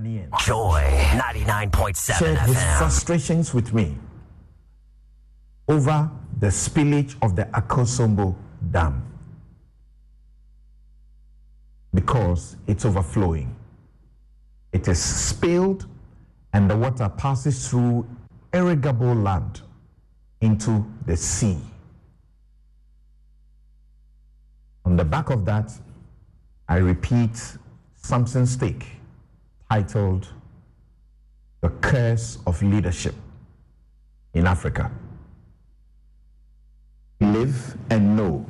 Ghanaian. Joy 99.7 shared his FM. frustrations with me over the spillage of the Akosombo Dam because it's overflowing. It is spilled and the water passes through irrigable land into the sea. On the back of that, I repeat Samson's stake titled The Curse of Leadership in Africa. Live and know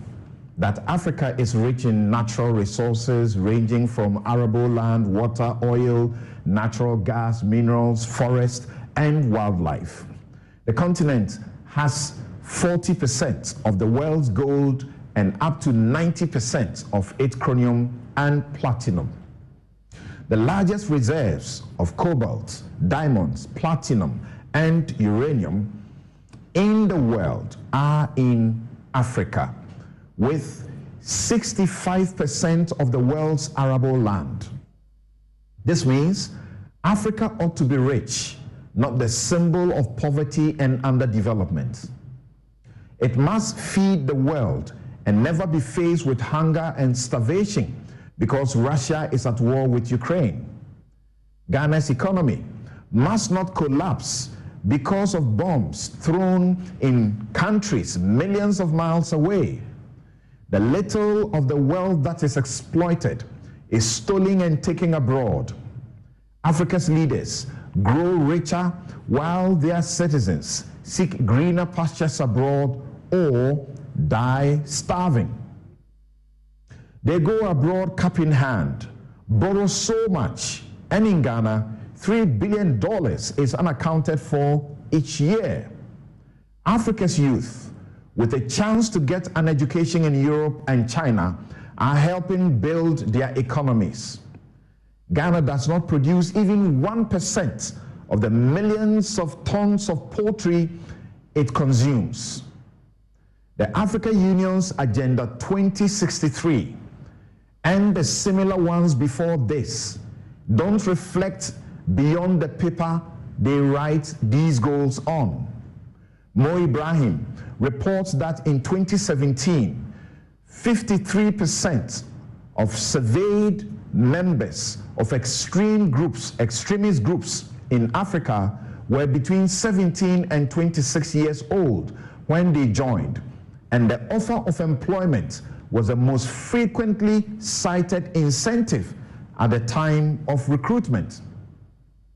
that Africa is rich in natural resources ranging from arable land, water, oil, natural gas, minerals, forest, and wildlife. The continent has 40% of the world's gold and up to 90% of its chromium and platinum. The largest reserves of cobalt, diamonds, platinum, and uranium in the world are in Africa, with 65% of the world's arable land. This means Africa ought to be rich, not the symbol of poverty and underdevelopment. It must feed the world and never be faced with hunger and starvation because Russia is at war with Ukraine. Ghana's economy must not collapse because of bombs thrown in countries millions of miles away. The little of the wealth that is exploited is stolen and taken abroad. Africa's leaders grow richer while their citizens seek greener pastures abroad or die starving. They go abroad cap in hand, borrow so much, and in Ghana, $3 billion is unaccounted for each year. Africa's youth, with a chance to get an education in Europe and China, are helping build their economies. Ghana does not produce even 1% of the millions of tons of poultry it consumes. The African Union's Agenda 2063 and the similar ones before this don't reflect beyond the paper they write these goals on. Mo Ibrahim reports that in 2017, 53% of surveyed members of extremist groups in Africa were between 17 and 26 years old when they joined, and the offer of employment was the most frequently cited incentive at the time of recruitment.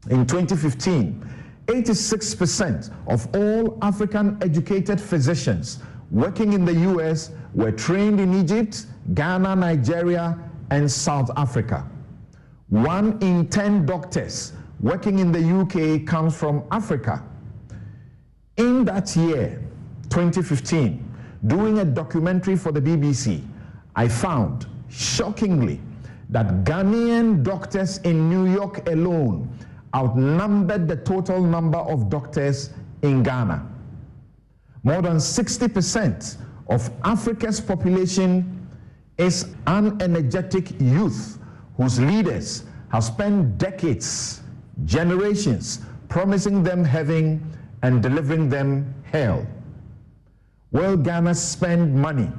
In 2015, 86% of all African educated physicians working in the US were trained in Egypt, Ghana, Nigeria, and South Africa. 1 in 10 doctors working in the UK comes from Africa. In that year, 2015, doing a documentary for the BBC, I found, shockingly, that Ghanaian doctors in New York alone outnumbered the total number of doctors in Ghana. More than 60% of Africa's population is unenergetic youth whose leaders have spent decades, generations, promising them heaven and delivering them hell. Will Ghana spend money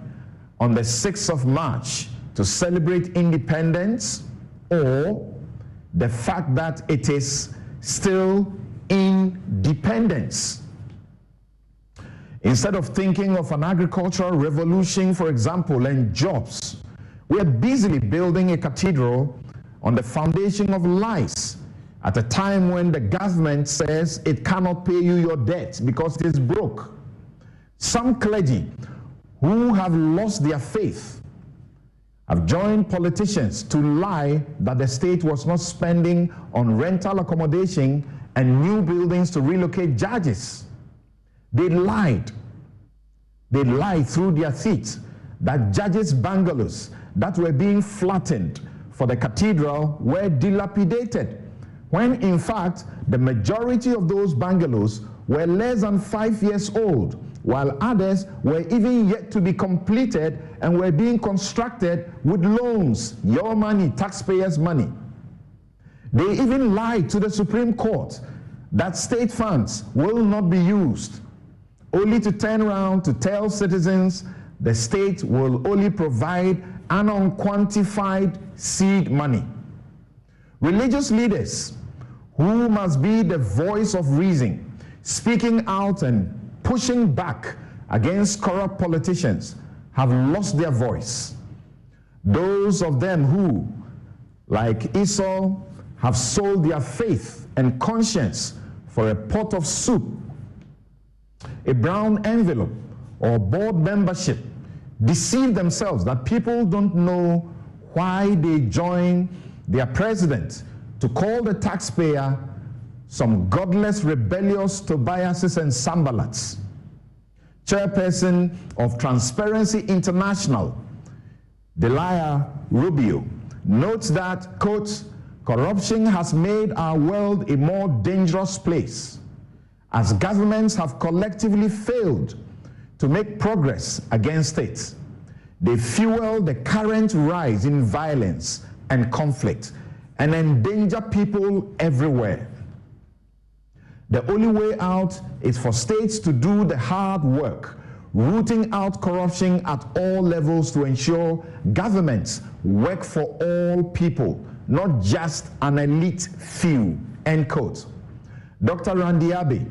on the 6th of March to celebrate independence, or the fact that it is still independence? Instead of thinking of an agricultural revolution, for example, and jobs, we are busily building a cathedral on the foundation of lies at a time when the government says it cannot pay you your debt because it is broke. Some clergy who have lost their faith have joined politicians to lie that the state was not spending on rental accommodation and new buildings to relocate judges. They lied. They lied through their teeth that judges' bungalows that were being flattened for the cathedral were dilapidated, when in fact the majority of those bungalows were less than 5 years old, while others were even yet to be completed and were being constructed with loans, your money, taxpayers' money. They even lied to the Supreme Court that state funds will not be used, only to turn around to tell citizens the state will only provide an unquantified seed money. Religious leaders who must be the voice of reason, speaking out and pushing back against corrupt politicians, have lost their voice. Those of them who, like Esau, have sold their faith and conscience for a pot of soup, a brown envelope, or board membership, deceive themselves that people don't know why they join their president to call the taxpayer some godless, rebellious Tobiases and Sambalats. Chairperson of Transparency International, Delia Rubio, notes that, quote, corruption has made our world a more dangerous place, as governments have collectively failed to make progress against it. They fuel the current rise in violence and conflict and endanger people everywhere. The only way out is for states to do the hard work, rooting out corruption at all levels to ensure governments work for all people, not just an elite few, end quote. Dr. Randy Abbey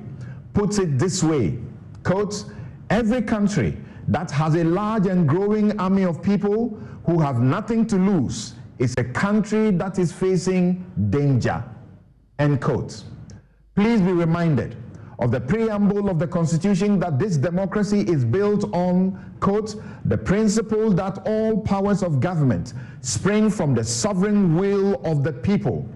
puts it this way, quote, every country that has a large and growing army of people who have nothing to lose is a country that is facing danger, end quote. Please be reminded of the preamble of the Constitution that this democracy is built on, quote, the principle that all powers of government spring from the sovereign will of the people,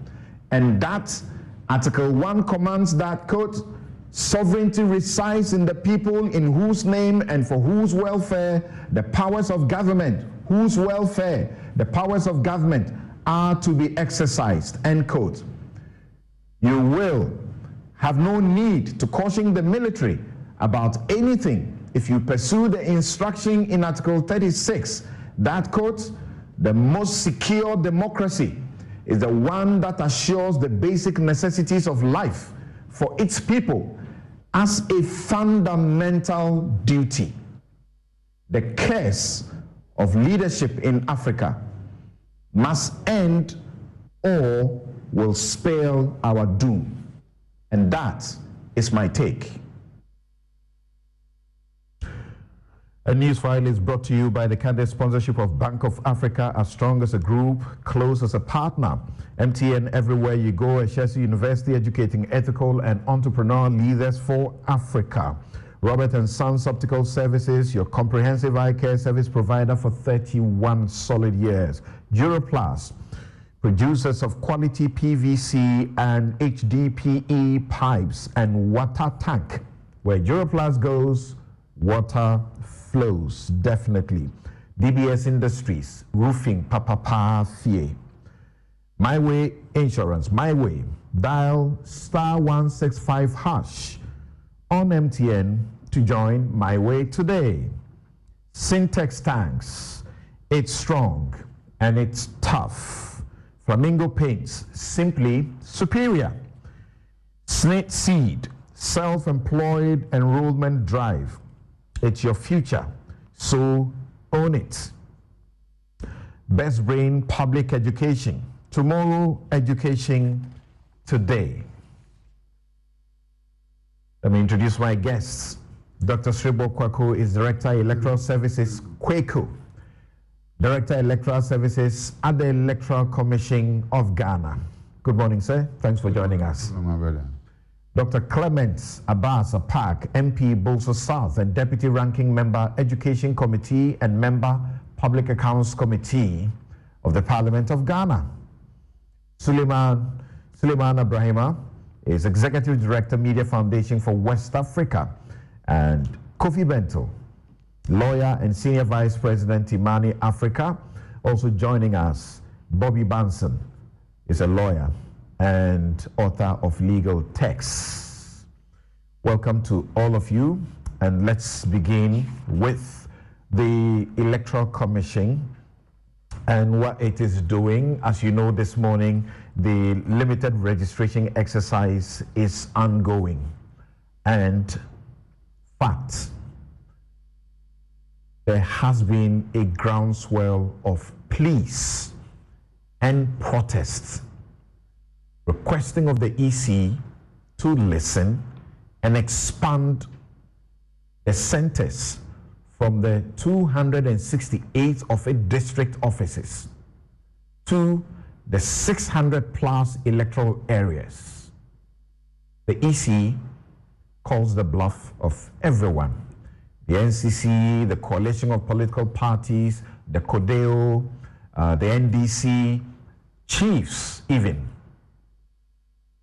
and that Article 1 commands that, quote, sovereignty resides in the people in whose name and for whose welfare the powers of government, the powers of government are to be exercised, end quote. You will have no need to caution the military about anything if you pursue the instruction in Article 36 that, quote, the most secure democracy is the one that assures the basic necessities of life for its people as a fundamental duty. The curse of leadership in Africa must end or will spell our doom. And that is my take. A news file is brought to you by the candid sponsorship of Bank of Africa, as strong as a group, close as a partner. MTN, everywhere you go, a Chelsea University educating ethical and entrepreneurial leaders for Africa. Robert & Sons Optical Services, your comprehensive eye care service provider for 31 solid years. Duroplast, producers of quality PVC and HDPE pipes and water tank. Where Duroplast goes, water flows, definitely. DBS Industries, roofing, papa fie. My Way Insurance, My Way. Dial *165# on MTN to join My Way today. Syntex tanks, it's strong and it's tough. Flamingo paints, simply superior. Snit Seed, self-employed enrollment drive. It's your future, so own it. Best Brain Public Education. Tomorrow, education today. Let me introduce my guests. Dr. Sribo Kwaku is Director Electoral Services, Kwaku. Director Electoral Services at the Electoral Commission of Ghana. Good morning, sir. Thanks for joining us. Hello, my brother. Dr. Clement Abbas Apak, MP, Bolso South, and Deputy Ranking Member, Education Committee and Member, Public Accounts Committee of the Parliament of Ghana. Suleiman Abrahima is Executive Director, Media Foundation for West Africa. And Kofi Bento, lawyer and Senior Vice President, Imani Africa. Also joining us, Bobby Banson is a lawyer and author of legal texts. Welcome to all of you, and let's begin with the Electoral Commission and what it is doing. As you know, this morning the limited registration exercise is ongoing. And fact, there has been a groundswell of pleas and protests requesting of the EC to listen and expand the centers from the 268 of its district offices to the 600 plus electoral areas. The EC calls the bluff of everyone. The NCC, the coalition of political parties, the CODEO, the NDC, chiefs even.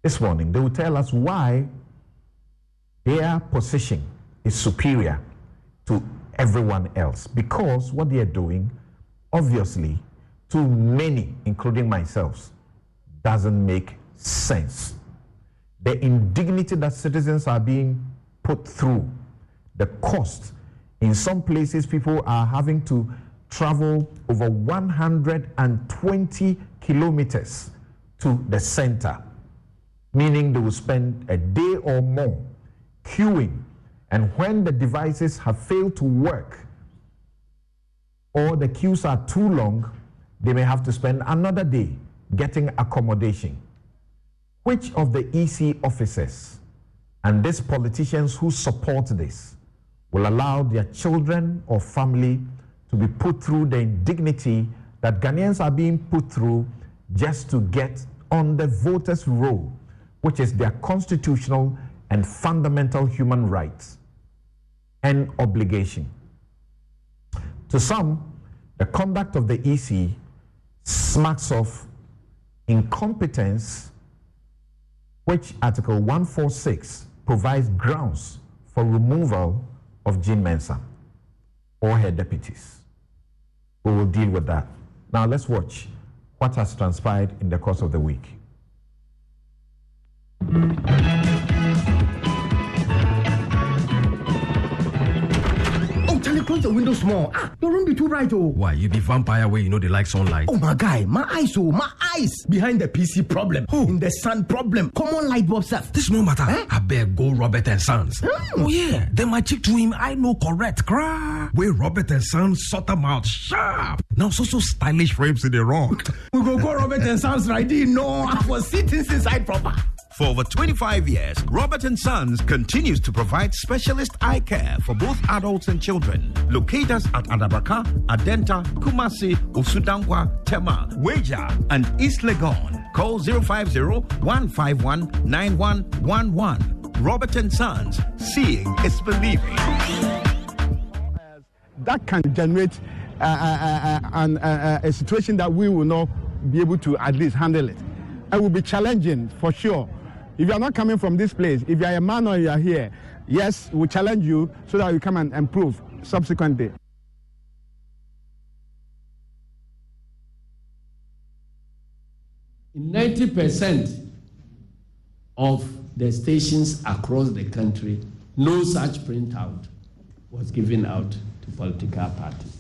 This morning, they will tell us why their position is superior to everyone else. Because what they are doing, obviously, to many, including myself, doesn't make sense. The indignity that citizens are being put through, the cost. In some places, people are having to travel over 120 kilometers to the center, meaning they will spend a day or more queuing. And when the devices have failed to work or the queues are too long, they may have to spend another day getting accommodation. Which of the EC officers and these politicians who support this will allow their children or family to be put through the indignity that Ghanaians are being put through just to get on the voters' roll, which is their constitutional and fundamental human rights and obligation? To some, the conduct of the EC smacks of incompetence, which Article 146 provides grounds for removal of Jean Mensah or her deputies. We will deal with that. Now let's watch what has transpired in the course of the week. Close the window small. Your room be too bright, oh. Why, you be vampire where you know they like sunlight? Oh, my guy, my eyes. Behind the PC problem. Oh. In the sun problem. Common light bulb stuff. This no matter. I beg go Robert and Sons. Oh yeah, then my chick to him, I know correct. Cry. Where Robert and Sons sort them out sharp. Now so stylish frames in the rock. We go Robert and Sons right in. No, I was sitting inside proper. For over 25 years, Robert & Sons continues to provide specialist eye care for both adults and children. Locate us at Adabraka, Adenta, Kumasi, Usudankwa, Tema, Weja, and East Legon. Call 050-151-9111. Robert & Sons, seeing is believing. That can generate a situation that we will not be able to at least handle it. It will be challenging for sure. If you are not coming from this place, if you are a man or you are here, yes, we challenge you so that you come and improve subsequently. In 90% of the stations across the country, no such printout was given out to political parties.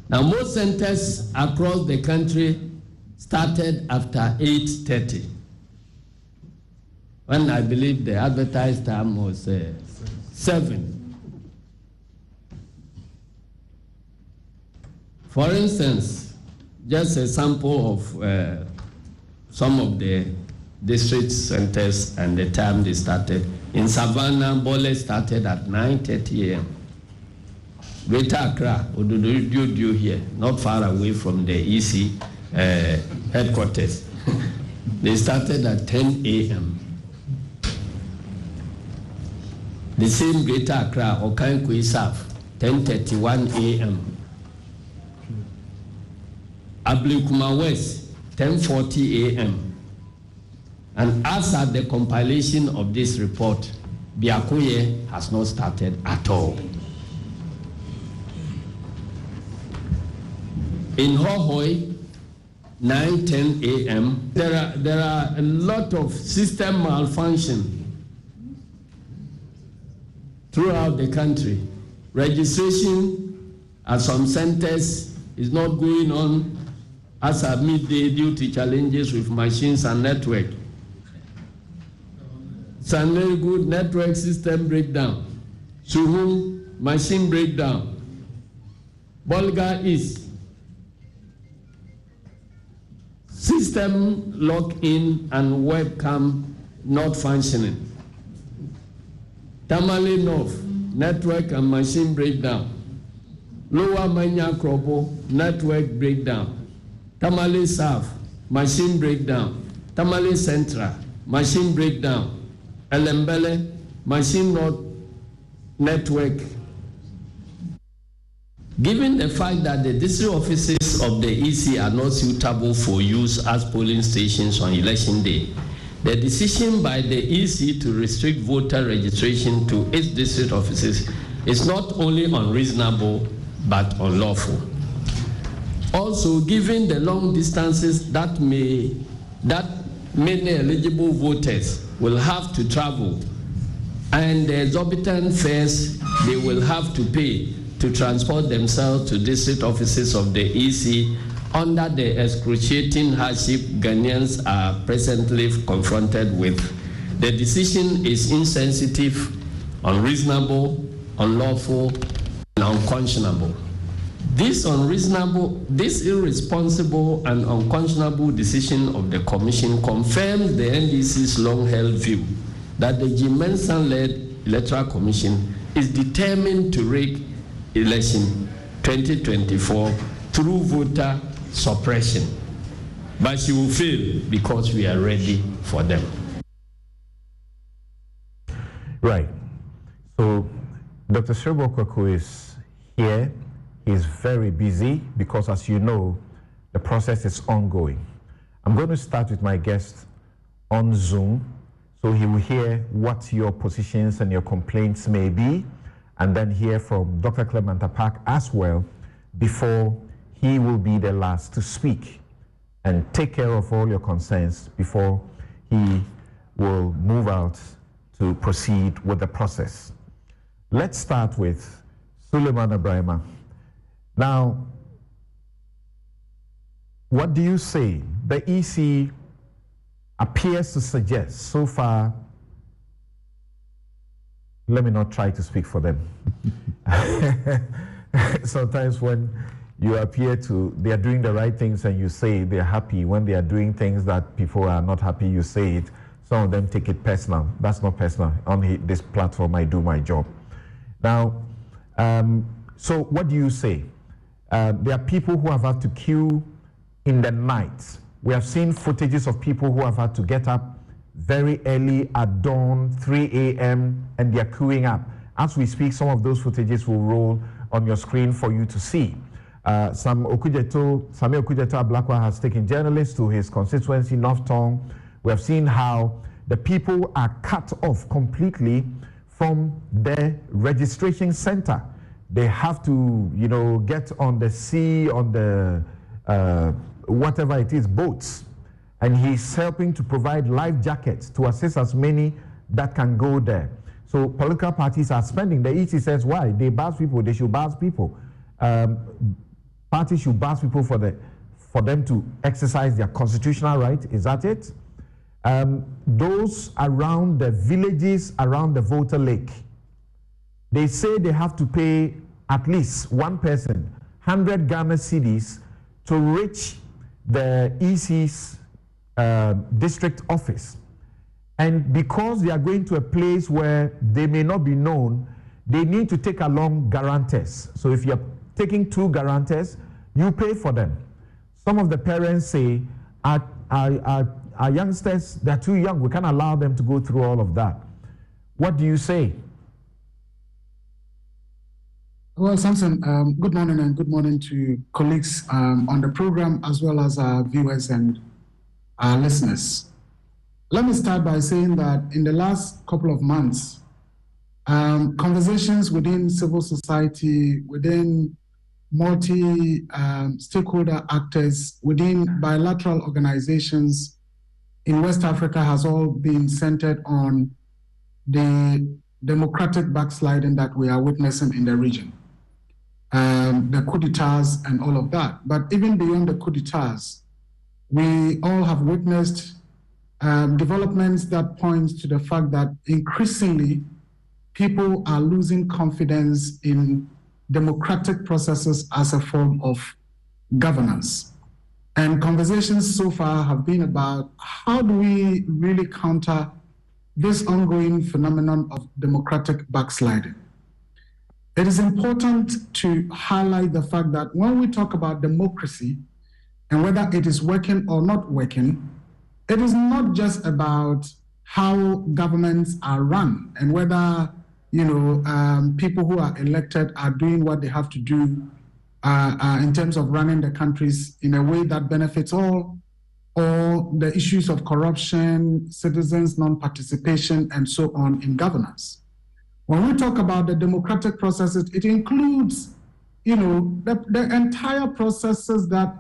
Now, most centers across the country started after 8:30, when I believe the advertised time was 7. For instance, just a sample of some of the district centers and the time they started. In Savannah, Bole started at 9:30 a.m. Greater Accra, Odudu here, not far away from the EC headquarters. They started at 10 a.m. The same Greater Accra, Okankwe South, 10:31 a.m. Ablikuma West, 10:40 a.m. And as at the compilation of this report, Biakoye has not started at all. In Hohoi, 9:10 a.m. There are a lot of system malfunction throughout the country. Registration at some centers is not going on as at midday due to challenges with machines and network. Sunday Good network system breakdown. Suhum machine breakdown. Bolga East system lock-in and webcam not functioning. Tamale North network and machine breakdown. Lower Manya Krobo network breakdown. Tamale South machine breakdown. Tamale Central machine breakdown. Elembele machine not network. Given the fact that the district offices of the EC are not suitable for use as polling stations on election day, the decision by the EC to restrict voter registration to its district offices is not only unreasonable but unlawful. Also, given the long distances that many eligible voters will have to travel and the exorbitant fares they will have to pay to transport themselves to district offices of the EC under the excruciating hardship Ghanaians are presently confronted with, the decision is insensitive, unreasonable, unlawful, and unconscionable. This irresponsible and unconscionable decision of the Commission confirms the NDC's long-held view that the Jim Mensah-led Electoral Commission is determined to rig election 2024 through voter suppression. But she will fail because we are ready for them. Right. So Dr. Srebokoko is here. He's very busy because, as you know, the process is ongoing. I'm going to start with my guest on Zoom, so he will hear what your positions and your complaints may be, and then hear from Dr. Clement Apak as well before he will be the last to speak and take care of all your concerns before he will move out to proceed with the process. Let's start with Suleiman Abrahima. Now, what do you say? The EC appears to suggest so far. Let me not try to speak for them. Sometimes when you appear to, they are doing the right things and you say they're happy. When they are doing things that people are not happy, you say it. Some of them take it personal. That's not personal. On this platform, I do my job. Now, so what do you say? There are people who have had to queue in the night. We have seen footages of people who have had to get up very early at dawn, 3 a.m., and they're queuing up. As we speak, some of those footages will roll on your screen for you to see. Samuel Okudzeto Ablakwa has taken journalists to his constituency, North Tong. We have seen how the people are cut off completely from the registration center. They have to, get on the sea, on the whatever it is, boats. And he's helping to provide life jackets to assist as many that can go there. So political parties are spending. The EC says, why? They buzz people, they should buzz people. Parties should buzz people for them to exercise their constitutional right. Is that it? Those around the villages, around the voter lake, they say they have to pay at least one person 100 Ghana cedis to reach the EC's district office. And because they are going to a place where they may not be known, they need to take along guarantors. So if you're taking 2 guarantors, you pay for them. Some of the parents say, our youngsters, they're too young, we can't allow them to go through all of that. What do you say? Well, Samson, good morning, and good morning to colleagues on the program, as well as our viewers and our listeners. Let me start by saying that in the last couple of months, conversations within civil society, within multi-stakeholder actors, within bilateral organizations in West Africa has all been centered on the democratic backsliding that we are witnessing in the region. the coup d'etats and all of that. But even beyond the coup d'etats, we all have witnessed developments that point to the fact that increasingly people are losing confidence in democratic processes as a form of governance. And conversations so far have been about how do we really counter this ongoing phenomenon of democratic backsliding. It is important to highlight the fact that when we talk about democracy and whether it is working or not working, it is not just about how governments are run and whether people who are elected are doing what they have to do in terms of running the countries in a way that benefits all, or the issues of corruption, citizens' non-participation, and so on in governance. When we talk about the democratic processes, it includes, the entire processes that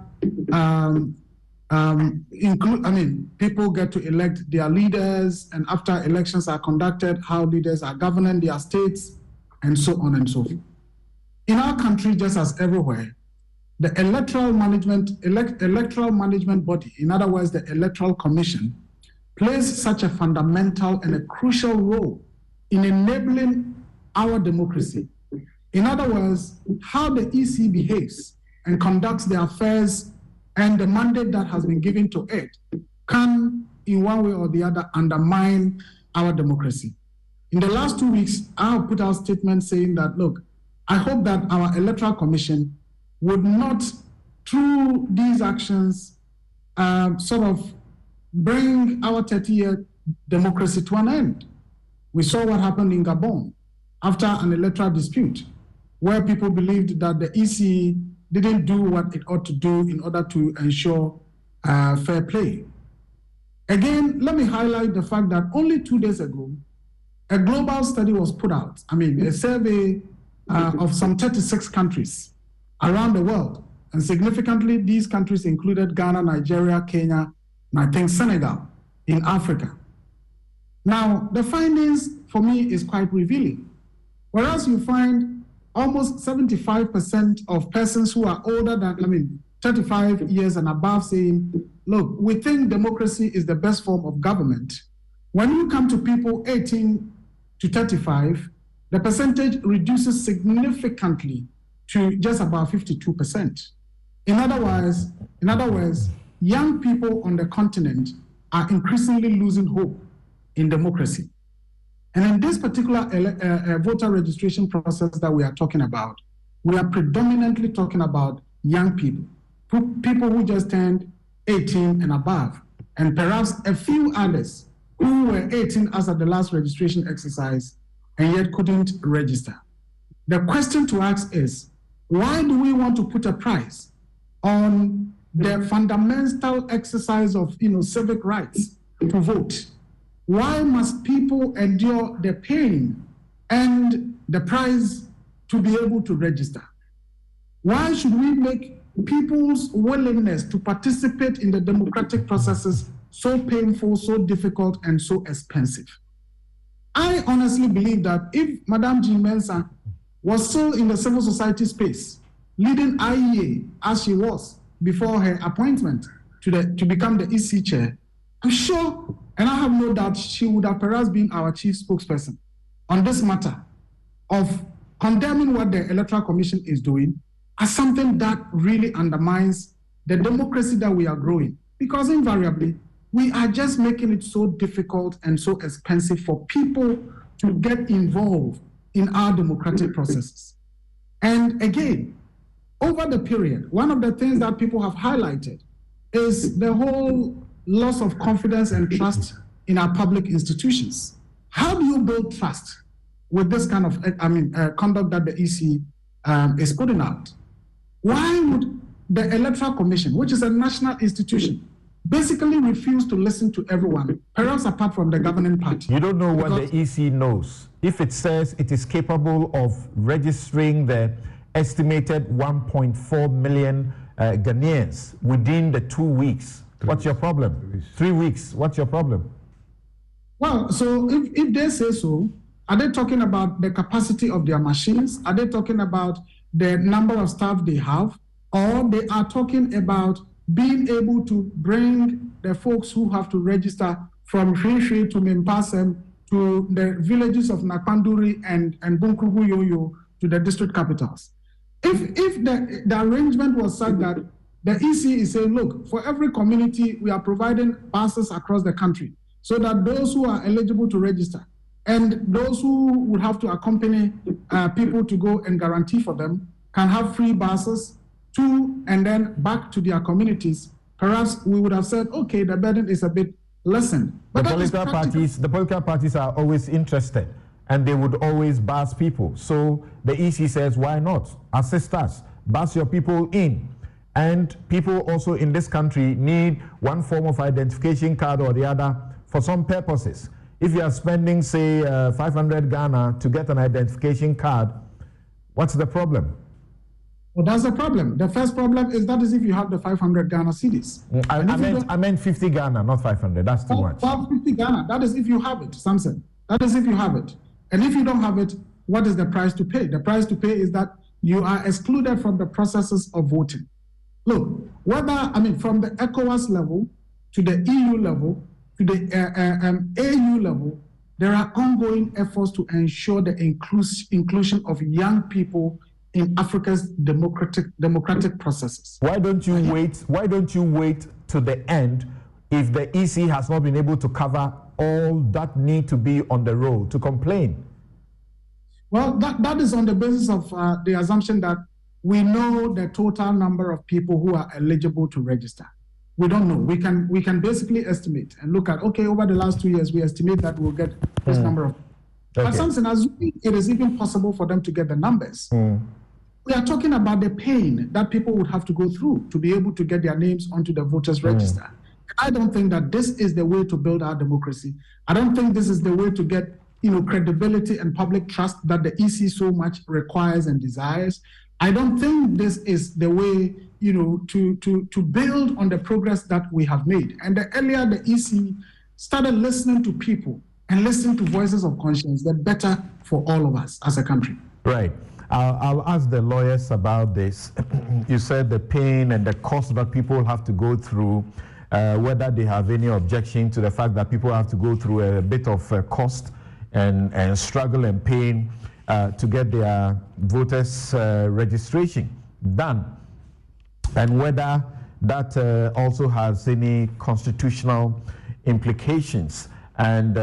people get to elect their leaders, and after elections are conducted, how leaders are governing their states, and so on and so forth. In our country, just as everywhere, the electoral management body, in other words, the Electoral Commission, plays such a fundamental and a crucial role in enabling our democracy. In other words, how the EC behaves and conducts their affairs and the mandate that has been given to it can, in one way or the other, undermine our democracy. In the last 2 weeks, I have put out statements saying that, look, I hope that our Electoral Commission would not, through these actions, sort of bring our 30-year democracy to an end. We saw what happened in Gabon after an electoral dispute, where people believed that the EC didn't do what it ought to do in order to ensure fair play. Again, let me highlight the fact that only 2 days ago, a global study was put out, a survey of some 36 countries around the world. And significantly, these countries included Ghana, Nigeria, Kenya, and I think Senegal in Africa. Now, the findings for me is quite revealing. Whereas you find almost 75% of persons who are older than, 35 years and above saying, look, we think democracy is the best form of government. When you come to people 18 to 35, the percentage reduces significantly to just about 52%. In other words, young people on the continent are increasingly losing hope in democracy. And in this particular voter registration process that we are talking about, we are predominantly talking about young people who just turned 18 and above, and perhaps a few others who were 18 as at the last registration exercise and yet couldn't register. The question to ask is, why do we want to put a price on the fundamental exercise of civic rights to vote? Why must people endure the pain and the price to be able to register? Why should we make people's willingness to participate in the democratic processes so painful, so difficult, and so expensive? I honestly believe that if Madame Jean Mensa was still in the civil society space, leading IEA as she was before her appointment to become the EC chair, I'm sure, and I have no doubt, she would have perhaps been our chief spokesperson on this matter of condemning what the Electoral Commission is doing as something that really undermines the democracy that we are growing. Because invariably, we are just making it so difficult and so expensive for people to get involved in our democratic processes. And again, over the period, one of the things that people have highlighted is the whole loss of confidence and trust in our public institutions. How do you build trust with this kind of conduct that the EC is putting out? Why would the Electoral Commission, which is a national institution, basically refuse to listen to everyone, perhaps apart from the governing party? You don't know what the EC knows. If it says it is capable of registering the estimated 1.4 million Ghanaians within the 2 weeks, what's your problem? 3 weeks, what's your problem? Well, so if they say so, are they talking about the capacity of their machines? Are they talking about the number of staff they have, or they are talking about being able to bring the folks who have to register from Hwehwe to Mempasem to the villages of Nakpanduri and Bunkrugu Yoyo to the district capitals. If the arrangement was such that the EC is saying, look, for every community, we are providing buses across the country so that those who are eligible to register and those who would have to accompany people to go and guarantee for them can have free buses to and then back to their communities. Perhaps we would have said, okay, the burden is a bit lessened. But the political parties are always interested, and they would always bus people. So the EC says, why not? Assist us, bus your people in. And people also in this country need one form of identification card or the other for some purposes. If you are spending, say, 500 Ghana to get an identification card, what's the problem? Well, that's the problem. The first problem is that is if you have the 500 Ghana cedis. I meant 50 Ghana, not 500. That's too much. 50 Ghana. That is if you have it, Samson. That is if you have it. And if you don't have it, what is the price to pay? The price to pay is that you are excluded from the processes of voting. Look, from the ECOWAS level to the EU level to the AU level, there are ongoing efforts to ensure the inclusion of young people in Africa's democratic processes. Why don't you wait? Why don't you wait to the end if the EC has not been able to cover all that need to be on the road to complain? Well, that is on the basis of the assumption that we know the total number of people who are eligible to register. We don't know. We can basically estimate and look at, okay, over the last 2 years, we estimate that we'll get this number of. Okay. But something, assuming it is even possible for them to get the numbers, we are talking about the pain that people would have to go through to be able to get their names onto the voters register. I don't think that this is the way to build our democracy. I don't think this is the way to get, credibility and public trust that the EC so much requires and desires. I don't think this is the way, to build on the progress that we have made. And the earlier the EC started listening to people and listening to voices of conscience, the better for all of us as a country. Right. I'll ask the lawyers about this. You said the pain and the cost that people have to go through, whether they have any objection to the fact that people have to go through a bit of cost and struggle and pain to get their voters registration done, and whether that also has any constitutional implications. And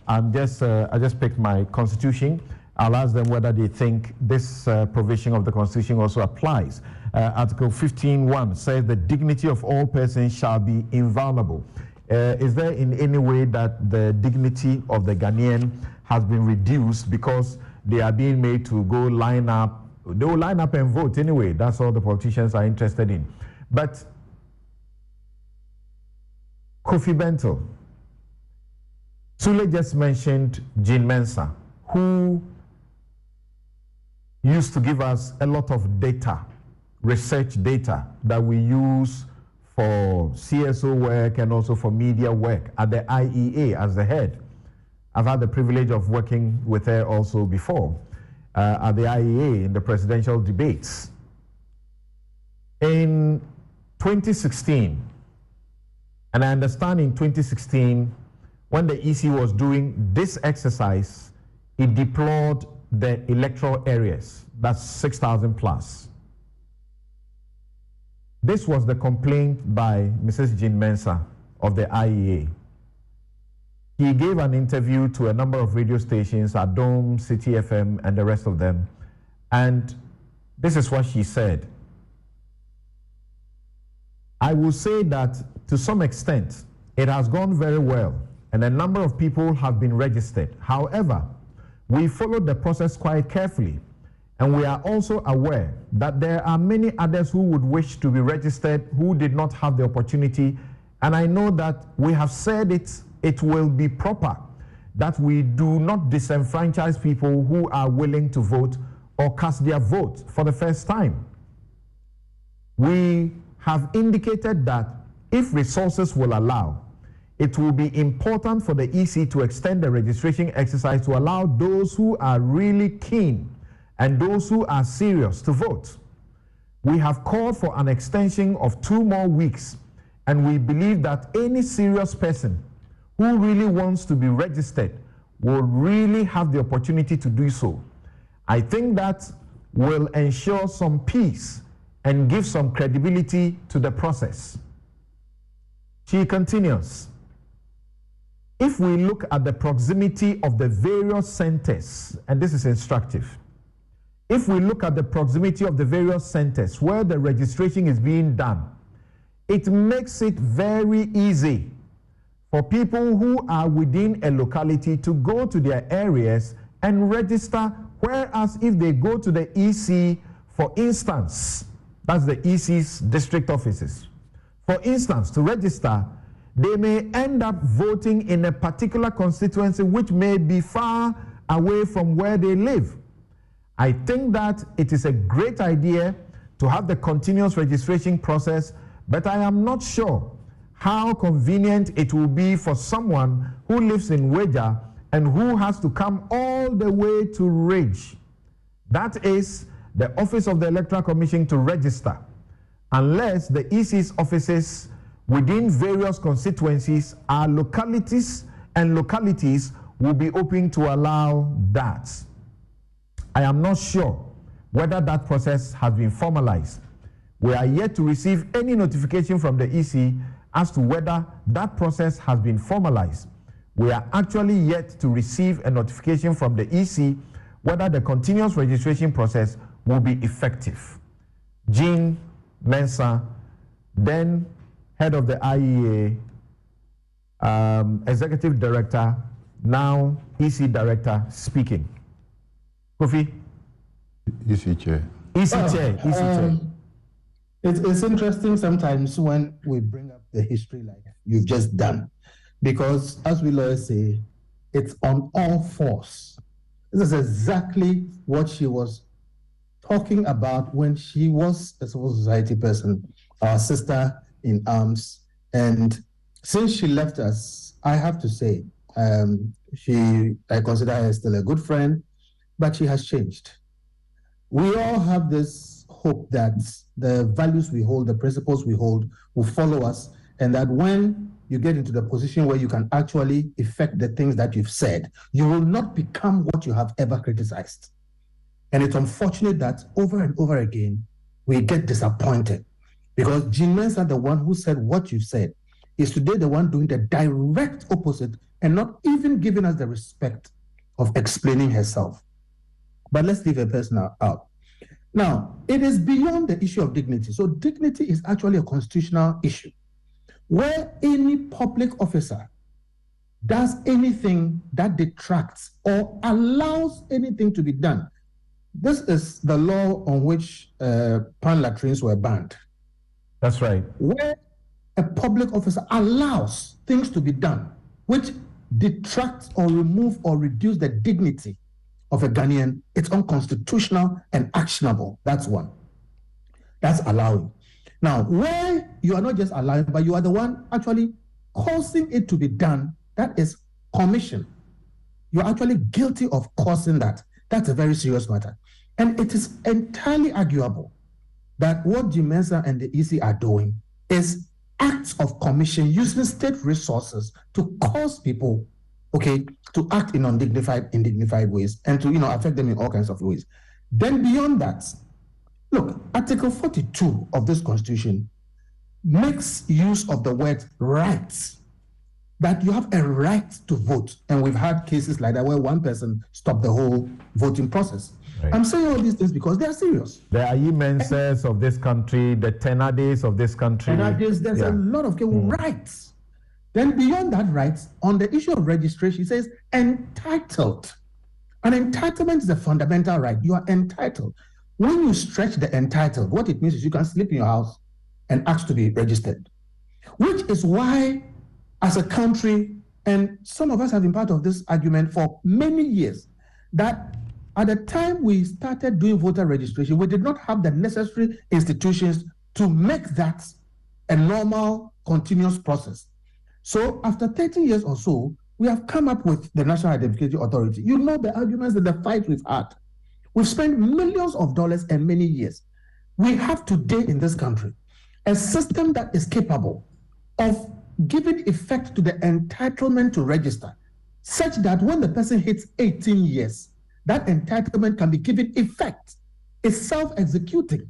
I just picked my constitution. I'll ask them whether they think this provision of the constitution also applies. Article 15.1 says the dignity of all persons shall be inviolable. Is there in any way that the dignity of the Ghanaian has been reduced because they are being made to go line up? They will line up and vote anyway. That's all the politicians are interested in. But Kofi Bento, Sule just mentioned Jean Mensah, who used to give us a lot of data, research data that we use for CSO work and also for media work at the IEA as the head. I've had the privilege of working with her also before at the IEA in the presidential debates. In 2016, and I understand in 2016, when the EC was doing this exercise, it deployed the electoral areas, that's 6,000 plus. This was the complaint by Mrs. Jean Mensah of the IEA. He gave an interview to a number of radio stations, Adom, City FM, and the rest of them. And this is what she said. I will say that to some extent, it has gone very well, and a number of people have been registered. However, we followed the process quite carefully, and we are also aware that there are many others who would wish to be registered who did not have the opportunity. And I know that we have said it will be proper that we do not disenfranchise people who are willing to vote or cast their vote for the first time. We have indicated that if resources will allow, it will be important for the EC to extend the registration exercise to allow those who are really keen and those who are serious to vote. We have called for an extension of 2 more weeks, and we believe that any serious person who really wants to be registered will really have the opportunity to do so. I think that will ensure some peace and give some credibility to the process. She continues, if we look at the proximity of the various centers, and this is instructive, if we look at the proximity of the various centers where the registration is being done, it makes it very easy for people who are within a locality to go to their areas and register, whereas if they go to the EC, for instance, that's the EC's district offices, for instance, to register, they may end up voting in a particular constituency which may be far away from where they live. I think that it is a great idea to have the continuous registration process, but I am not sure how convenient it will be for someone who lives in Weja and who has to come all the way to Ridge. That is the Office of the Electoral Commission to register, unless the EC's offices within various constituencies are localities, and localities will be open to allow that. I am not sure whether that process has been formalized. We are yet to receive any notification from the EC as to whether that process has been formalized. We are actually yet to receive a notification from the EC whether the continuous registration process will be effective. Jean Mensah, then head of the IEA, executive director, now EC director, speaking. Kofi? EC chair. EC chair. EC chair. It's interesting sometimes when we bring up the history like you've just done, because as we lawyers say, it's on all fours. This is exactly what she was talking about when she was a civil society person, our sister in arms. And since she left us, I have to say, I consider her still a good friend, but she has changed. We all have this hope that the values we hold, the principles we hold will follow us, and that when you get into the position where you can actually effect the things that you've said, you will not become what you have ever criticized. And it's unfortunate that over and over again, we get disappointed because Jean Mensah, the one who said what you said, is today the one doing the direct opposite and not even giving us the respect of explaining herself. But let's leave a person out. Now, it is beyond the issue of dignity. So dignity is actually a constitutional issue where any public officer does anything that detracts or allows anything to be done. This is the law on which pan latrines were banned. That's right. Where a public officer allows things to be done which detract or remove or reduce the dignity of a Ghanaian, it's unconstitutional and actionable. That's one. That's allowing. Now, where you are not just allowing, but you are the one actually causing it to be done, that is commission. You're actually guilty of causing that. That's a very serious matter. And it is entirely arguable that what Jean Mensah and the EC are doing is acts of commission using state resources to cause people, to act in indignified ways and to, affect them in all kinds of ways. Then beyond that, look, Article 42 of this Constitution makes use of the word rights, that you have a right to vote. And we've had cases like that where one person stopped the whole voting process. Right. I'm saying all these things because they are serious. The Ayi Mensahs of this country, the Tenades of this country. There's a lot of rights. Then beyond that rights, on the issue of registration, it says entitled. An entitlement is a fundamental right. You are entitled. When you stretch the entitled, what it means is you can sleep in your house and ask to be registered, which is why, as a country, and some of us have been part of this argument for many years, that at the time we started doing voter registration, we did not have the necessary institutions to make that a normal, continuous process. So after 30 years or so, we have come up with the National Identification Authority. You know the arguments and the fight we've had. We've spent millions of dollars and many years. We have today in this country a system that is capable of giving effect to the entitlement to register, such that when the person hits 18 years, that entitlement can be given effect. It's self-executing.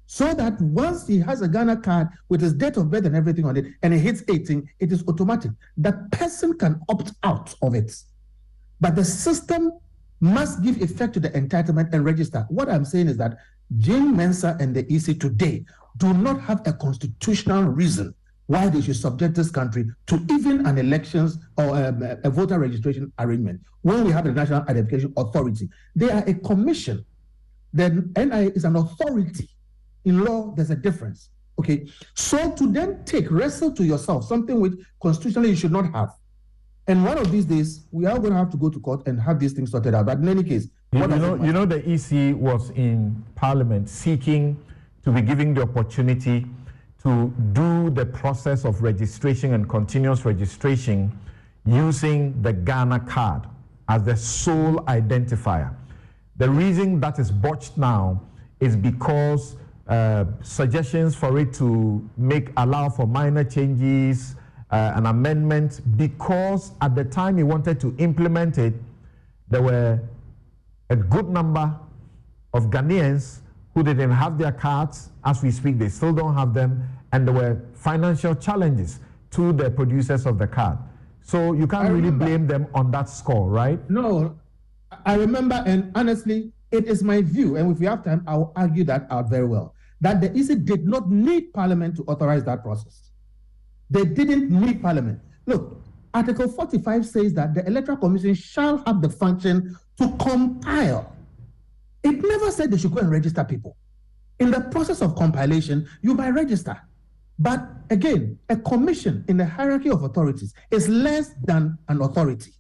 So that once he has a Ghana card with his date of birth and everything on it, and he hits 18, it is automatic. That person can opt out of it. But the system must give effect to the entitlement and register. What I'm saying is that Jane Mensah and the EC today do not have a constitutional reason why they should subject this country to even an elections or a voter registration arrangement when we have the National Identification Authority. They are a commission. The NIA is an authority. In law, there's a difference. Okay. So to then wrestle to yourself something which constitutionally you should not have. And one of these days, we are going to have to go to court and have these things sorted out. But in any case, you know, the EC was in Parliament seeking to be given the opportunity to do the process of registration and continuous registration using the Ghana card as the sole identifier. The reason that is botched now is because suggestions for it to allow for minor changes, an amendment, because at the time he wanted to implement it, there were a good number of Ghanaians who didn't have their cards. As we speak, they still don't have them, and there were financial challenges to the producers of the card. So you can't really blame them on that score, right? No, I remember, and honestly, it is my view, and if we have time, I'll argue that out very well, that the EC did not need Parliament to authorize that process. They didn't need Parliament. Look, Article 45 says that the Electoral Commission shall have the function to compile. It never said they should go and register people. In the process of compilation, you might register. But again, a commission in the hierarchy of authorities is less than an authority.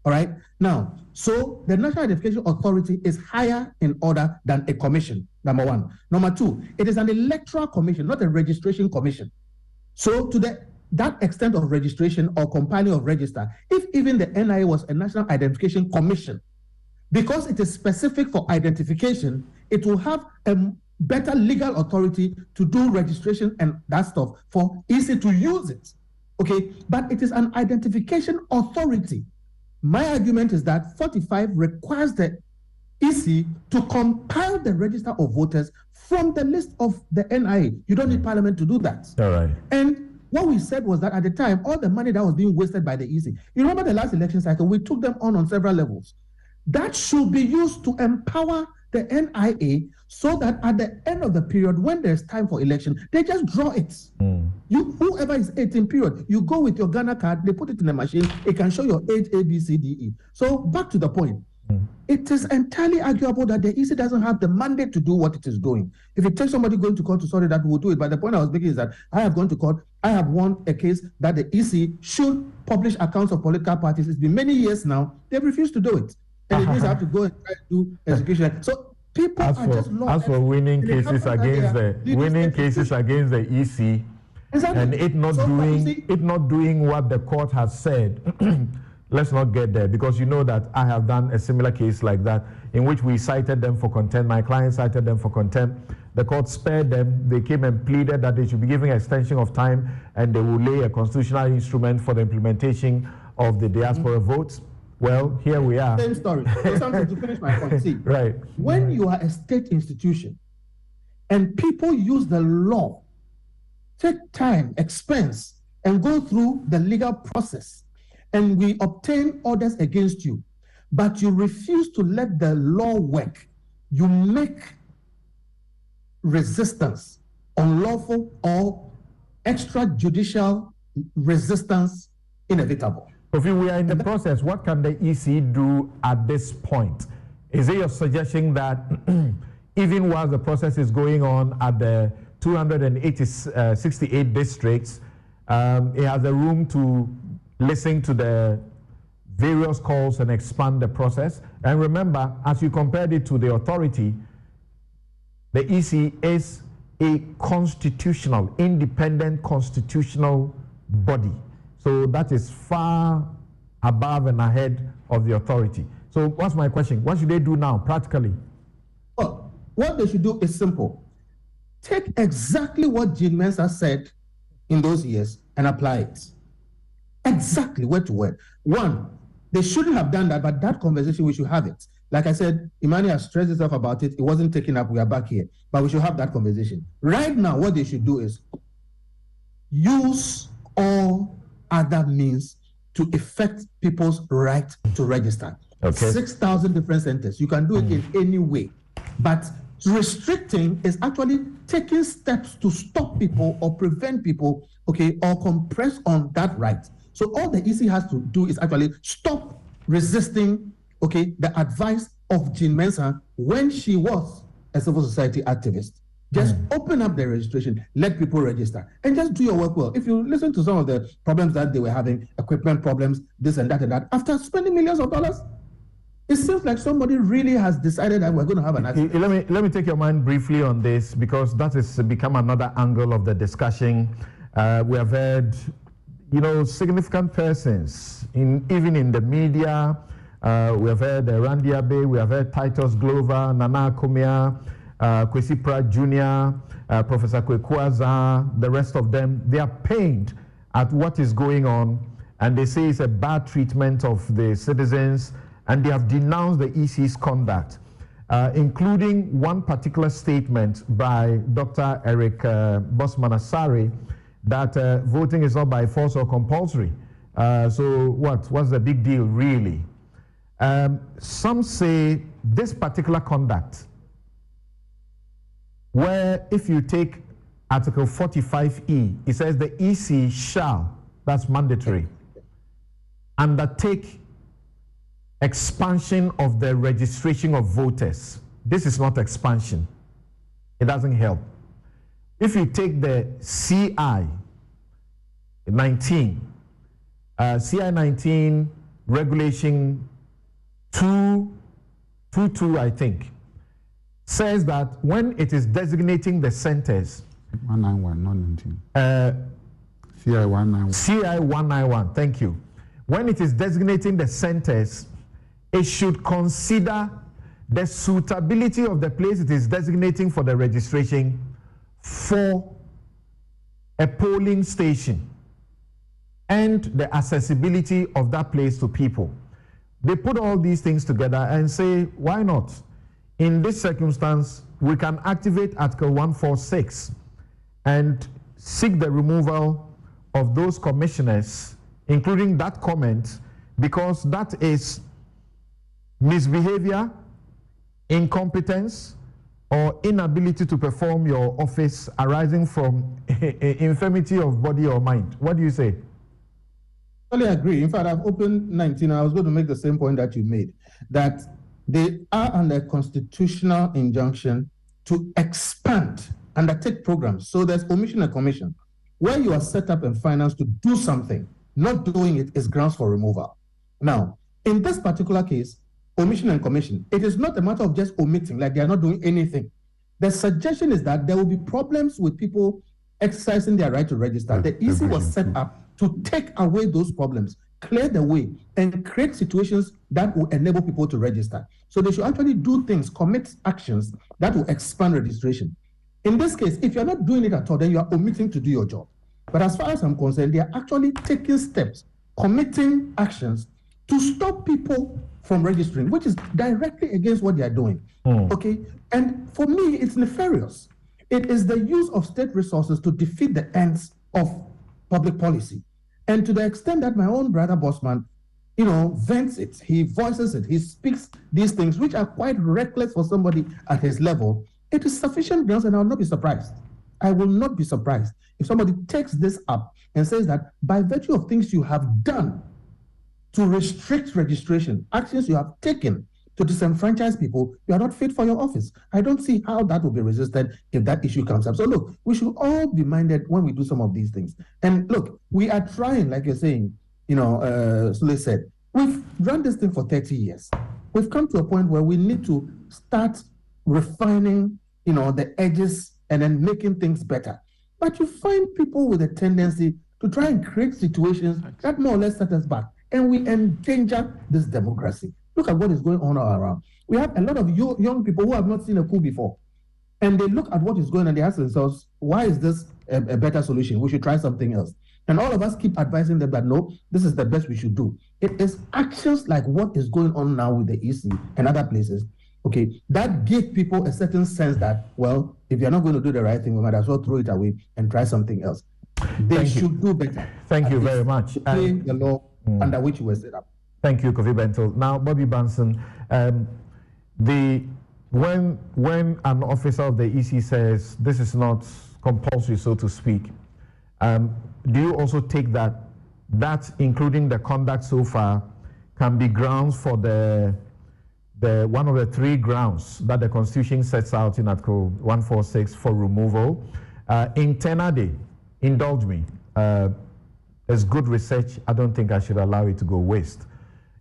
All right? Now, so the National Identification Authority is higher in order than a commission, number one. Number two, it is an electoral commission, not a registration commission. So to that extent of registration or compiling of register, if even the NIA was a National Identification Commission, because it is specific for identification, it will have a better legal authority to do registration and that stuff for EC to use it. Okay, but it is an identification authority. My argument is that 45 requires the EC to compile the register of voters from the list of the NIA. You don't need Parliament to do that. All right. And what we said was that at the time, all the money that was being wasted by the EC, you remember the last election cycle, we took them on several levels. That should be used to empower the NIA so that at the end of the period, when there's time for election, they just draw it. Whoever is 18 period, you go with your Ghana card, they put it in the machine, it can show your age, A, B, C, D, E. So back to the point. It is entirely arguable that the EC doesn't have the mandate to do what it is doing. If it takes somebody going to court to sort it out, we will do it. But the point I was making is that I have gone to court. I have won a case that the EC should publish accounts of political parties. It's been many years now. They've refused to do it. And it means I have to go and try to do execution. So people are just lost. As for winning cases against the EC, exactly. And it not doing what the court has said, let's not get there, because you know that I have done a similar case like that in which we cited them for contempt. My client cited them for contempt. The court spared them. They came and pleaded that they should be given an extension of time and they will lay a constitutional instrument for the implementation of the diaspora votes. Well, here we are. Same story. So something to finish my point. See, right. When you are a state institution and people use the law, take time, expense, and go through the legal process, and we obtain orders against you, but you refuse to let the law work, you make resistance, unlawful or extrajudicial resistance, inevitable. Kofi, we are in the process. What can the EC do at this point? Is it your suggestion that even while the process is going on at the 268 districts, it has a room to listen to the various calls and expand the process? And remember, as you compared it to the authority, the EC is a constitutional, independent constitutional body. So that is far above and ahead of the authority. So what's my question? What should they do now, practically? what they should do is simple. Take exactly what Jean Mensah said in those years and apply it. Exactly, word to word. One, they shouldn't have done that, but that conversation, we should have it. Like I said, Imani has stressed himself about it. It wasn't taken up. We are back here. But we should have that conversation. Right now, what they should do is use all other means to effect people's right to register. Okay. 6,000 different centers. You can do it in any way. But restricting is actually taking steps to stop people or prevent people, okay, or compress on that right. So all the EC has to do is actually stop resisting, okay, the advice of Jean Mensah when she was a civil society activist. Just open up the registration, let people register, and just do your work well. If you listen to some of the problems that they were having, equipment problems, this and that, after spending millions of dollars, it seems like somebody really has decided that we're going to have an accident. Let me take your mind briefly on this, because that has become another angle of the discussion. We have heard, significant persons, even in the media. We have heard Randy Abe, we have heard Titus Glover, Nana Akomia, Kwesi Pratt Jr., Professor Kwekwaza, the rest of them. They are pained at what is going on, and they say it's a bad treatment of the citizens, and they have denounced the EC's conduct, including one particular statement by Dr. Eric Bosman-Asare that voting is not by force or compulsory. So what's the big deal, really? Some say this particular conduct, where if you take Article 45E, it says the EC shall, that's mandatory, undertake expansion of the registration of voters. This is not expansion. It doesn't help. If you take the CI 19, CI 19 regulation 222, I think, says that when it is designating the centers, 191, not 19. CI 191. CI 191, thank you. When it is designating the centers, it should consider the suitability of the place it is designating for the registration for a polling station and the accessibility of that place to people. They put all these things together and say, why not? In this circumstance, we can activate Article 146 and seek the removal of those commissioners, including that comment, because that is misbehavior, incompetence, or inability to perform your office arising from infirmity of body or mind. What do you say? I totally agree. In fact, I've opened 19. I was going to make the same point that you made, that they are under constitutional injunction to expand, undertake programs. So there's omission and commission. Where you are set up and financed to do something, not doing it is grounds for removal. Now, in this particular case, omission and commission, it is not a matter of just omitting, like they are not doing anything. The suggestion is that there will be problems with people exercising their right to register. The EC was set up to take away those problems, clear the way, and create situations that will enable people to register. So they should actually do things, commit actions that will expand registration. In this case, if you're not doing it at all, then you are omitting to do your job. But as far as I'm concerned, they are actually taking steps, committing actions to stop people from registering, which is directly against what they are doing. Okay? And for me, it's nefarious. It is the use of state resources to defeat the ends of public policy. And to the extent that my own brother Bosman, vents it, he voices it, he speaks these things, which are quite reckless for somebody at his level, it is sufficient grounds, and I will not be surprised. I will not be surprised if somebody takes this up and says that by virtue of things you have done to restrict registration, actions you have taken to disenfranchise people, you are not fit for your office. I don't see how that will be resisted if that issue comes up. So look, we should all be minded when we do some of these things. And look, we are trying, like you're saying, Sule said, we've run this thing for 30 years. We've come to a point where we need to start refining, the edges and then making things better. But you find people with a tendency to try and create situations that more or less set us back. And we endanger this democracy. Look at what is going on all around. We have a lot of young people who have not seen a coup before. And they look at what is going on, they ask themselves, why is this a better solution? We should try something else. And all of us keep advising them that, no, this is the best we should do. It is actions like what is going on now with the EC and other places, okay, that give people a certain sense that, well, if you're not going to do the right thing, we might as well throw it away and try something else. They should do better. Thank you very much. The law under which we were set up. Thank you, Kofi Bentil. Now, Bobby Banson, when an officer of the EC says this is not compulsory, so to speak, do you also take that including the conduct so far can be grounds for the one of the three grounds that the Constitution sets out in Article 146 for removal? In Tenade, indulge me. There's good research. I don't think I should allow it to go waste.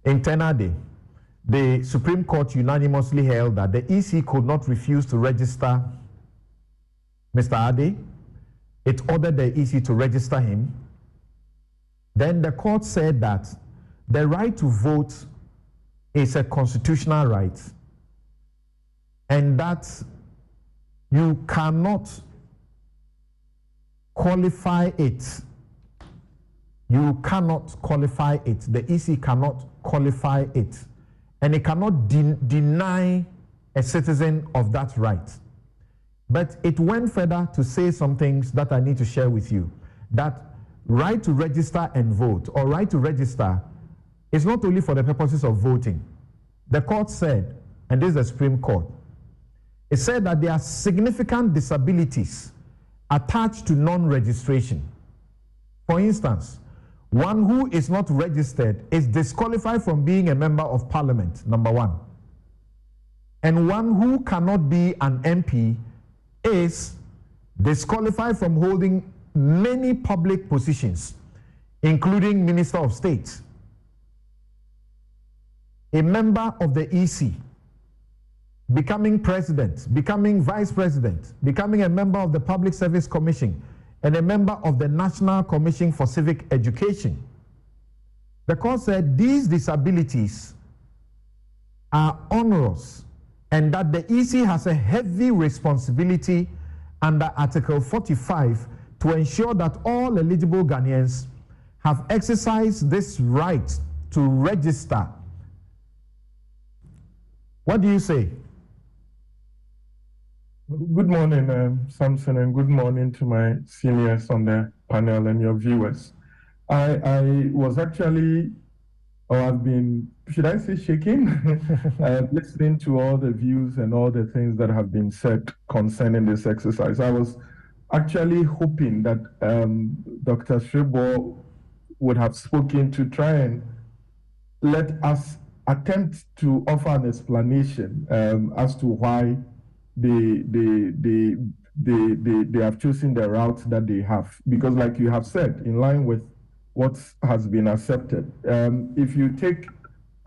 In Tenade, the Supreme Court unanimously held that the EC could not refuse to register Mr. Ade. It ordered the EC to register him. Then the court said that the right to vote is a constitutional right and that you cannot qualify it. You cannot qualify it. The EC cannot qualify it. And it cannot deny a citizen of that right. But it went further to say some things that I need to share with you. That right to register and vote, or right to register, is not only for the purposes of voting. The court said, and this is the Supreme Court, it said that there are significant disabilities attached to non-registration. For instance, one who is not registered is disqualified from being a member of parliament, number one. And one who cannot be an MP is disqualified from holding many public positions, including Minister of State, a member of the EC, becoming president, becoming vice president, becoming a member of the Public Service Commission, and a member of the National Commission for Civic Education. The court said these disabilities are onerous and that the EC has a heavy responsibility under Article 45 to ensure that all eligible Ghanaians have exercised this right to register. What do you say? Good morning, Samson, and good morning to my seniors on the panel and your viewers. I was actually, or I've been, should I say shaking, listening to all the views and all the things that have been said concerning this exercise. I was actually hoping that Dr. Shribo would have spoken to try and let us attempt to offer an explanation as to why they have chosen the route that they have. Because like you have said, in line with what has been accepted, if you take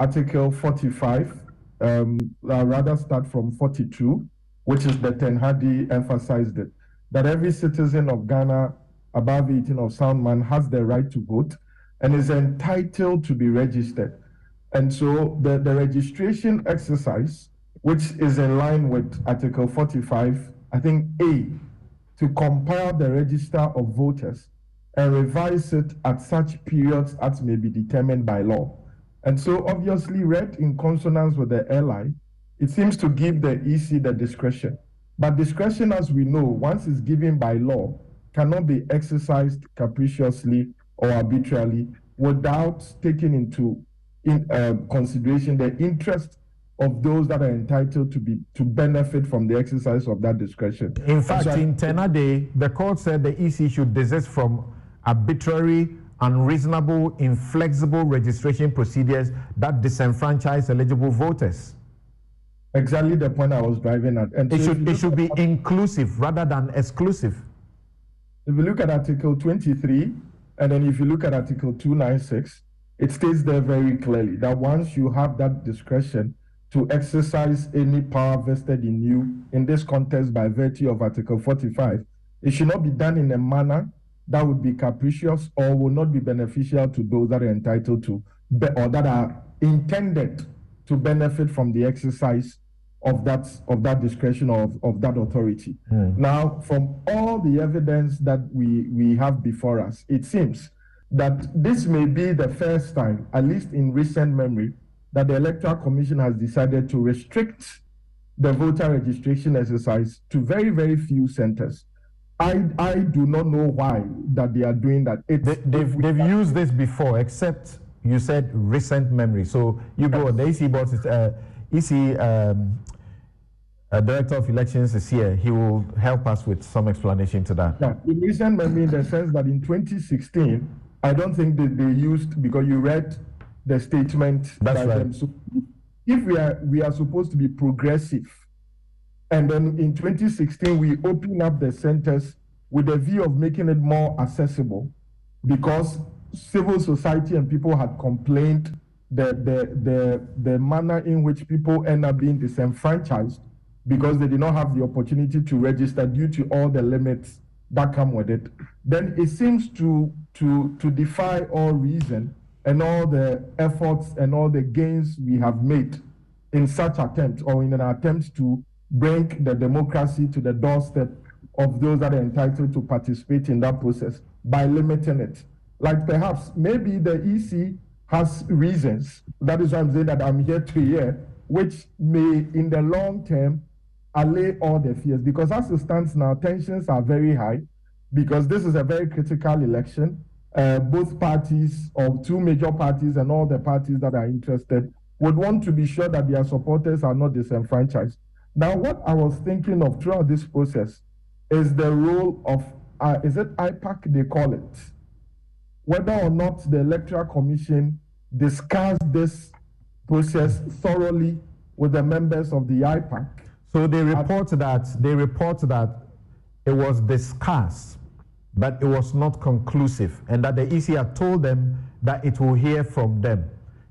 Article 45, I'd rather start from 42, which is the Tenhadi emphasized it, that every citizen of Ghana above 18 of sound mind has the right to vote and is entitled to be registered. And so the registration exercise, which is in line with Article 45, I think A, to compile the register of voters and revise it at such periods as may be determined by law. And so obviously read in consonance with the LI, it seems to give the EC the discretion. But discretion, as we know, once it's given by law, cannot be exercised capriciously or arbitrarily without taking into consideration the interest of those that are entitled to benefit from the exercise of that discretion. In fact, in Tenade, the court said the EC should desist from arbitrary, unreasonable, inflexible registration procedures that disenfranchise eligible voters. Exactly the point I was driving at. And it should be inclusive rather than exclusive. If you look at Article 23, and then if you look at Article 296, it states there very clearly that once you have that discretion to exercise any power vested in you in this context by virtue of Article 45, it should not be done in a manner that would be capricious or will not be beneficial to those that are entitled to, or that are intended to benefit from the exercise of that discretion of that authority. Now, from all the evidence that we have before us, it seems that this may be the first time, at least in recent memory, that the Electoral Commission has decided to restrict the voter registration exercise to very, very few centers. I do not know why that they are doing that. They've used this before, except you said recent memory. So you go on. The EC boss is EC Director of Elections is here. He will help us with some explanation to that. Yeah, in recent memory, in the sense that in 2016, I don't think that they used, because you read the statement. That's right. Them. So if we are supposed to be progressive, and then in 2016 we open up the centers with a view of making it more accessible, because civil society and people had complained the manner in which people end up being disenfranchised because they did not have the opportunity to register due to all the limits that come with it. Then it seems to defy all reason and all the efforts and all the gains we have made in such attempts, or in an attempt to bring the democracy to the doorstep of those that are entitled to participate in that process by limiting it. Like perhaps maybe the EC has reasons, that is why I'm saying that I'm here to hear, which may in the long term allay all the fears, because as it stands now, tensions are very high, because this is a very critical election. Both parties, or two major parties, and all the parties that are interested would want to be sure that their supporters are not disenfranchised. Now, what I was thinking of throughout this process is the role of, is it IPAC they call it? Whether or not the Electoral Commission discussed this process thoroughly with the members of the IPAC. So they report that it was discussed, but it was not conclusive, and that the EC had told them that it will hear from them.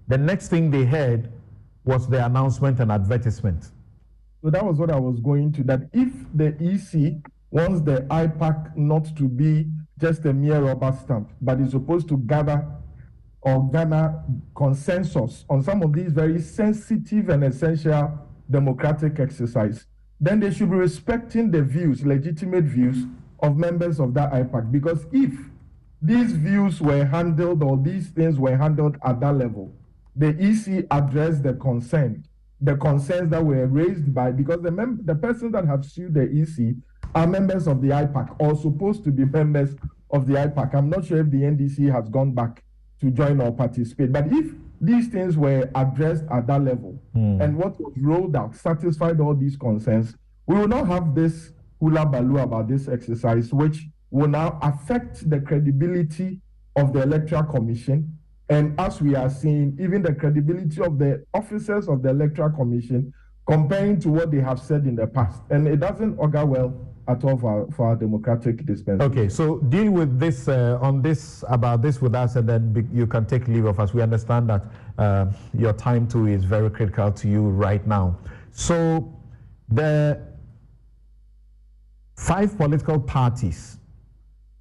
The next thing they heard was the announcement and advertisement. So that was what I was going to, that if the EC wants the IPAC not to be just a mere rubber stamp, but is supposed to gather or garner consensus on some of these very sensitive and essential democratic exercise, then they should be respecting the views, legitimate views of members of that IPAC. Because if these views were handled, or these things were handled at that level, the EC addressed the concerns that were raised by, because the persons that have sued the EC are members of the IPAC, or supposed to be members of the IPAC. I'm not sure if the NDC has gone back to join or participate, but if these things were addressed at that level, and what was rolled out satisfied all these concerns, we will not have this hula baloo about this exercise, which will now affect the credibility of the Electoral Commission. And as we are seeing, even the credibility of the officers of the Electoral Commission comparing to what they have said in the past. And it doesn't augur well at all for our democratic dispensation. Okay, so deal with this, about this with us, and then you can take leave of us. We understand that your time too is very critical to you right now. So the 5 political parties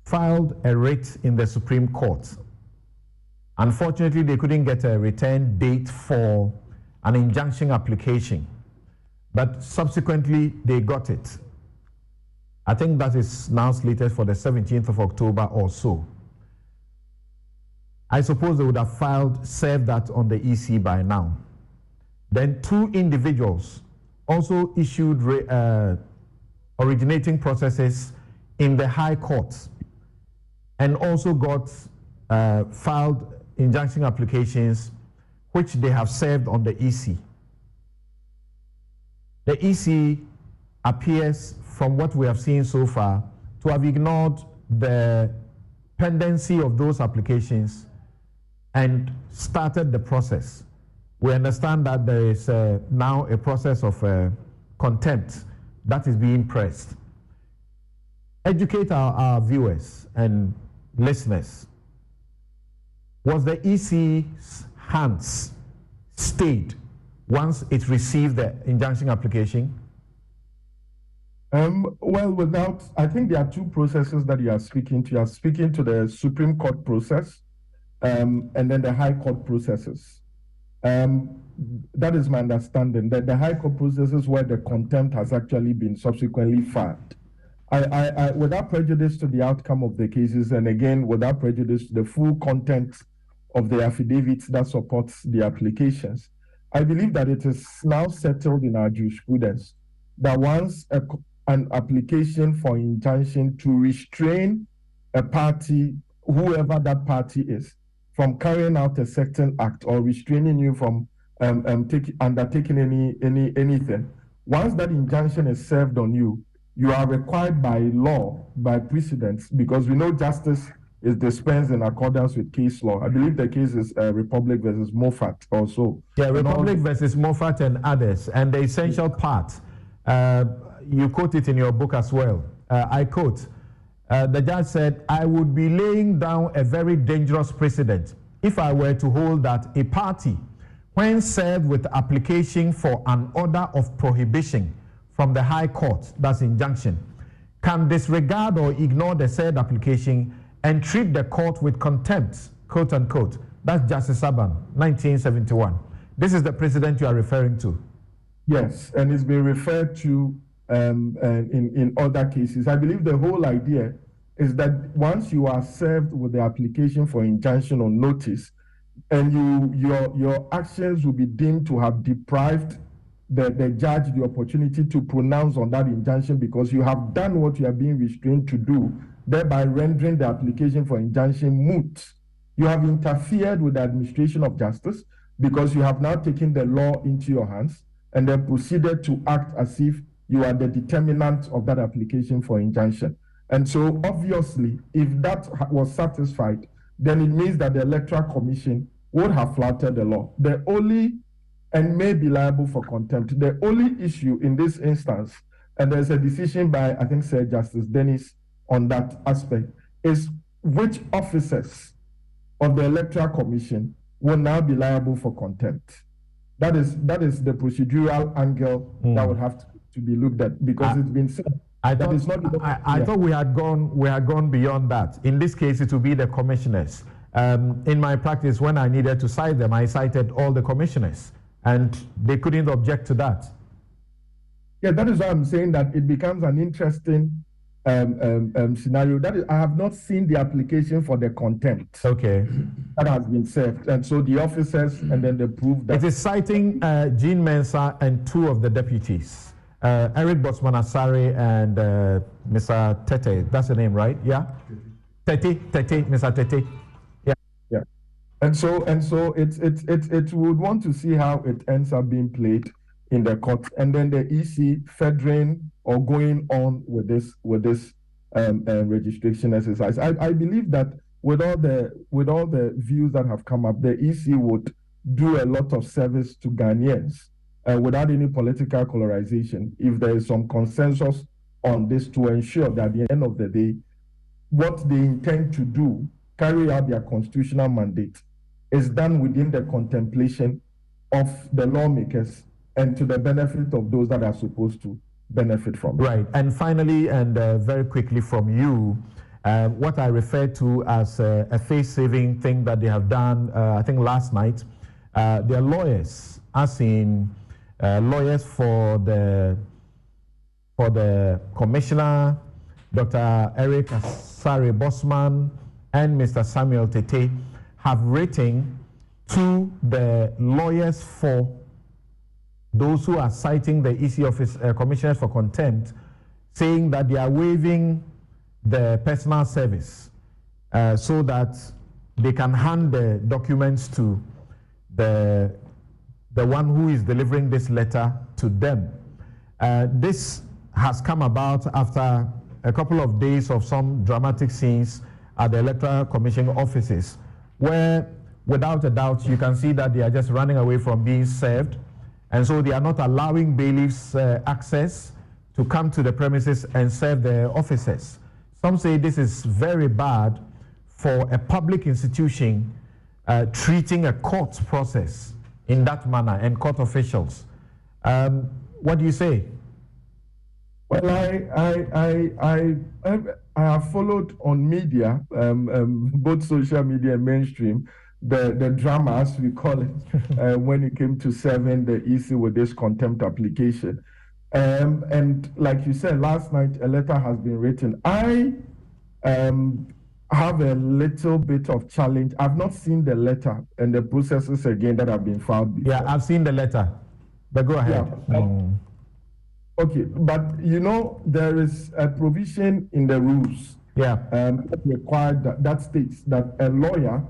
filed a writ in the Supreme Court. Unfortunately, they couldn't get a return date for an injunction application, but subsequently they got it. I think that is now slated for the 17th of October or so. I suppose they would have served that on the EC by now. Then 2 individuals also issued originating processes in the High Court, and also got filed injunction applications, which they have served on the EC. The EC appears, from what we have seen so far, to have ignored the pendency of those applications and started the process. We understand that there is now a process of contempt that is being pressed. Educate our viewers and listeners. Was the EC's hands stayed once it received the injunction application? Well, I think there are 2 processes that you are speaking to. You are speaking to the Supreme Court process, and then the High Court processes. That is my understanding, that the High Court processes where the contempt has actually been subsequently filed. I, without prejudice to the outcome of the cases, and again, without prejudice to the full content of the affidavits that supports the applications, I believe that it is now settled in our jurisprudence that once an application for injunction to restrain a party, whoever that party is, from carrying out a certain act or restraining you from undertaking anything, once that injunction is served on you, you are required by law, by precedents, because we know justice is dispensed in accordance with case law. I believe the case is Republic versus Moffat also. Yeah, Republic versus Moffat and others. And the essential part, you quote it in your book as well. I quote, the judge said, I would be laying down a very dangerous precedent if I were to hold that a party, when served with application for an order of prohibition from the High Court, that's injunction, can disregard or ignore the said application and treat the court with contempt, quote unquote. That's Justice Saban, 1971. This is the precedent you are referring to. Yes, and it's been referred to in other cases. I believe the whole idea is that once you are served with the application for injunction or notice, and your actions will be deemed to have deprived the judge the opportunity to pronounce on that injunction because you have done what you are being restrained to do, thereby rendering the application for injunction moot. You have interfered with the administration of justice because you have now taken the law into your hands and then proceeded to act as if you are the determinant of that application for injunction. And so obviously, if that was satisfied, then it means that the Electoral Commission would have flouted the law. And may be liable for contempt. The only issue in this instance, and there's a decision by, I think, Sir Justice Dennis on that aspect, is which officers of the Electoral Commission will now be liable for contempt. That is the procedural angle that would have to be looked at, because it's been said. I thought we had gone beyond that. In this case, it will be the commissioners. In my practice, when I needed to cite them, I cited all the commissioners, and they couldn't object to that. Yeah, that is why I'm saying that it becomes an interesting scenario. That is, I have not seen the application for the contempt. Okay. That has been served, and so the officers, and then they prove that. It is citing Jean Mensah and two of the deputies. Eric Bosman-Asare and Mr. Tete. That's the name, right? Yeah? Tete, Mr. Tete. Yeah. Yeah. And so it would want to see how it ends up being played in the court, and then the EC federating or going on with this registration exercise. I believe that with all the views that have come up, the EC would do a lot of service to Ghanaians. Without any political colorization, if there is some consensus on this, to ensure that at the end of the day, what they intend to do, carry out their constitutional mandate, is done within the contemplation of the lawmakers and to the benefit of those that are supposed to benefit from it. Right. And finally, and very quickly from you, what I refer to as a face-saving thing that they have done, I think last night, their lawyers, as in lawyers for the commissioner, Dr. Eric Asare Bosman and Mr. Samuel Tete, have written to the lawyers for those who are citing the EC office commissioners for contempt, saying that they are waiving the personal service so that they can hand the documents to the one who is delivering this letter to them. This has come about after a couple of days of some dramatic scenes at the Electoral Commission offices, where without a doubt you can see that they are just running away from being served, and so they are not allowing bailiffs access to come to the premises and serve their officers. Some say this is very bad for a public institution treating a court process in that manner, and court officials. What do you say? Well, I have followed on media, both social media and mainstream, the drama, as we call it, when it came to serving the EC with this contempt application. And like you said, last night a letter has been written. I have a little bit of challenge. I've not seen the letter and the processes again that have been filed before. Yeah, I've seen the letter, but go ahead. Yeah. Okay, but you know, there is a provision in the rules that required that states that a lawyer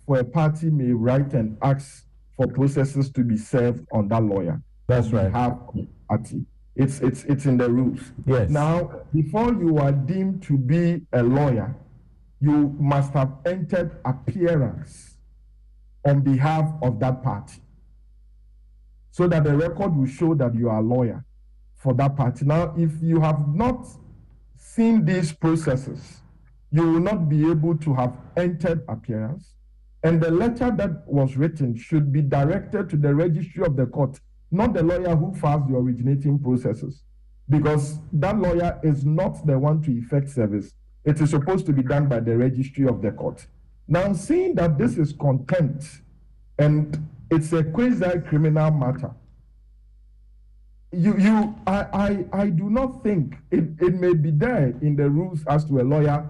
for a party may write and ask for processes to be served on that lawyer. That's right. Behalf of the party. It's in the rules. Yes. Now, before you are deemed to be a lawyer, you must have entered appearance on behalf of that party, so that the record will show that you are a lawyer for that party. Now, if you have not seen these processes, you will not be able to have entered appearance. And the letter that was written should be directed to the registry of the court, not the lawyer who files the originating processes, because that lawyer is not the one to effect service. It is supposed to be done by the registry of the court. Now, seeing that this is contempt and it's a quasi-criminal matter, I do not think it may be there in the rules as to a lawyer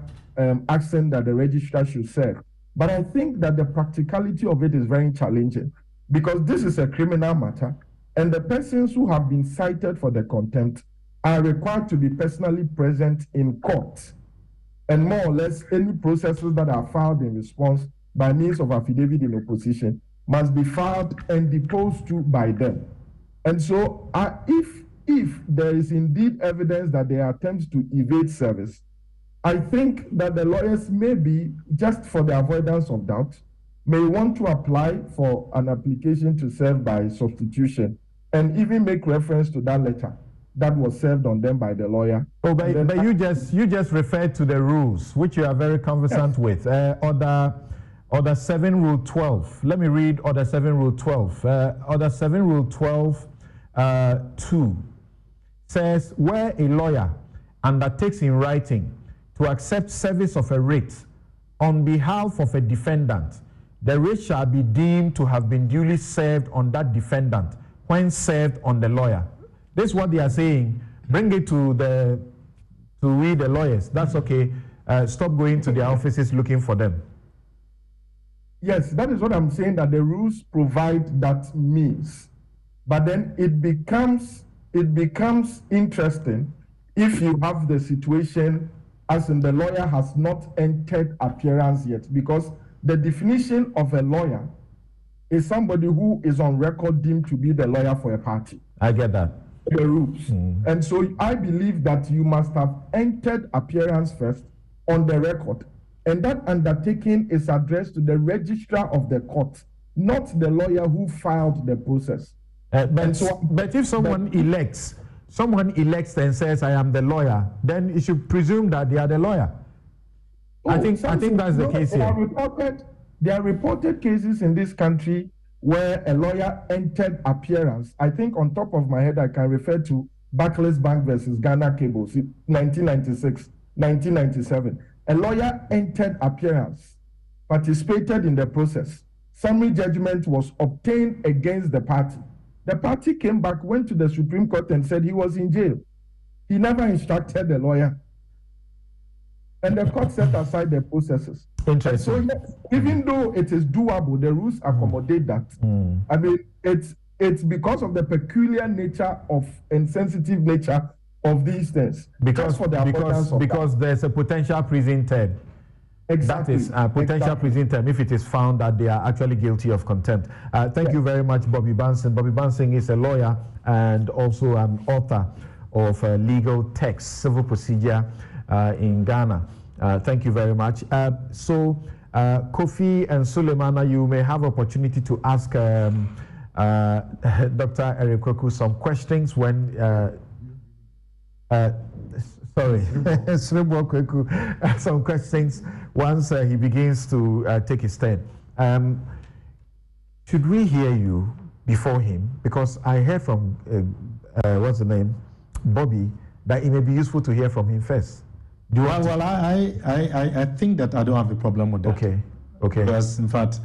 asking that the registrar should serve. But I think that the practicality of it is very challenging, because this is a criminal matter, and the persons who have been cited for the contempt are required to be personally present in court. And more or less, any processes that are filed in response by means of affidavit in opposition must be filed and deposed to by them. And so, if there is indeed evidence that there are attempts to evade service, I think that the lawyers may be, just for the avoidance of doubt, may want to apply for an application to serve by substitution and even make reference to that letter that was served on them by the lawyer. Oh, but you just referred to the rules, which you are very conversant with. Order 7, Rule 12. Let me read Order 7, Rule 12. Order 7, Rule 12, 2 says, where a lawyer undertakes in writing to accept service of a writ on behalf of a defendant, the writ shall be deemed to have been duly served on that defendant when served on the lawyer. This is what they are saying. Bring it to we the lawyers. That's okay. Stop going to their offices looking for them. Yes, that is what I'm saying, that the rules provide that means. But then it becomes interesting if you have the situation as in the lawyer has not entered appearance yet, because the definition of a lawyer is somebody who is on record deemed to be the lawyer for a party. I get that. The rules. And so I believe that you must have entered appearance first on the record. And that undertaking is addressed to the registrar of the court, not the lawyer who filed the process. But if someone elects and says, I am the lawyer, then you should presume that they are the lawyer. I think that's the case here. There are reported cases in this country where a lawyer entered appearance. I think on top of my head, I can refer to Barclays Bank versus Ghana Cables, 1996, 1997. A lawyer entered appearance, participated in the process. Summary judgment was obtained against the party. The party came back, went to the Supreme Court and said he was in jail. He never instructed the lawyer. And the court set aside the processes. Interesting. And so yes, even though it is doable, the rules accommodate that. I mean, it's because of the peculiar nature of and sensitive nature of these things. Because there's a potential prison term. Exactly. That is a potential prison term if it is found that they are actually guilty of contempt. Thank you very much, Bobby Bansing. Bobby Bansing is a lawyer and also an author of legal text, civil procedure in Ghana. Thank you very much. So, Kofi and Suleimana, you may have opportunity to ask Dr. Eric Kweku some questions when. Some questions once he begins to take his turn. Should we hear you before him? Because I heard from what's the name, Bobby, that it may be useful to hear from him first. I think that I don't have a problem with that. Okay. Because in fact,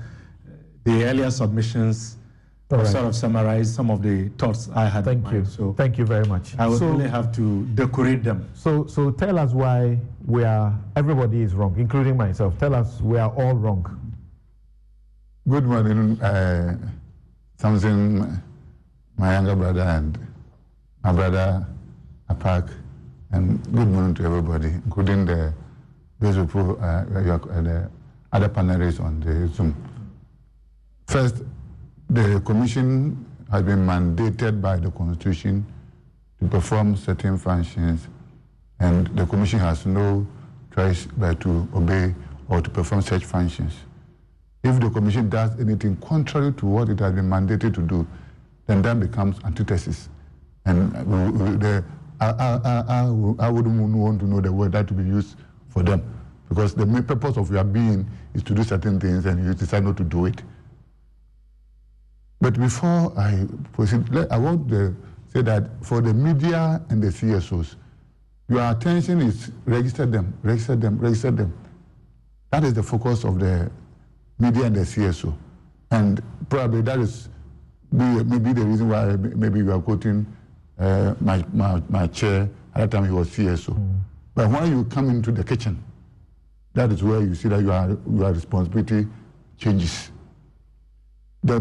the earlier submissions sort of summarize some of the thoughts I had. Thank you. So thank you very much. I would really have to decorate them. So tell us why everybody is wrong, including myself. Tell us we are all wrong. Good morning, Samson, my younger brother, and my brother, Apak, and good morning to everybody, including those people, the other panelists on the Zoom. First, the Commission has been mandated by the Constitution to perform certain functions, and the Commission has no choice but to obey or to perform such functions. If the Commission does anything contrary to what it has been mandated to do, then that becomes antithesis. And I wouldn't want to know the word that to be used for them, because the main purpose of your being is to do certain things and you decide not to do it. But before I proceed, I want to say that for the media and the CSOs, your attention is register them. That is the focus of the media and the CSO. And probably that is maybe the reason why maybe you are quoting my chair. At that time he was CSO. But when you come into the kitchen, that is where you see that your responsibility changes. The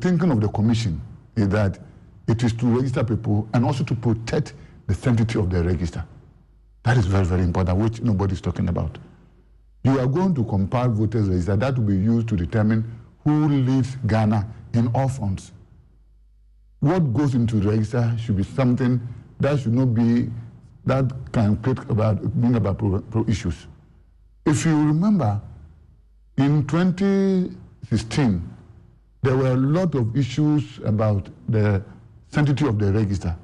thinking of the Commission is that it is to register people and also to protect the sanctity of the register. That is very, very important, which nobody is talking about. You are going to compile voters register that will be used to determine who leads Ghana in all fronts. What goes into the register should be something that should not be, that can bring about issues. If you remember, in 2016, there were a lot of issues about the sanctity of the register,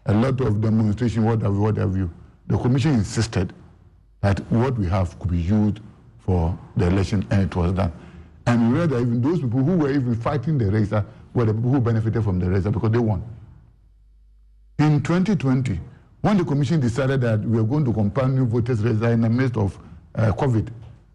a lot of demonstration, what have you. The Commission insisted that what we have could be used for the election, and it was done. And we read that even those people who were even fighting the register were the people who benefited from the register because they won. In 2020, when the Commission decided that we were going to compile new voters register in the midst of COVID,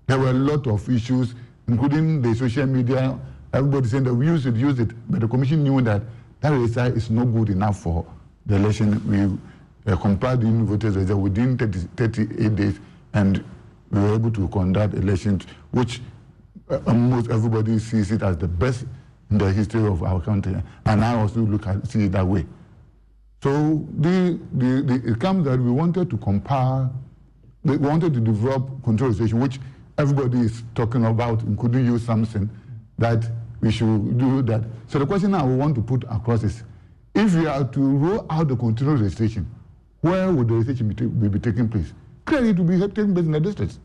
there were a lot of issues, including the social media. Everybody saying that we use it, but the Commission knew that register is not good enough for the election. We compiled the new voters register within 38 days, and we were able to conduct elections, which almost everybody sees it as the best in the history of our country, and I also see it that way. So it comes that we wanted to compile, we wanted to develop control station, which everybody is talking about, including you, Samson, that we should do that. So the question I want to put across is, if we are to roll out the control registration, where would the registration be taking place? Clearly, it will be taking place in the districts.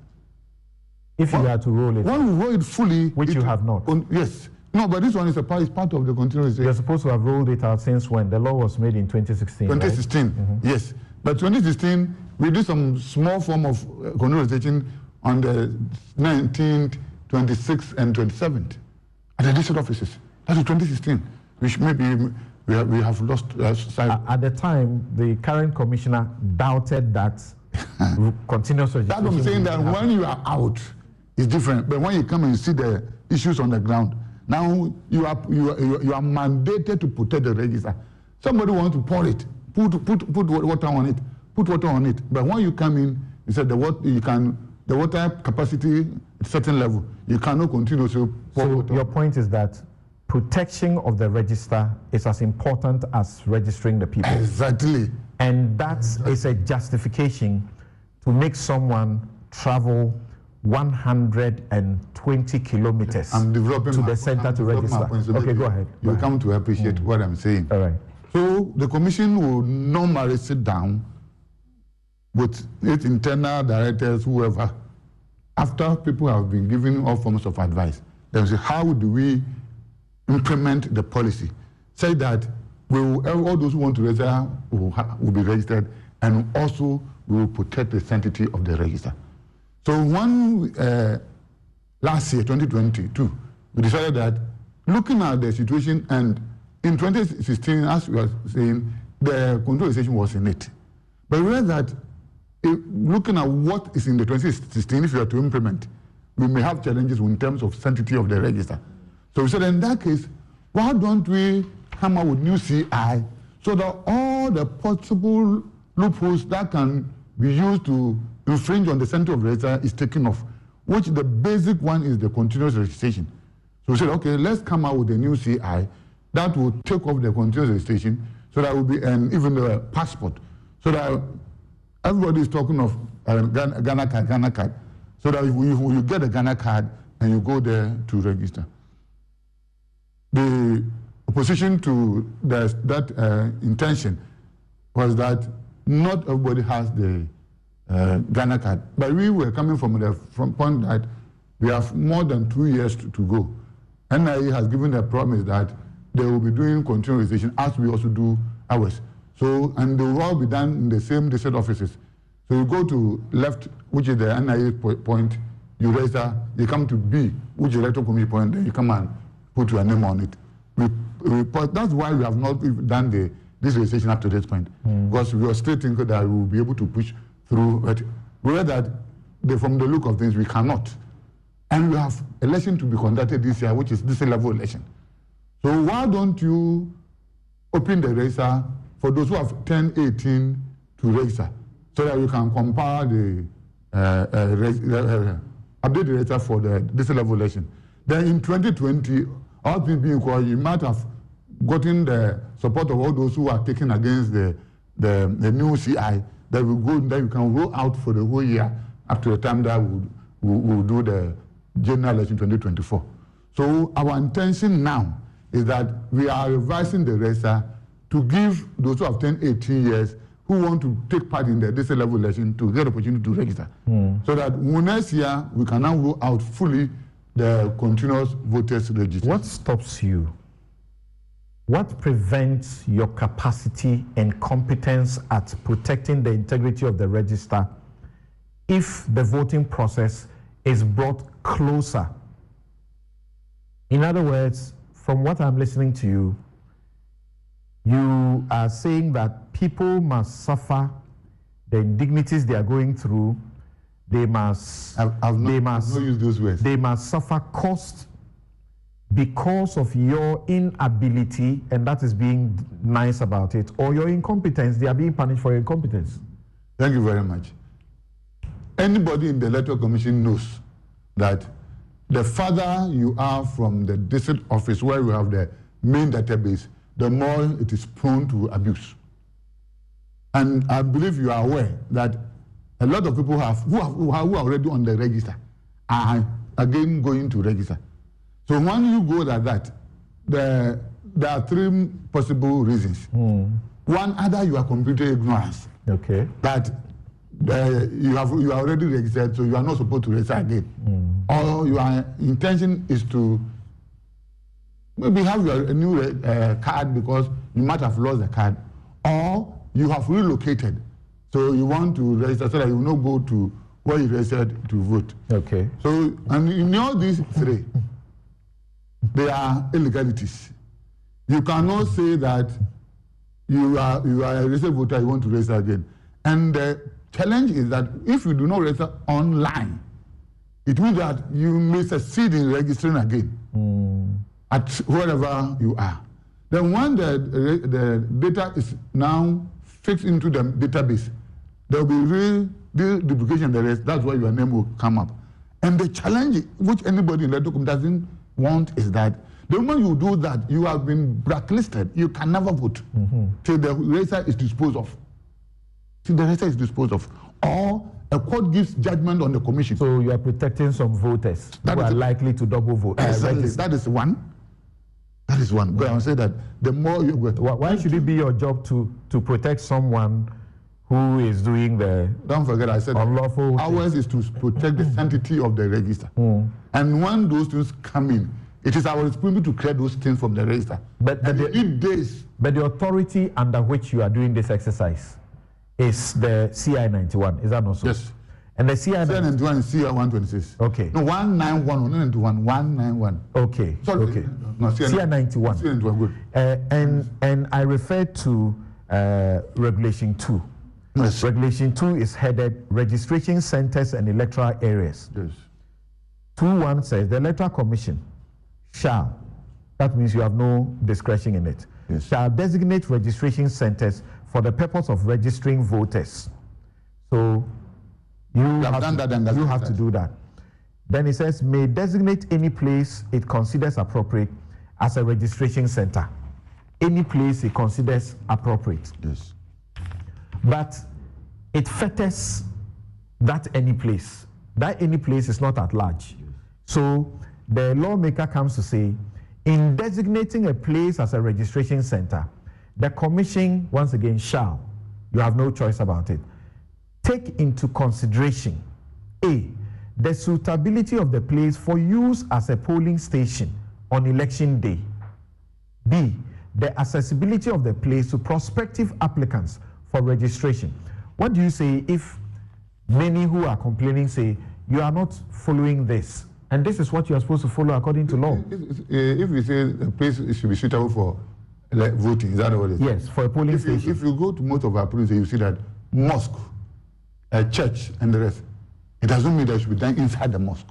If you are to roll it, when we roll it fully, which you have not. Yes. No, but this one is part of the control registration. You're supposed to have rolled it out since when? The law was made in 2016. 2016, right? Mm-hmm. Yes. But 2016, we did some small form of control registration on the 19th, 26th, and 27th at the district offices. That's 2016, which maybe we have lost sight. At the time, the current commissioner doubted that continuous registration. That's what I'm saying, that when you are out, it's different. But when you come and see the issues on the ground, now you are mandated to protect the register. Somebody wants to pour it, put water on it, But when you come in, you said the water capacity at a certain level, you cannot continue to pour water. So your point is that protection of the register is as important as registering the people. Exactly. And that is a justification to make someone travel 120 kilometers to the center to register. Okay, go ahead. You come to appreciate what I'm saying. All right. So the Commission will normally sit down with its internal directors, whoever, after people have been given all forms of advice. They will say, how do we implement the policy? Say that all those who want to register will be registered, and also we will protect the sanctity of the register. So last year, 2022, we decided that looking at the situation, and in 2016, as we were saying, the control registration was in it. But we realized that looking at what is in the 2016, if you are to implement, we may have challenges in terms of sanctity of the register. So we said, in that case, why don't we come up with new CI so that all the possible loopholes that can be used to infringe on the center of register is taken off, which the basic one is the continuous registration. So we said, okay, let's come out with a new CI that will take off the continuous registration, so that will be, and even the passport, so that everybody is talking of Ghana card, so that if you get a Ghana card and you go there to register. The opposition to that intention was that not everybody has the Ghana card, but we were coming from the point that we have more than 2 years to go. NIA has given a promise that they will be doing continuation as we also do ours. So, and they will all be done in the same district offices. So you go to left, which is the NIA point, you register, you come to B, which is the electoral committee point, then you come and put your name on it. That's why we have not done this registration up to this point, because we are still thinking that we will be able to push through, but we read that from the look of things, we cannot. And we have election to be conducted this year, which is this level election. So why don't you open the register for those who have turned 18 to register, so that you can compare the update the register for this level election. Then in 2020, all things being equal, you might have gotten the support of all those who are taking against the new CI that will go, that you can roll out for the whole year up to the time that we'll do the general election 2024. So our intention now is that we are revising the register to give those who have turned 18 years who want to take part in the district level election to get opportunity to register. So that next year we can now roll out fully the continuous voters register. What stops you? What prevents your capacity and competence at protecting the integrity of the register if the voting process is brought closer? In other words, from what I'm listening to you, you are saying that people must suffer the indignities they are going through. They must use those words. They must suffer cost because of your inability, and that is being nice about it, or your incompetence. They are being punished for your incompetence. Thank you very much. Anybody in the Electoral Commission knows that the further you are from the district office where you have the main database, the more it is prone to abuse. And I believe you are aware that a lot of people who are already on the register are again going to register. So when you go like that, there are three possible reasons. One, either you are computer ignorance. Okay. That you are already registered, so you are not supposed to register again. Or your intention is to maybe have your new card because you might have lost the card, or you have relocated, so you want to register so that you will not go to where you registered to vote. Okay. So, and in all these three, there are illegalities. You cannot say that you are a registered voter, you want to register again. And the challenge is that if you do not register online, it means that you may succeed in registering again at wherever you are. Then when the data is now fixed into the database, there will be duplication of the rest. That's why your name will come up. And the challenge which anybody in the document doesn't want is that the moment you do that, you have been blacklisted. You can never vote till the register is disposed of. Till the register is disposed of. Or a court gives judgment on the commission. So you are protecting some voters who are likely to double vote. Exactly. That is one. That is one. But I would say that the more you go. Why should it be your job to protect someone who is doing the Don't forget, I said unlawful ours is to protect the sanctity of the register. And when those things come in, it is our responsibility to clear those things from the register. But the authority under which you are doing this exercise is the CI 91. Is that not so? Yes. And the CI 91 is CI 126. Okay. No, 191, 191. Okay. Sorry. Okay. No, CI 91. CI 91, good. And I refer to Regulation 2. Yes. Regulation 2 is headed Registration Centers and Electoral Areas. Yes. 2.1 says the Electoral Commission shall. That means you have no discretion in it. Yes. Shall designate registration centers for the purpose of registering voters. So you have to do that. Then it says, may designate any place it considers appropriate as a registration center. Any place it considers appropriate. Yes. But it fetters that any place. That any place is not at large. So the lawmaker comes to say, in designating a place as a registration center, the commission, once again, shall, you have no choice about it, take into consideration, A, the suitability of the place for use as a polling station on election day. B, the accessibility of the place to prospective applicants for registration. What do you say if many who are complaining say, you are not following this, and this is what you are supposed to follow according to law? If we say the place should be suitable for voting, is that what it is? Yes, for a polling station. If you go to most of our polling stations, you see that mosque, a church, and the rest, it doesn't mean that it should be done inside the mosque.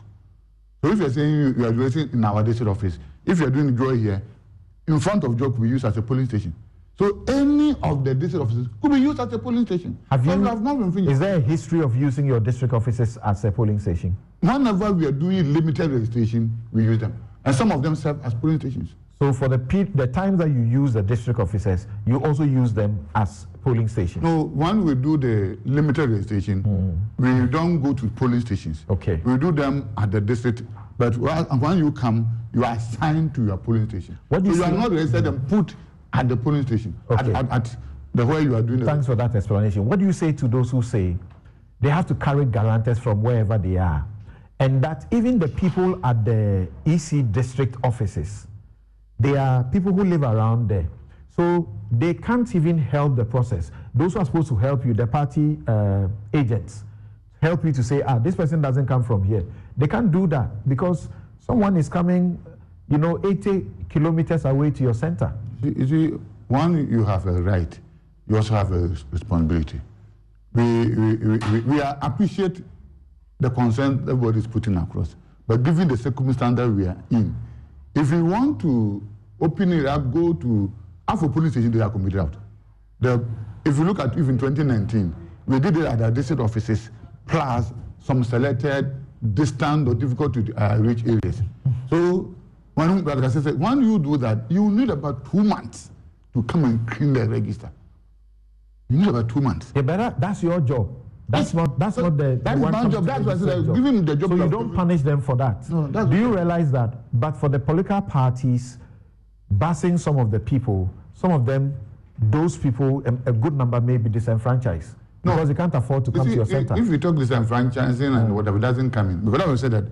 So if you're saying you are doing in our district office, if you're doing joy here, in front of joy could be used as a polling station. So any of the district offices could be used as a polling station. Is there a history of using your district offices as a polling station? Whenever we are doing limited registration, we use them. And some of them serve as polling stations. So for the times that you use the district offices, you also use them as polling stations? No, when we do the limited registration, we don't go to polling stations. Okay. We do them at the district. But when you come, you are assigned to your polling station. What do you so you are not registered and put at the polling station, okay, at the where you are doing it. Thanks for that explanation. What do you say to those who say they have to carry guarantors from wherever they are, and that even the people at the EC district offices, they are people who live around there, so they can't even help the process? Those who are supposed to help you, the party agents, help you to say, this person doesn't come from here. They can't do that because someone is coming, 80 kilometers away to your center. You see, one, you have a right, you also have a responsibility. We appreciate the concern everybody is putting across, but given the circumstance that we are in, if we want to open it up, go to half a police station, they are committed out. If you look at even 2019, we did it at our district offices, plus some selected, distant or difficult to reach areas. So when you do that, you need about 2 months to come and clean the register. You need about 2 months. Yeah, but that's your job. That's not my job. That's why I said, give him the job. So you don't punish them for that. No, do you realize that? But for the political parties, busing some of the people, some of them, those people, a good number may be disenfranchised. No, because they can't afford to come to your center. If we talk disenfranchising and whatever, it doesn't come in. Because I will say that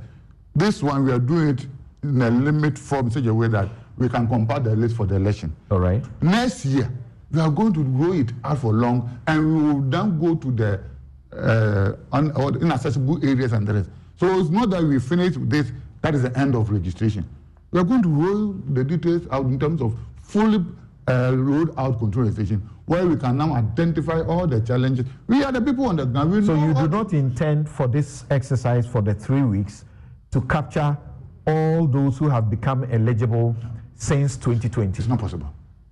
this one, we are doing it in a limit form in such a way that we can compile the list for the election. All right. Next year, we are going to roll it out for long, and we will then go to the inaccessible areas and the rest. So it's not that we finish with this, that is the end of registration. We are going to roll the details out in terms of fully rolled out control registration, where we can now identify all the challenges. We are the people on the ground. So you do not intend for this exercise for the 3 weeks to capture all those who have become eligible since 2020? It's not possible.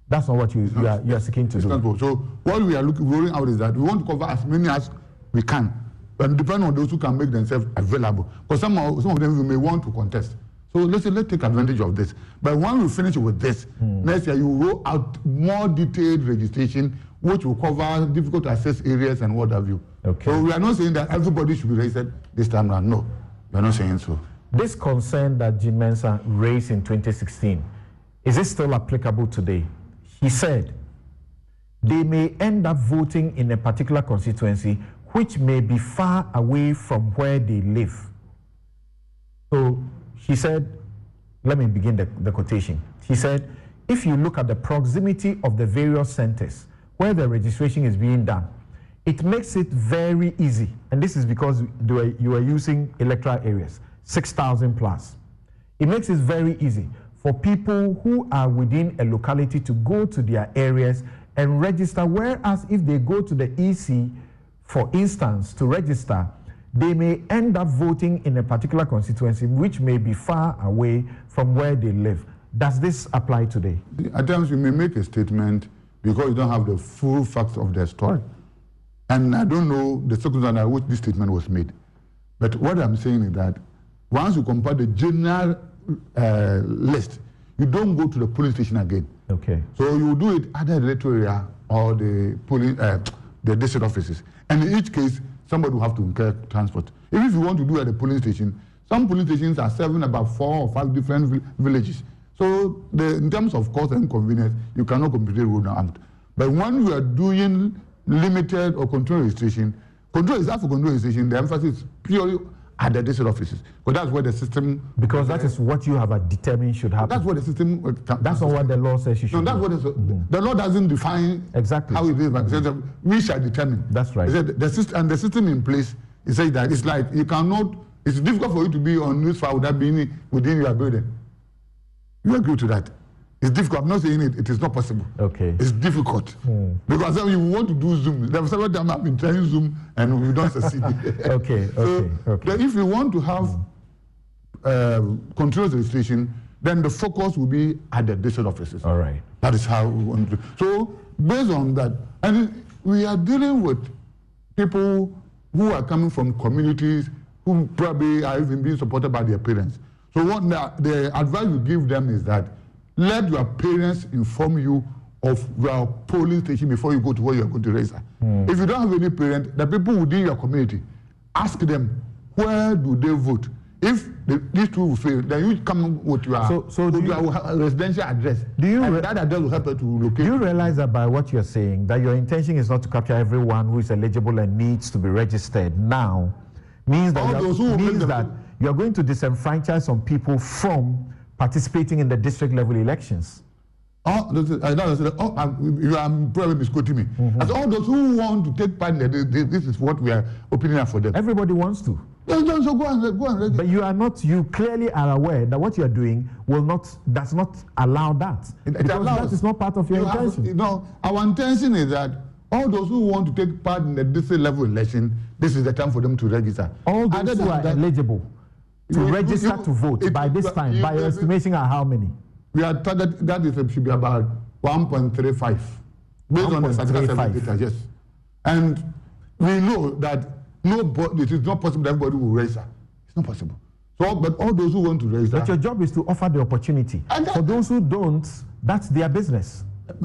That's not what you are seeking to do. Not possible. So what we are rolling out is that we want to cover as many as we can, and depend on those who can make themselves available. Because some of them we may want to contest. So let's take advantage of this. But when we finish with this, next year you roll out more detailed registration, which will cover difficult to access areas and what have you. Okay. So we are not saying that everybody should be registered this time around. No, we are not saying so. This concern that Jean Mensah raised in 2016, is it still applicable today? He said, they may end up voting in a particular constituency which may be far away from where they live. So he said, let me begin the quotation. He said, if you look at the proximity of the various centers where the registration is being done, it makes it very easy. And this is because you are using electoral areas, 6,000 plus. It makes it very easy for people who are within a locality to go to their areas and register, whereas if they go to the EC, for instance, to register, they may end up voting in a particular constituency which may be far away from where they live. Does this apply today? At times you may make a statement because you don't have the full facts of the story. And I don't know the circumstance under which this statement was made. But what I'm saying is that once you compare the general list, you don't go to the polling station again. Okay. So you do it either the electoral area or the polling, the district offices. And in each case, somebody will have to incur transport. Even if you want to do at the polling station, some polling stations are serving about 4 or 5 different villages. So in terms of cost and convenience, you cannot completely rule them out. But when you are doing limited or control registration, control registration, the emphasis is purely at the district offices. Because that's where the system... Because that is what you have determined should happen. That's what the system... That's not what the law says you should do. No, that's what the law doesn't define exactly how it is. But it says we shall determine. That's right. The system in place, it says that it's like you cannot... It's difficult for you to be on news file without being within your building. You agree to that? It's difficult. I'm not saying it is not possible. Okay. It's difficult. Because you want to do Zoom. There was several times I've been trying Zoom and we don't succeed. Okay. If you want to have control registration, then the focus will be at the district offices. All right. That is how we want to do. So based on that, and we are dealing with people who are coming from communities who probably are even being supported by their parents. So what the advice you give them is that let your parents inform you of your polling station before you go to where you're going to register. If you don't have any parent, the people within your community, ask them, where do they vote? If these two will fail, then you come with your, your residential address. That address will help you to locate. Do you realize that by what you're saying, that your intention is not to capture everyone who is eligible and needs to be registered now, means that you're going to disenfranchise some people from participating in the district level elections? You are probably misquoting me. As all those who want to take part in this is what we are opening up for them. Everybody wants to. So go and register. But you clearly are aware that what you are doing does not allow that. That is not part of your intention. Our intention is that all those who want to take part in the district level election, this is the time for them to register. All those who are eligible to register to vote by this time, by your estimation, are how many? We are targeted, that should be about 1.35 based on the statistical data, yes. And we know that it is not possible that everybody will register. It's not possible. So, but all those who want to register. But your job is to offer the opportunity. For those who don't, that's their business.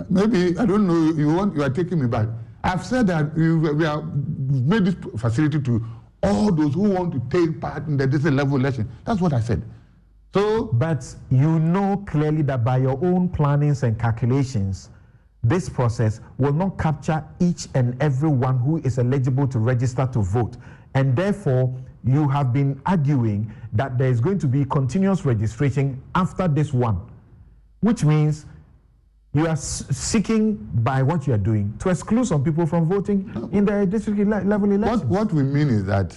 Maybe, I don't know, you are taking me back. I've said that we have made this facility to all those who want to take part in the district level election. That's what I said. But you know clearly that by your own plannings and calculations, this process will not capture each and every one who is eligible to register to vote. And therefore, you have been arguing that there is going to be continuous registration after this one, which means you are seeking, by what you are doing, to exclude some people from voting in the district level elections. What we mean is that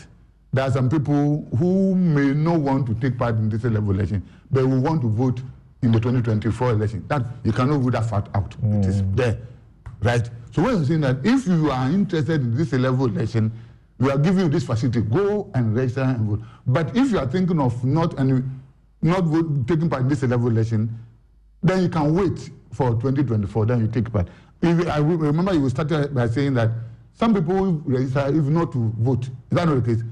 there are some people who may not want to take part in this level election, but will want to vote in the 2024 election. That you cannot rule that fact out. It is there, right? So what I'm saying that if you are interested in this level election, we are giving you this facility. Go and register and vote. But if you are thinking of not taking part in this level election, then you can wait for 2024. Then you take part. I remember you started by saying that some people will register if not to vote. Is that not the case?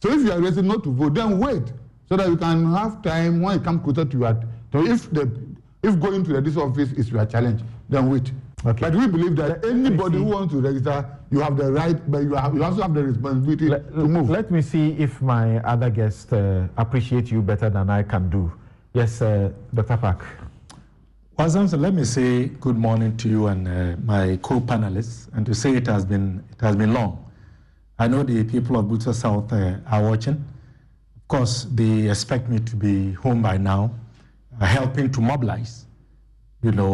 So if you are registered not to vote, then wait so that you can have time when you come closer to your. So if going to the district office is your challenge, then wait. Okay. But we believe that anybody who wants to register, you have the right, but you also have the responsibility to move. Let me see if my other guests appreciate you better than I can do. Yes, Dr. Park. Well, Samson, let me say good morning to you and my co-panelists, and to say it has been long. I know the people of Buta South are watching. Of course, they expect me to be home by now, helping to mobilize,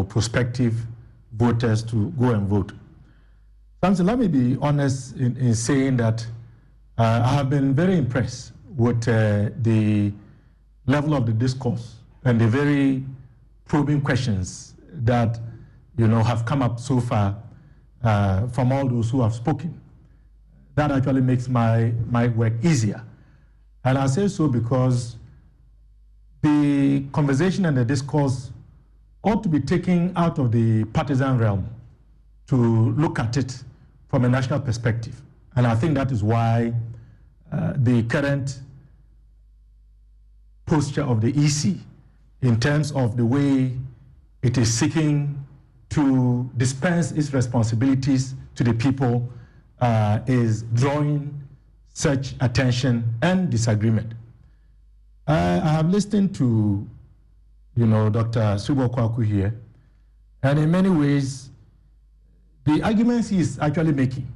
prospective voters to go and vote. Samson, let me be honest in saying that I have been very impressed with the level of the discourse and the very probing questions that have come up so far from all those who have spoken. that actually makes my work easier. And I say so because the conversation and the discourse ought to be taken out of the partisan realm to look at it from a national perspective. And I think that is why the current posture of the EC in terms of the way it is seeking to dispense its responsibilities to the people is drawing such attention and disagreement. I have listened to, Dr. Subo Kwaku here, and in many ways, the arguments he is actually making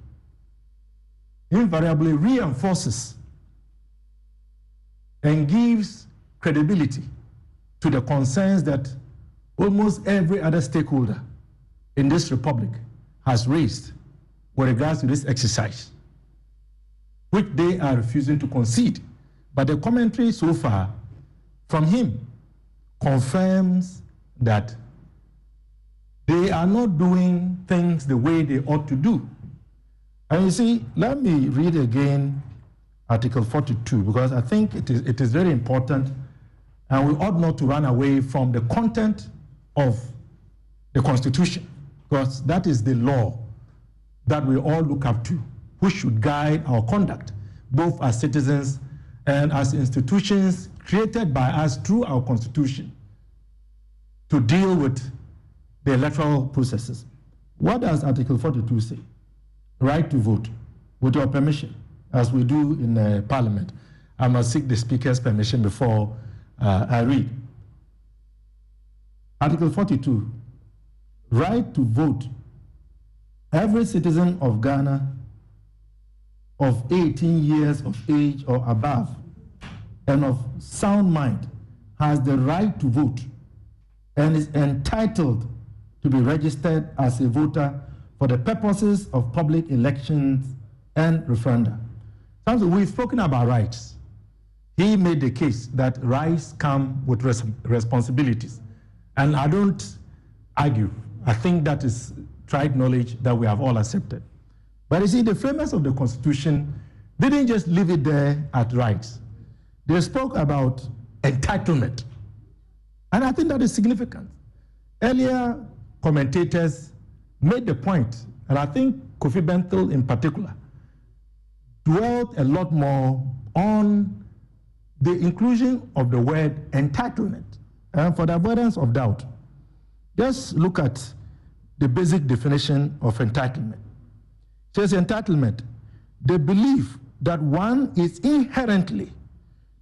invariably reinforces and gives credibility to the concerns that almost every other stakeholder in this republic has raised with regards to this exercise, which they are refusing to concede. But the commentary so far from him confirms that they are not doing things the way they ought to do. And you see, let me read again Article 42, because I think it is very important, and we ought not to run away from the content of the Constitution, because that is the law that we all look up to, which should guide our conduct, both as citizens and as institutions created by us through our Constitution to deal with the electoral processes. What does Article 42 say? Right to vote. With your permission, as we do in Parliament, I must seek the Speaker's permission before I read. Article 42, right to vote. Every citizen of Ghana of 18 years of age or above and of sound mind has the right to vote and is entitled to be registered as a voter for the purposes of public elections and referenda. So we've spoken about rights. He made the case that rights come with responsibilities. And I don't argue. I think that is tried knowledge that we have all accepted. But you see, the framers of the Constitution didn't just leave it there at rights. They spoke about entitlement. And I think that is significant. Earlier commentators made the point, and I think Kofi Bentil in particular, dwelt a lot more on the inclusion of the word entitlement. And for the avoidance of doubt, just look at the basic definition of entitlement. It says entitlement, the belief that one is inherently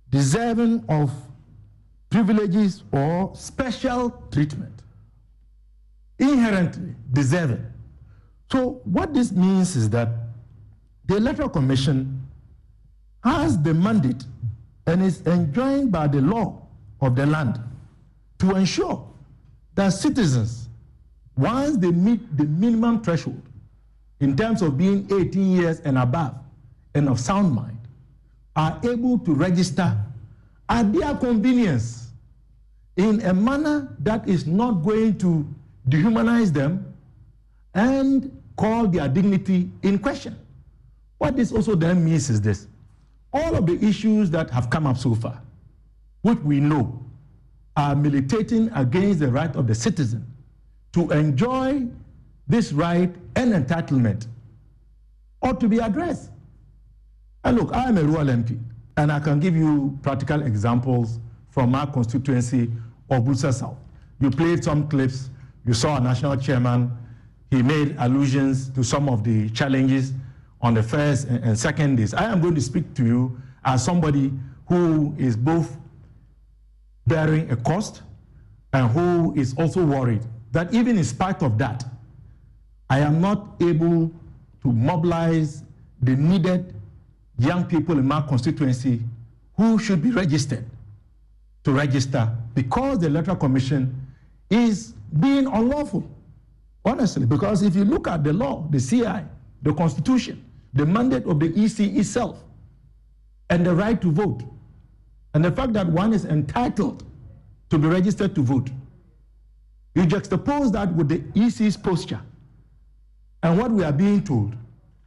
deserving of privileges or special treatment. Inherently deserving. So what this means is that the Electoral Commission has the mandate and is enjoined by the law of the land to ensure that citizens, once they meet the minimum threshold in terms of being 18 years and above and of sound mind, are able to register at their convenience in a manner that is not going to dehumanize them and call their dignity in question. What this also then means is this: all of the issues that have come up so far, which we know are militating against the right of the citizen to enjoy this right and entitlement, ought to be addressed. And look, I am a rural MP, and I can give you practical examples from our constituency of Busa South. You played some clips, you saw a national chairman, he made allusions to some of the challenges on the first and second days. I am going to speak to you as somebody who is both bearing a cost and who is also worried that even in spite of that, I am not able to mobilize the needed young people in my constituency who should be registered to register, because the Electoral Commission is being unlawful. Honestly, because if you look at the law, the CI, the Constitution, the mandate of the EC itself, and the right to vote, and the fact that one is entitled to be registered to vote, you juxtapose that with the EC's posture and what we are being told,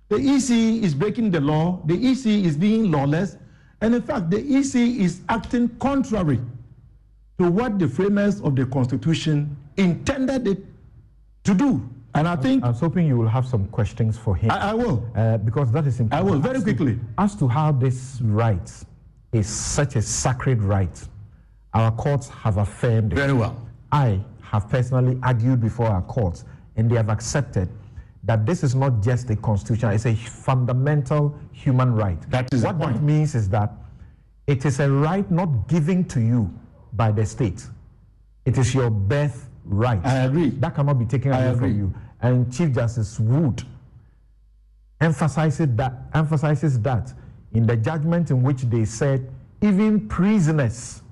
The EC is breaking the law. The EC is being lawless. And in fact, the EC is acting contrary to what the framers of the Constitution intended it to do. And I think I was hoping you will have some questions for him. I will. Because that is important. I will, very quickly. As to how this right is such a sacred right, our courts have affirmed it. Very well. I have personally argued before our courts, and they have accepted that this is not just a constitutional, it's a fundamental human right. That is what the point. That means is that it is a right not given to you by the state. It is your birthright. I agree. That cannot be taken away from you. And Chief Justice Wood emphasizes that in the judgment in which they said even prisoners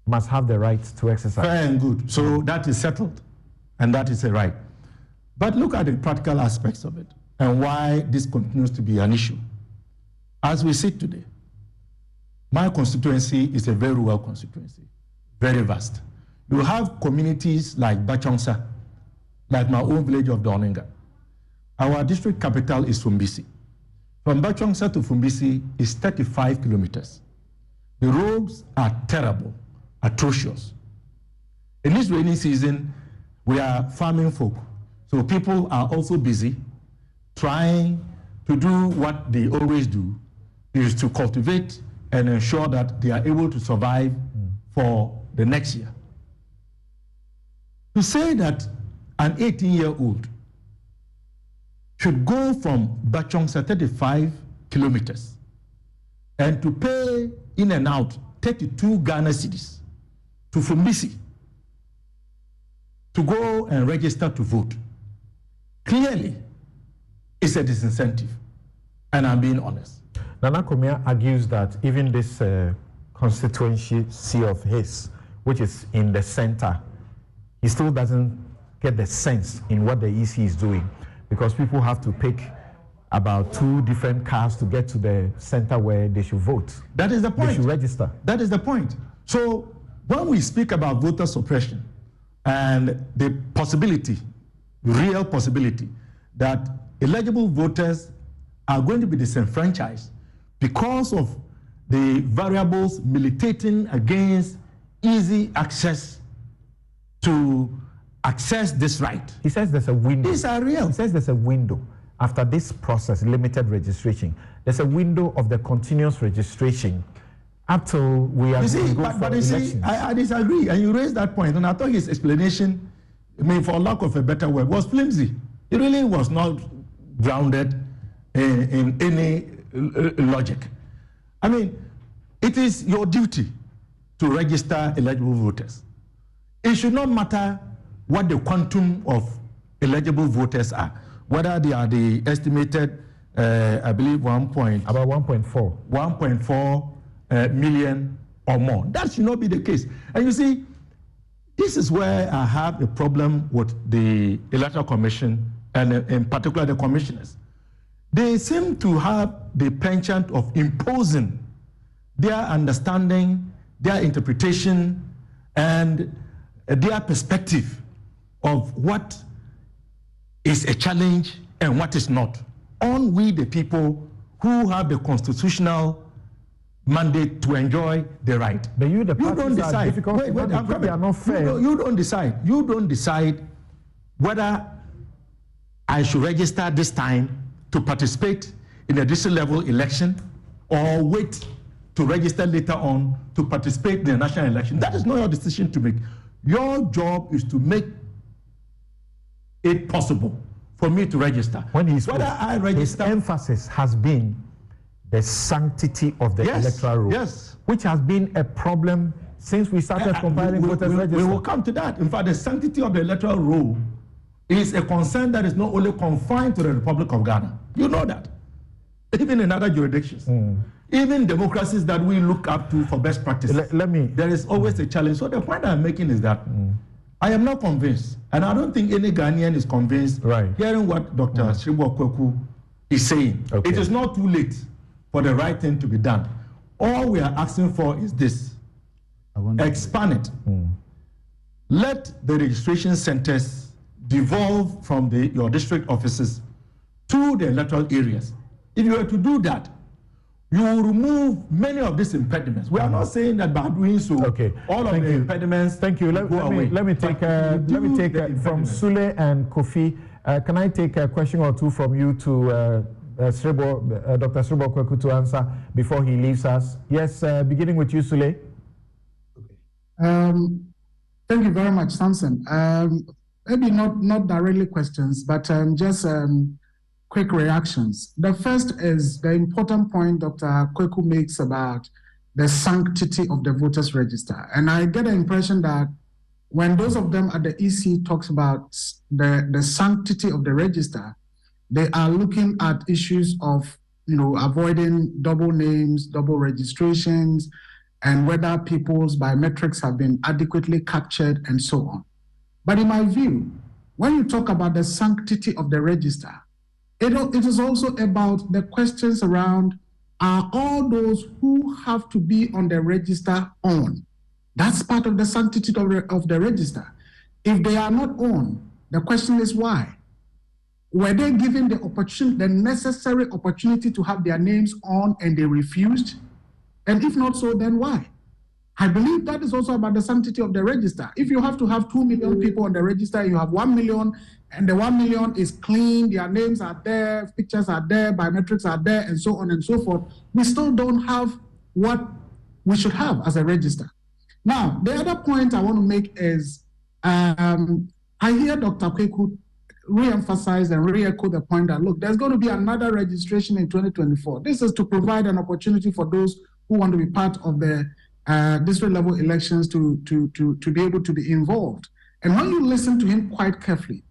must have the right to exercise. Fair and good. So that is settled, and that is a right. But look at the practical aspects of it and why this continues to be an issue. As we sit today, my constituency is a very rural constituency, very vast. You have communities like Bachongsa, like my own village of Doninga. Our district capital is Fumbisi. From Bachongsa to Fumbisi is 35 kilometers. The roads are terrible, atrocious. In this rainy season, we are farming folk. So people are also busy trying to do what they always do, is to cultivate and ensure that they are able to survive for the next year. To say that an 18-year-old should go from Bachongsa 35 kilometers and to pay in and out 32 Ghana cedis to Fumbisi to go and register to vote, clearly it's a disincentive, and I'm being honest. Nana Komia argues that even this constituency of his, which is in the center, he still doesn't get the sense in what the EC is doing, because people have to pick about 2 different cars to get to the center where they should vote. That is the point. They should register. That is the point. So when we speak about voter suppression and the possibility, real possibility, that eligible voters are going to be disenfranchised because of the variables militating against easy access to access this right. He says there's a window. These are real. He says there's a window. After this process, limited registration, there's a window of the continuous registration up till we are going to go for elections. I disagree, and you raised that point, and I thought his explanation, I mean, for lack of a better word, was flimsy. It really was not grounded in any logic. I mean, it is your duty to register eligible voters. It should not matter what the quantum of eligible voters are, whether they are the estimated, I believe, about 1.4 million or more. That should not be the case. And you see, this is where I have a problem with the Electoral Commission and in particular the commissioners. They seem to have the penchant of imposing their understanding, their interpretation, and their perspective of what is a challenge and what is not on we the people who have the constitutional mandate to enjoy the right. But you, the you don't decide. They are not fair. You don't decide. You don't decide whether I should register this time to participate in a district level election or wait to register later on to participate in the national election. That is not your decision to make. Your job is to make it possible for me to register. When he's whether I register, his emphasis has been the sanctity of the electoral roll, which has been a problem since we started compiling voters' register. We will come to that. In fact, the sanctity of the electoral roll is a concern that is not only confined to the Republic of Ghana. You know that. Even in other jurisdictions. Even democracies that we look up to for best practices. There is always a challenge. So the point I'm making is that I am not convinced, and I don't think any Ghanaian is convinced, hearing what Dr. Shribo Kweku is saying. It is not too late for the right thing to be done. All we are asking for is this. Expand it. Let the registration centers devolve from your district offices to the electoral areas. If you were to do that, you will remove many of these impediments. We are not saying that by doing so, all of the impediments. Thank you. Let me take from Sule and Kofi. Can I take a question or two from you to Dr. Sribo Kweku to answer before he leaves us? Yes, beginning with you, Sule. Thank you very much, Samson. Maybe not directly questions, but just quick reactions. The first is the important point Dr. Kweku makes about the sanctity of the voters register. And I get the impression that when those of them at the EC talks about the sanctity of the register, they are looking at issues of, avoiding double names, double registrations, and whether people's biometrics have been adequately captured and so on. But in my view, when you talk about the sanctity of the register, it is also about the questions around, are all those who have to be on the register on? That's part of the sanctity of the register. If they are not on, the question is why? Were they given the necessary opportunity to have their names on and they refused? And if not so, then why? I believe that is also about the sanctity of the register. If you have to have 2 million people on the register, you have 1 million, and the 1 million is clean, their names are there, pictures are there, biometrics are there, and so on and so forth, we still don't have what we should have as a register. Now, the other point I want to make is, I hear Dr. Kweku re-emphasize and re-echo the point that, look, there's going to be another registration in 2024. This is to provide an opportunity for those who want to be part of the district level elections to be able to be involved. And when you listen to him quite carefully,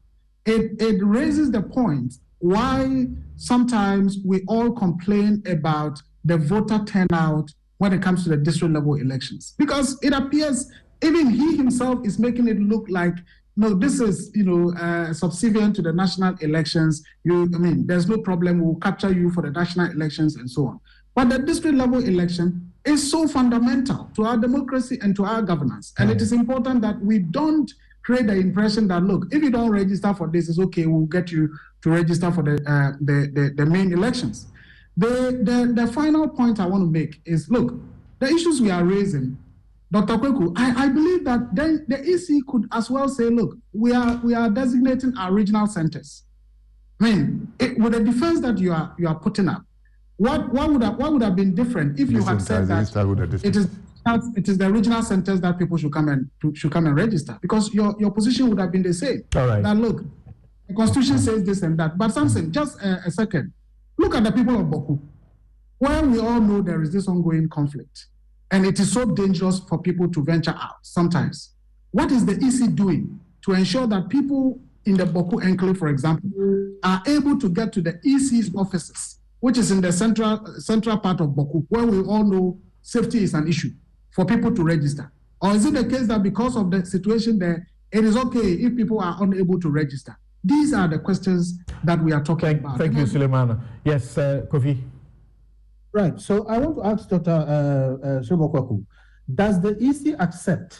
it raises the point why sometimes we all complain about the voter turnout when it comes to the district level elections. Because it appears even he himself is making it look like, no, this is, subservient to the national elections. There's no problem, we'll capture you for the national elections and so on. But the district level election is so fundamental to our democracy and to our governance. And it is important that we don't create the impression that, look, if you don't register for this, it's okay, we'll get you to register for the main elections. The final point I want to make is, look, the issues we are raising, Dr. Kweku, I believe that then the EC could as well say, look, we are designating our regional centers. With the defense that you are putting up, what would have been different if you had said that it is the regional centers that people should come and register? Because your position would have been the same. All right. Now look, the Constitution says this and that. But Samson, just a second. Look at the people of Boku, where we all know there is this ongoing conflict, and it is so dangerous for people to venture out sometimes. What is the EC doing to ensure that people in the Boku enclave, for example, are able to get to the EC's offices, which is in the central part of Boku, where we all know safety is an issue for people to register? Or is it the case that because of the situation there, it is okay if people are unable to register? These are the questions that we are talking about. Thank you, Suleiman. Yes, Kofi. Right. So I want to ask Dr. Sribo Kweku, does the EC accept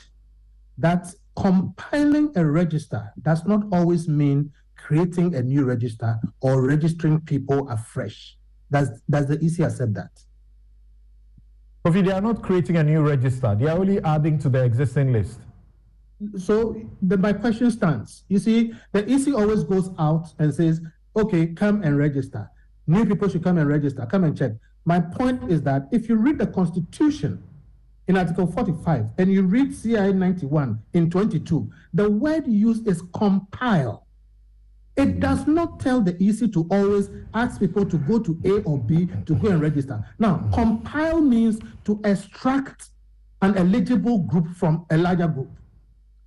that compiling a register does not always mean creating a new register or registering people afresh? Does the EC accept that? Kofi, they are not creating a new register. They are only adding to the existing list. So my question stands. You see, the EC always goes out and says, okay, come and register. New people should come and register, come and check. My point is that if you read the Constitution in Article 45 and you read CI 91 in 22, the word used is compile. It does not tell the EC to always ask people to go to A or B to go and register. Now, compile means to extract an eligible group from a larger group.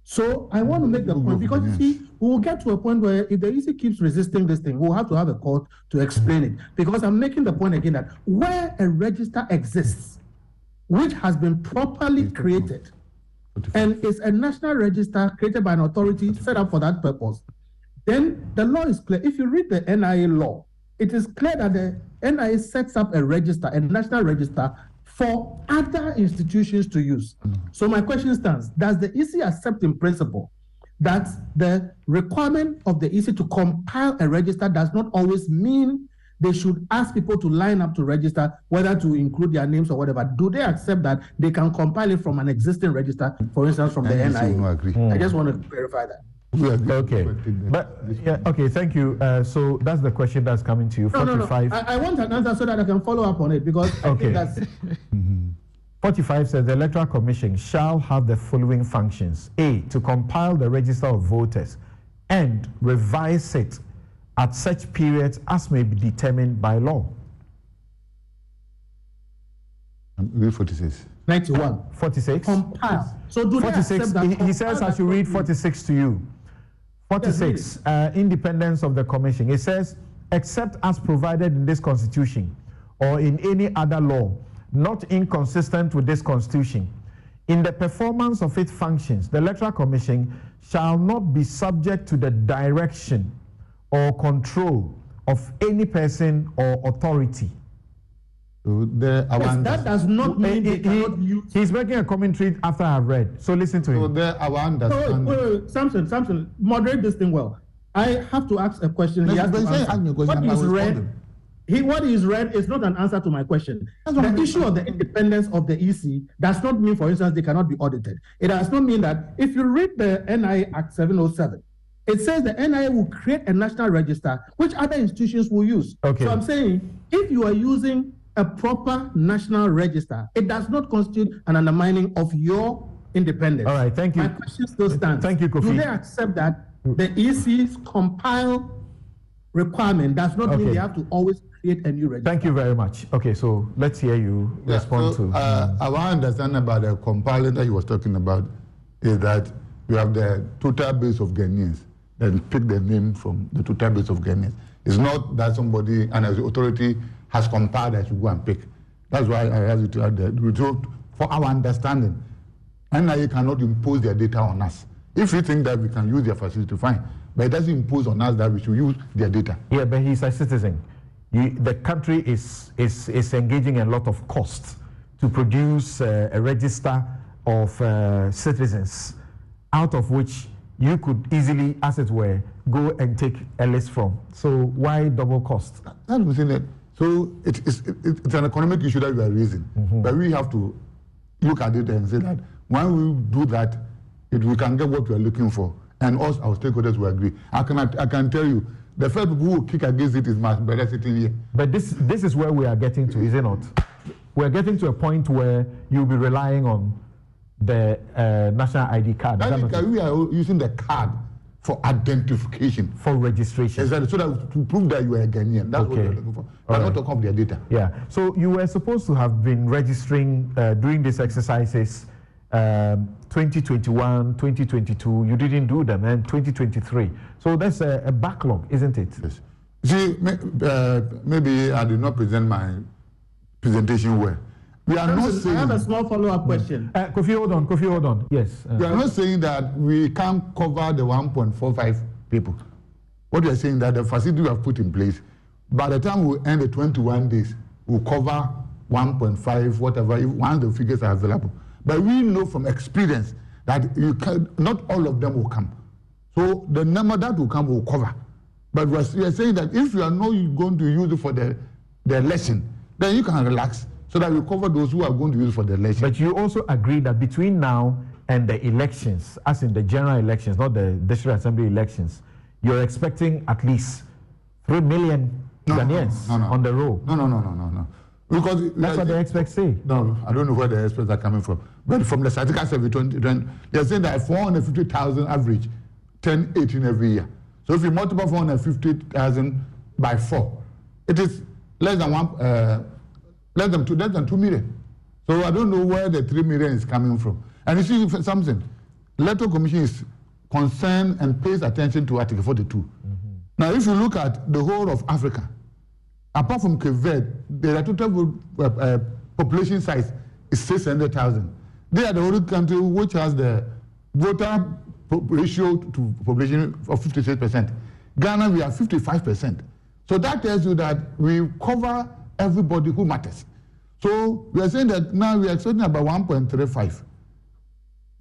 So I want to make the point, because you see, we will get to a point where if the EC keeps resisting this thing, we'll have to have a court to explain it. Because I'm making the point again that where a register exists, which has been properly created, and is a national register created by an authority set up for that purpose, then the law is clear. If you read the NIA law, it is clear that the NIA sets up a register, a national register, for other institutions to use. So my question stands, does the EC accept in principle that the requirement of the EC to compile a register does not always mean they should ask people to line up to register, whether to include their names or whatever. Do they accept that they can compile it from an existing register, for instance, from the NIA? I just want to clarify that. Okay, but yeah, okay, thank you. So that's the question that's coming to you. 45. No. I want an answer so that I can follow up on it, because I think that's 45 says the Electoral Commission shall have the following functions: A, to compile the register of voters and revise it at such periods as may be determined by law. 46. 91. 46. Compile. So do 46. He says I should read 46 to you. 46. Independence of the commission. It says, except as provided in this constitution or in any other law not inconsistent with this constitution, in the performance of its functions, the Electoral Commission shall not be subject to the direction or control of any person or authority. So that does not mean they cannot use. He's making a commentary after I've read. So listen to him. Wait, Samson, moderate this thing well. I have to ask a question. He has to answer. What is read is not an answer to my question. The issue of the independence of the EC does not mean, for instance, they cannot be audited. It does not mean that if you read the NIA Act 707, it says the NIA will create a national register which other institutions will use. Okay. So I'm saying, if you are using a proper national register, it does not constitute an undermining of your independence. All right, thank you. My question still stands. Thank you, Kofi. Do they accept that the EC's compile requirement does not mean they have to always create a new register? Thank you very much. Okay, so let's hear you respond to. Our understanding about the compiling that he was talking about is that you have the total base of Ghanaians, then pick the name from the total base of Ghanaians. It's not that somebody, and as the authority has compiled, that you go and pick. That's why I asked you to add that. For our understanding, NIA cannot impose their data on us. If we think that we can use their facility, fine. But it doesn't impose on us that we should use their data. Yeah, but he's a citizen. The country is engaging in a lot of costs to produce a register of citizens, out of which you could easily, as it were, go and take a list from. So why double cost? That's what I'm saying. So it's an economic issue that we are raising. But we have to look at it and say that when we do that, we can get what we are looking for. And us, our stakeholders, will agree. I can tell you, the first people who will kick against it is much better sitting here. But this is where we are getting to, is it not? We're getting to a point where you'll be relying on the national ID card. We are using the card for identification. For registration. Exactly, so that to prove that you are a Ghanaian. That's what we're looking for. But not to come their data. Yeah. So you were supposed to have been registering during these exercises 2021, 2022. You didn't do them, and 2023. So that's a backlog, isn't it? Yes. See, maybe I did not present my presentation well. We are not saying. I have a small follow-up question. Kofi, hold on. Yes. We are not saying that we can't cover the 1.45 people. What we are saying that the facility we have put in place, by the time we end the 21 days, we'll cover 1.5, whatever, once the figures are available. But we know from experience that not all of them will come. So the number that will come will cover. But we are saying that if you are not going to use it for the election, then you can relax, so that we cover those who are going to use it for the election. But you also agree that between now and the elections, as in the general elections, not the district assembly elections, you're expecting at least 3 million Ghanaians on the roll. No. Because that's what the experts say. No, I don't know where the experts are coming from. But from the statistical survey 2020, they're saying that 450,000 average, 10, 18 every year. So if you multiply 450,000 by 4, it is less than 2 million. So I don't know where the 3 million is coming from. And you see something, Electoral Commission is concerned and pays attention to Article 42. Now, if you look at the whole of Africa, apart from Cape Verde, their total population size is 600,000. They are the only country which has the voter ratio to population of 56%. Ghana, we are 55%. So that tells you that we cover everybody who matters. So we are saying that now we are expecting about 1.35.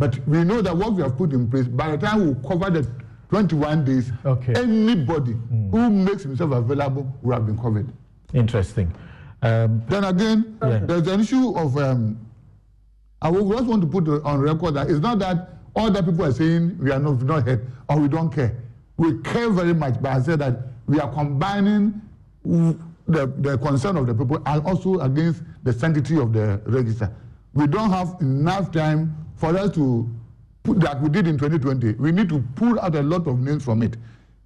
But we know that what we have put in place, by the time we cover the 21 days, anybody who makes himself available will have been covered. Interesting. Then again, there's an issue of, I would just want to put on record that it's not that all the people are saying we are not heard or we don't care. We care very much, but I said that we are combining the concern of the people and also against the sanctity of the register. We don't have enough time for us to put that we did in 2020. We need to pull out a lot of names from it.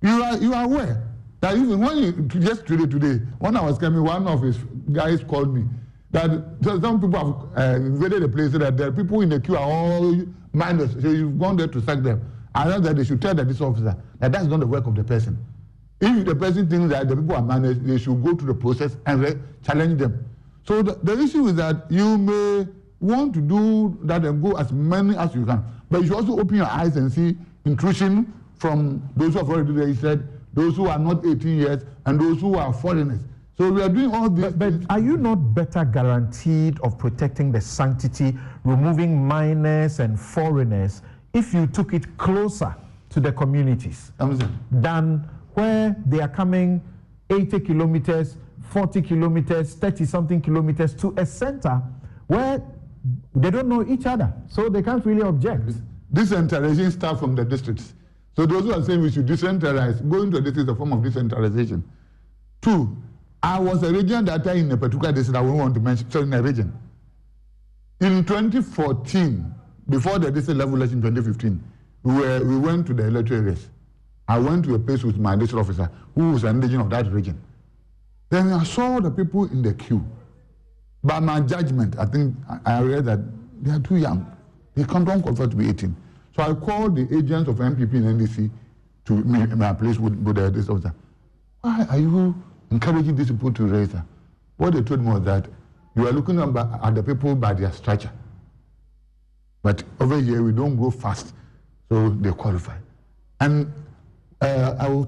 You are aware that even when just today, when I was coming, one of his guys called me that some people have invaded the place, so that the people in the queue are all mindless. So you've gone there to sack them. I know that they should tell this officer that that's not the work of the person. If the person thinks that the people are mindless, they should go through the process and challenge them. So the issue is that you may want to do that and go as many as you can, but you should also open your eyes and see intrusion from those who have already registered, those who are not 18 years, and those who are foreigners. So we are doing all this. But are you not better guaranteed of protecting the sanctity, removing minors and foreigners, if you took it closer to the communities than where they are coming 80 kilometers, 40 kilometers, 30-something kilometers to a center where they don't know each other, so they can't really object? Decentralization starts from the districts. So those who are saying we should decentralize, going to a district is a form of decentralization. 2, I was a region that in a particular district I won't want to mention, so in a region. In 2014, before the district level election 2015, we went to the electoral race. I went to a place with my district officer, who was an agent of that region. Then I saw the people in the queue. By my judgment, I think I read that they are too young. They can't qualify to be 18. So I called the agents of MPP and NDC to my place with the district officer. Why are you encouraging these people to raise her? What they told me was that you are looking at the people by their stature. But over here, we don't go fast, so they qualify. And I will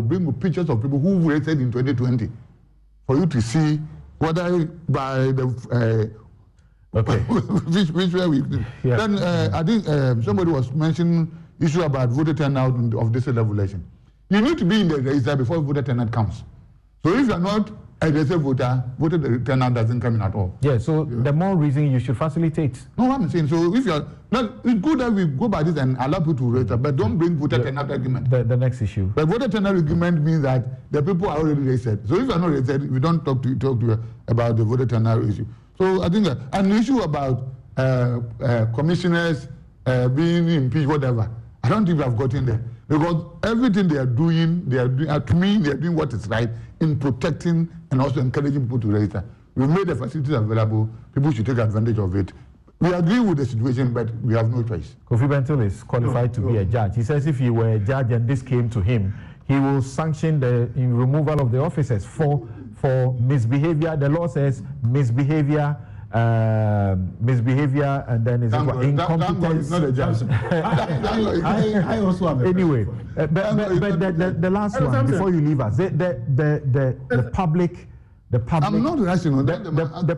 bring you pictures of people who rated in 2020 for you to see whether by the which way we. Yeah. Then I think somebody was mentioning issue about voter turnout of this level election. You need to be in the register before voter turnout comes. So if you are not a registered voter, voter turnout doesn't come in at all. Yeah. So the more reason you should facilitate. No, I'm saying so. If you are not, it's good that we go by this and allow people to register, but don't bring voter turnout argument. The next issue. But voter turnout argument means that the people are already registered. So if you are not registered, we don't talk to you about the voter turnout issue. So I think an issue about commissioners being impeached, whatever, I don't think we have gotten there. Because everything they are doing, to me, they are doing what is right in protecting and also encouraging people to register. We made the facilities available. People should take advantage of it. We agree with the situation, but we have no choice. Kofi Bentil is qualified to be a judge. He says if he were a judge and this came to him, he will sanction the removal of the officers for misbehavior. The law says misbehavior, and then is incompetence. Not a judge. I also am. Anyway, but the last one before you leave us, the public. I'm not rational. The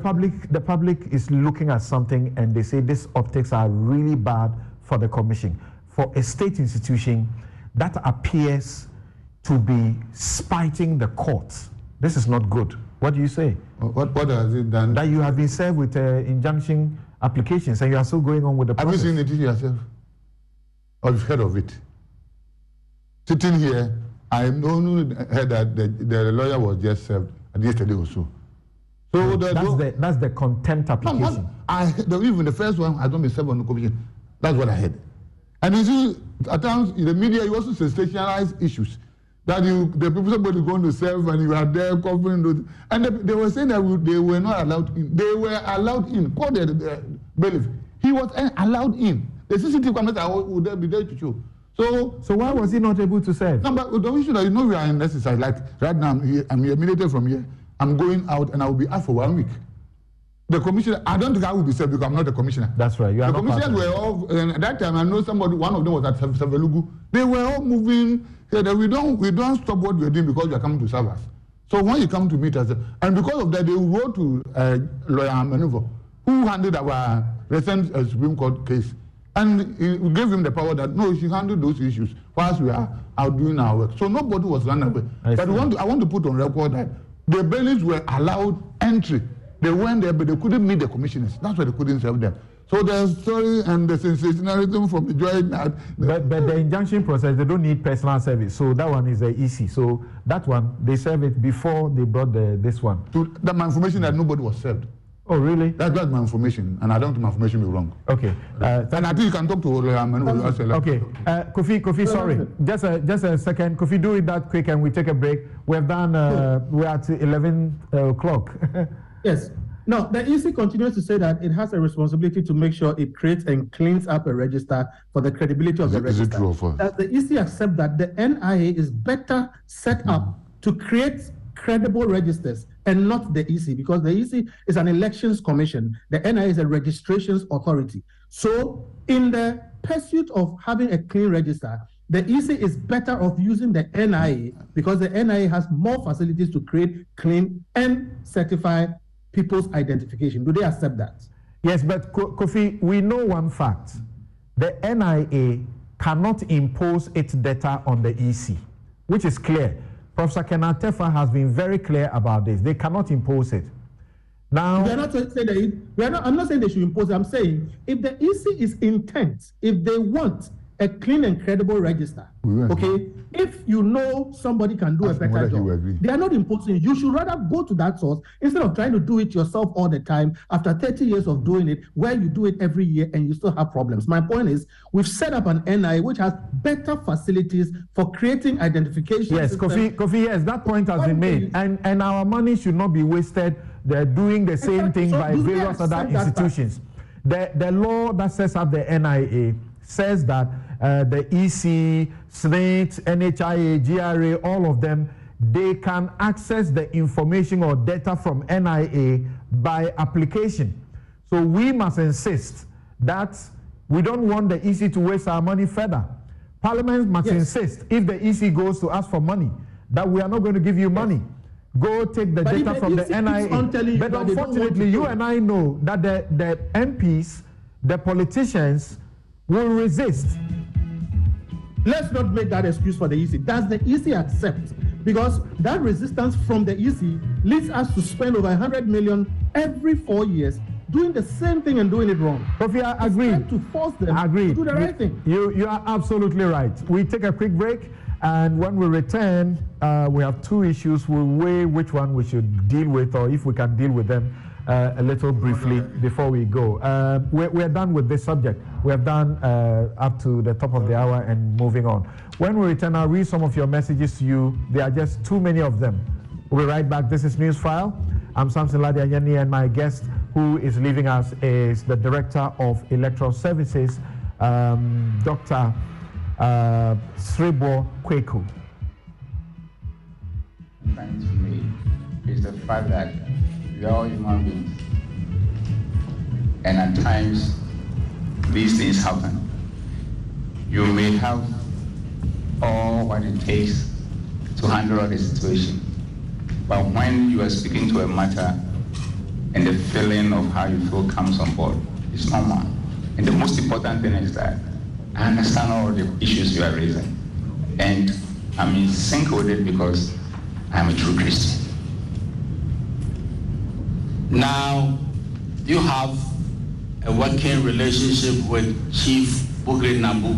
public is looking at something and they say these optics are really bad for the commission, for a state institution that appears to be spiting the courts. This is not good. What do you say? What has it done? That you have been served with injunction applications and you are still going on with the process. Have you seen it yourself? Or you've heard of it? Sitting here, I only heard that the lawyer was just served yesterday or so. So that's the contempt application. Even the first one has not been served on the commission. That's what I heard. And you see, at times in the media, you also sensationalize issues. That the people somebody going to serve and you are there covering those, and they were saying that they were not allowed in. They were allowed in. Called the bailiff. He was allowed in. The CCTV cameras would be there to show. So why was he not able to serve? No, but the issue that we are in exercise. Like right now, I'm eliminated from here. I'm going out and I will be out for 1 week. The commissioner, I don't think I will be served because I'm not the commissioner. That's right. You are the commissioners were all, and at that time I know one of them was at Savelugu. They were all moving. Said that we don't stop what we are doing because you are coming to serve us. So when you come to meet us, and because of that, they wrote to lawyer Manuvo, who handled our recent Supreme Court case, and we gave him the power that no, he should handle those issues whilst we are out doing our work. So nobody was run away. But I want to put on record that the bailiffs were allowed entry. They went there, but they couldn't meet the commissioners. That's why they couldn't serve them. So the story and the sensationalism from the joy that... But the injunction process, they don't need personal service. So that one is easy. So that one, they serve it before they brought this one. That my information that nobody was served. Oh, really? That's my information, and I don't think my information be wrong. Okay. And I think you can talk to Okay. Kofi, sorry. Just a second. Kofi, do it that quick and we take a break. We're done. We're at 11 o'clock. Yes. Now, the EC continues to say that it has a responsibility to make sure it creates and cleans up a register for the credibility of the register. Is it true? Does the EC accept that the NIA is better set up to create credible registers and not the EC? Because the EC is an elections commission. The NIA is a registrations authority. So in the pursuit of having a clean register, the EC is better off using the NIA because the NIA has more facilities to create, clean, and certify people's identification. Do they accept that? Yes, but Kofi, we know one fact. The NIA cannot impose its data on the EC, which is clear. Professor Kenneth Tefa has been very clear about this. They cannot impose it. Now, I'm not saying they should impose it. I'm saying if the EC is intent, if they want a clean and credible register, okay, if you know somebody can do a better job, they are not imposing. You should rather go to that source instead of trying to do it yourself all the time after 30 years of doing it, where you do it every year and you still have problems. My point is, we've set up an NIA which has better facilities for creating identification. Yes, Kofi, yes, that point has been made. And our money should not be wasted. They're doing the same thing by various other institutions. The law that sets up the NIA says that the EC, SNIT, NHIA, GRA, all of them, they can access the information or data from NIA by application. So we must insist that we don't want the EC to waste our money further. Parliament must insist, if the EC goes to ask for money, that we are not going to give you money. Go take the data from the NIA. But unfortunately, you and I know that the MPs, the politicians, will resist. Let's not make that excuse for the EC. Does the EC accept? Because that resistance from the EC leads us to spend over 100 million every 4 years doing the same thing and doing it wrong. Kofi, I agree. To force them to do the right thing. You are absolutely right. We take a quick break, and when we return, we have two issues. We'll weigh which one we should deal with, or if we can deal with them a little briefly before we go. We're done with this subject. We have done up to the top of the hour and moving on. When we return, I'll read some of your messages to you. There are just too many of them. We'll be right back. This is Newsfile. I'm Samson Ladianyani, and my guest who is leaving us is the Director of Electoral Services, Dr. Sribo Kweku. Thanks to me is the fact that we are all human beings, and at times these things happen. You may have all what it takes to handle the situation, but when you are speaking to a matter and the feeling of how you feel comes on board, it's normal. And the most important thing is that I understand all the issues you are raising, and I'm in sync with it because I'm a true Christian. Now, you have a working relationship with Chief Bugre Nabu.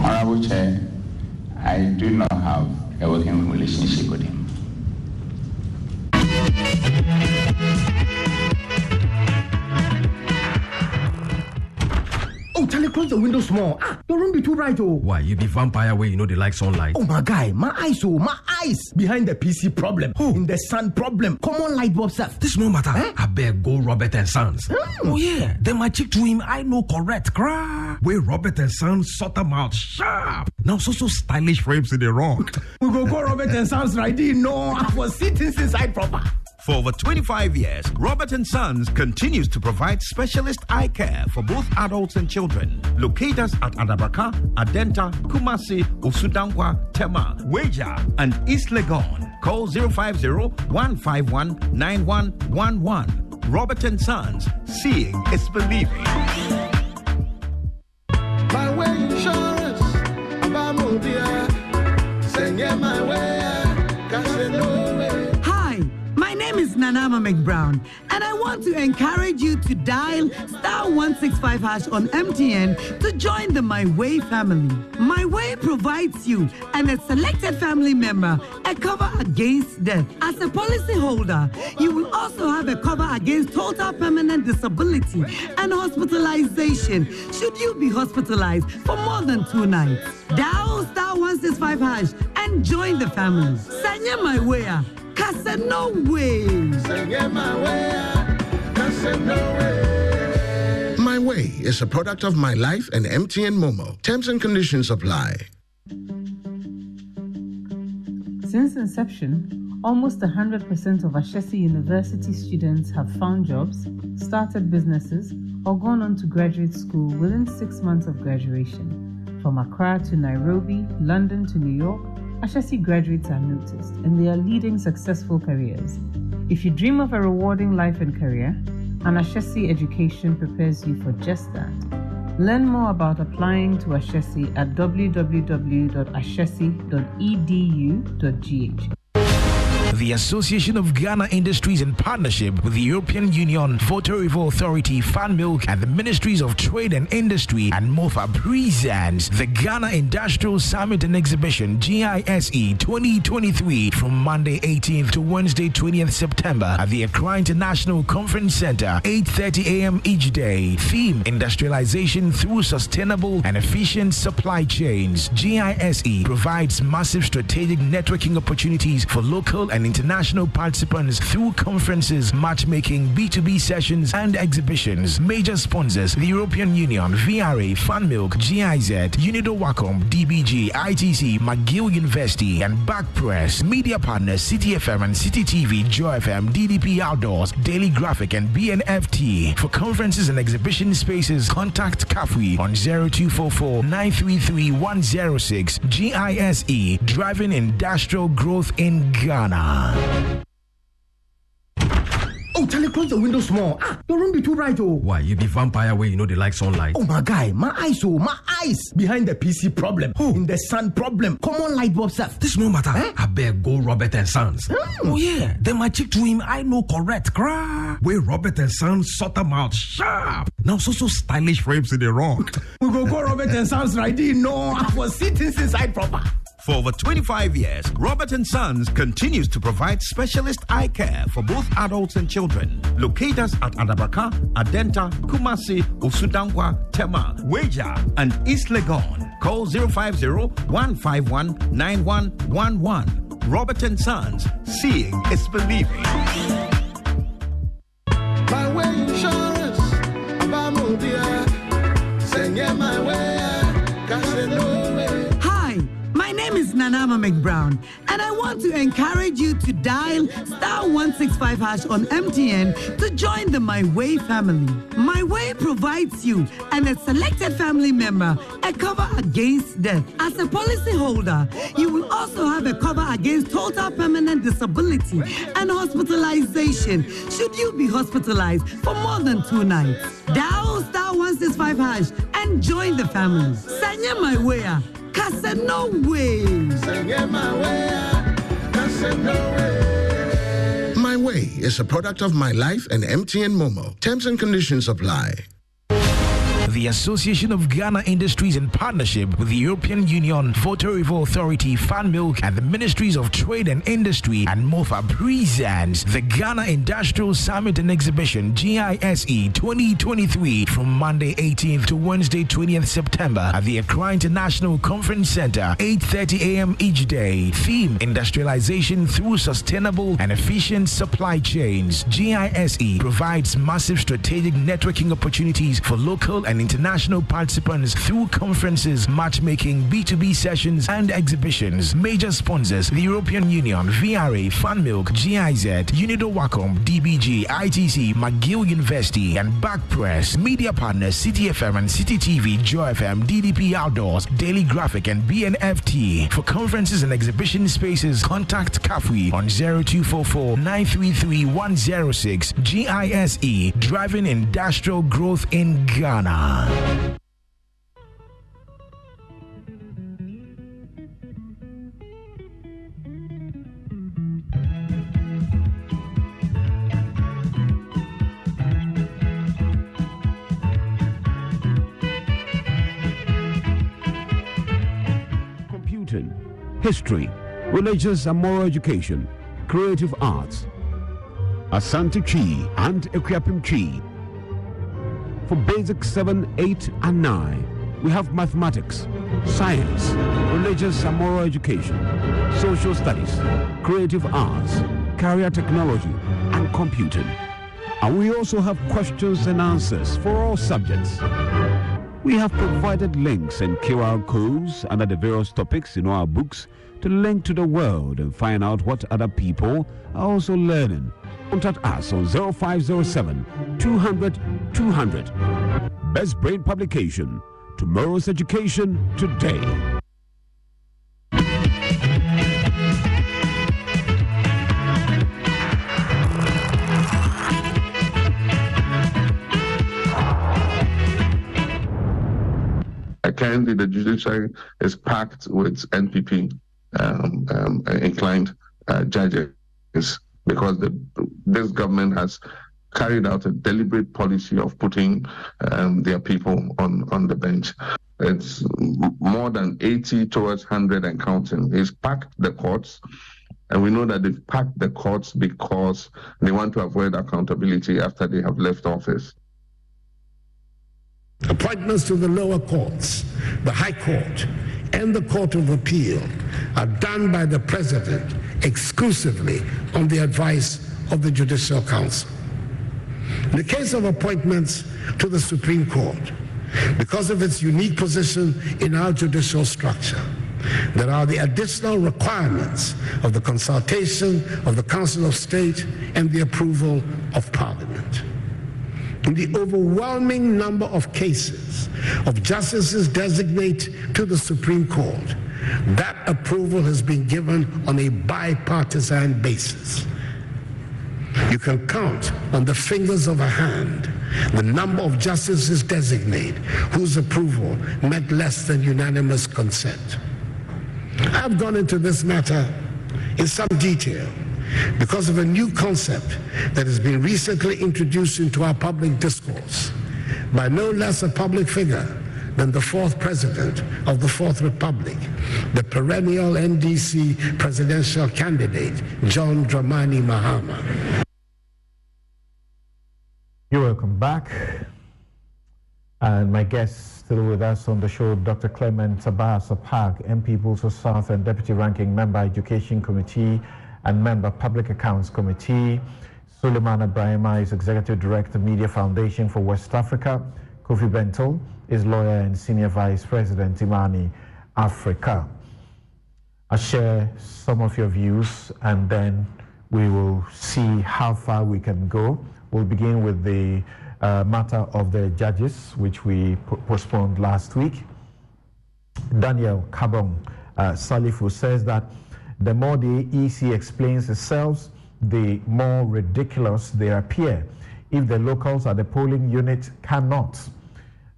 Honorable Chair, I do not have a working relationship with him. Oh, Charlie, close the window small. Your room be too bright, oh. Why, you be vampire where you know they like sunlight? Oh, my guy, my eyes. Behind the PC problem. In the sun problem. Common light bulb stuff. This no matter. I beg go Robert and Sons. Oh, yeah. Then my chick to him, I know correct. Where Robert and Sons sort them out sharp. Now, so stylish frames in the wrong. We go Robert and Sons right in. No, I was sitting inside proper. For over 25 years, Robert & Sons continues to provide specialist eye care for both adults and children. Locate us at Adabraka, Adenta, Kumasi, Osudankwa, Tema, Weja, and East Legon. Call 050-151-9111. Robert and Sons, seeing is believing. My way insurance, my way, Hi, my name is Nanama McBrown, and I want to encourage you to dial *165# on MTN to join the My Way family. My Way provides you and a selected family member a cover against death. As a policyholder, you will also have a cover against total permanent disability and hospitalization should you be hospitalized for more than 2 nights. Dial *165# and join the family. Sanya My Way. Kasa no way. My Way is a product of My Life and MTN Momo. Terms and conditions apply. Since inception, almost 100% of Ashesi University students have found jobs, started businesses, or gone on to graduate school within 6 months of graduation. From Accra to Nairobi, London to New York, Ashesi graduates are noticed and they are leading successful careers. If you dream of a rewarding life and career, an Ashesi education prepares you for just that. Learn more about applying to Ashesi at www.ashesi.edu.gh. The Association of Ghana Industries, in partnership with the European Union, Voter Review Authority, Fan Milk, and the Ministries of Trade and Industry and MOFA presents the Ghana Industrial Summit and Exhibition GISE 2023 from Monday 18th to Wednesday 20th September at the Accra International Conference Center, 8:30 a.m. each day. Theme: Industrialization through Sustainable and Efficient Supply Chains. GISE provides massive strategic networking opportunities for local and international participants through conferences, matchmaking, B2B sessions, and exhibitions. Major sponsors: the European Union, VRA, Fan Milk, GIZ, Unido Wacom, DBG, ITC, McGill University, and Back Press. Media partners: City FM and City TV, Joy FM, DDP Outdoors, Daily Graphic, and BNFT. For conferences and exhibition spaces, contact Kafui on 0244-933-106. GISE, driving industrial growth in Ghana. Oh, Charlie, close the window small. Your room be too bright, oh. Why, you be vampire where you know they like sunlight? Oh, my guy, my eyes. Behind the PC problem. In the sun problem. Common light bulb stuff. This no matter. I beg go Robert and Sons. Oh, yeah. Then my chick to him, I know correct. Where Robert and Sons sort them out sharp. Now, so stylish frames in the wrong. We go Robert and Sons right in. No, I was sitting inside proper. For over 25 years, Robert and Sons continues to provide specialist eye care for both adults and children. Locate us at Adabraka, Adenta, Kumasi, Usudankwa, Tema, Weja, and East Legon. Call 050-151-9111. Robert and Sons, seeing is believing. My way insurance, my way, my name is Nanama McBrown, and I want to encourage you to dial *165# on MTN to join the My Way family. My Way provides you and a selected family member a cover against death. As a policyholder, you will also have a cover against total permanent disability and hospitalization should you be hospitalized for more than 2 nights. Dial *165# and join the family. Sanya My Way. Kasa no way. My Way is a product of My Life and MTN Momo. Terms and conditions apply. The Association of Ghana Industries, in partnership with the European Union, Voter Review Authority, Fan Milk, and the Ministries of Trade and Industry and MOFA presents the Ghana Industrial Summit and Exhibition GISE 2023 from Monday 18th to Wednesday 20th September at the Accra International Conference Center, 8:30 a.m. each day. Theme: Industrialization through Sustainable and Efficient Supply Chains. GISE provides massive strategic networking opportunities for local and international participants through conferences, matchmaking, B2B sessions, and exhibitions. Major sponsors: the European Union, VRA, FunMilk, GIZ, Unido Wacom, DBG, ITC, McGill University, and Backpress. Media partners: City FM and City TV, Joy FM, DDP Outdoors, Daily Graphic, and BNFT. For conferences and exhibition spaces, contact CAFWE on 0244 933 106. GISE, driving industrial growth in Ghana. Computing, history, religious and moral education, creative arts, Asante Chi and Equiapim Chi. For basic 7, 8, and 9, we have mathematics, science, religious and moral education, social studies, creative arts, career technology, and computing. And we also have questions and answers for all subjects. We have provided links and QR codes under the various topics in our books to link to the world and find out what other people are also learning. Contact us on 0507 200 200. Best Brain Publication. Tomorrow's education today. Currently, the judiciary is packed with NPP inclined judges because this government has carried out a deliberate policy of putting their people on the bench. It's more than 80 towards 100 and counting. It's packed the courts, and we know that they've packed the courts because they want to avoid accountability after they have left office. Appointments to the lower courts, the High Court, and the Court of Appeal are done by the President exclusively on the advice of the Judicial Council. In the case of appointments to the Supreme Court, because of its unique position in our judicial structure, there are the additional requirements of the consultation of the Council of State and the approval of Parliament. In the overwhelming number of cases of justices designate to the Supreme Court, that approval has been given on a bipartisan basis. You can count on the fingers of a hand the number of justices designate whose approval met less than unanimous consent. I've gone into this matter in some detail because of a new concept that has been recently introduced into our public discourse by no less a public figure than the fourth president of the Fourth Republic, the perennial NDC presidential candidate, John Dramani Mahama. You're welcome back. And my guest still with us on the show, Dr. Clement Sabah-Sapag, MP Bulso South and Deputy Ranking Member, Education Committee and Member, Public Accounts Committee. Suleiman Ibrahima is Executive Director, Media Foundation for West Africa. Kofi Bento is lawyer and Senior Vice President, Imani Africa. I'll share some of your views and then we will see how far we can go. We'll begin with the matter of the judges, which we postponed last week. Daniel Kabong Salifu says that the more the EC explains itself, the more ridiculous they appear. If the locals at the polling unit cannot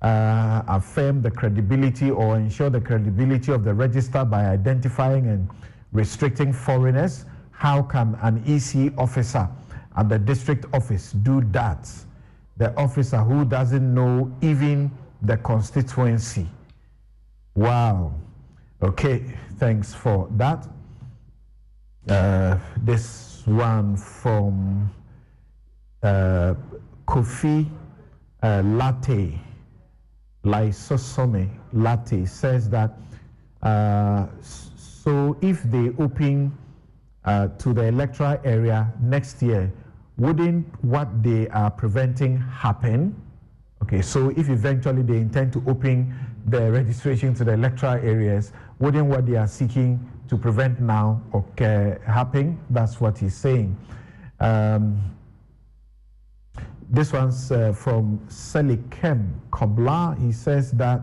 affirm the credibility or ensure the credibility of the register by identifying and restricting foreigners, how can an EC officer at the district office do that? The officer who doesn't know even the constituency. Wow. Okay, thanks for that. This one from Kofi Latte, Lysosome Latte, says that so if they open to the electoral area next year, wouldn't what they are preventing happen? Okay, so if eventually they intend to open the registration to the electoral areas, wouldn't what they are seeking to prevent now happen? That's what he's saying. This one's from Selikem Kobla. He says that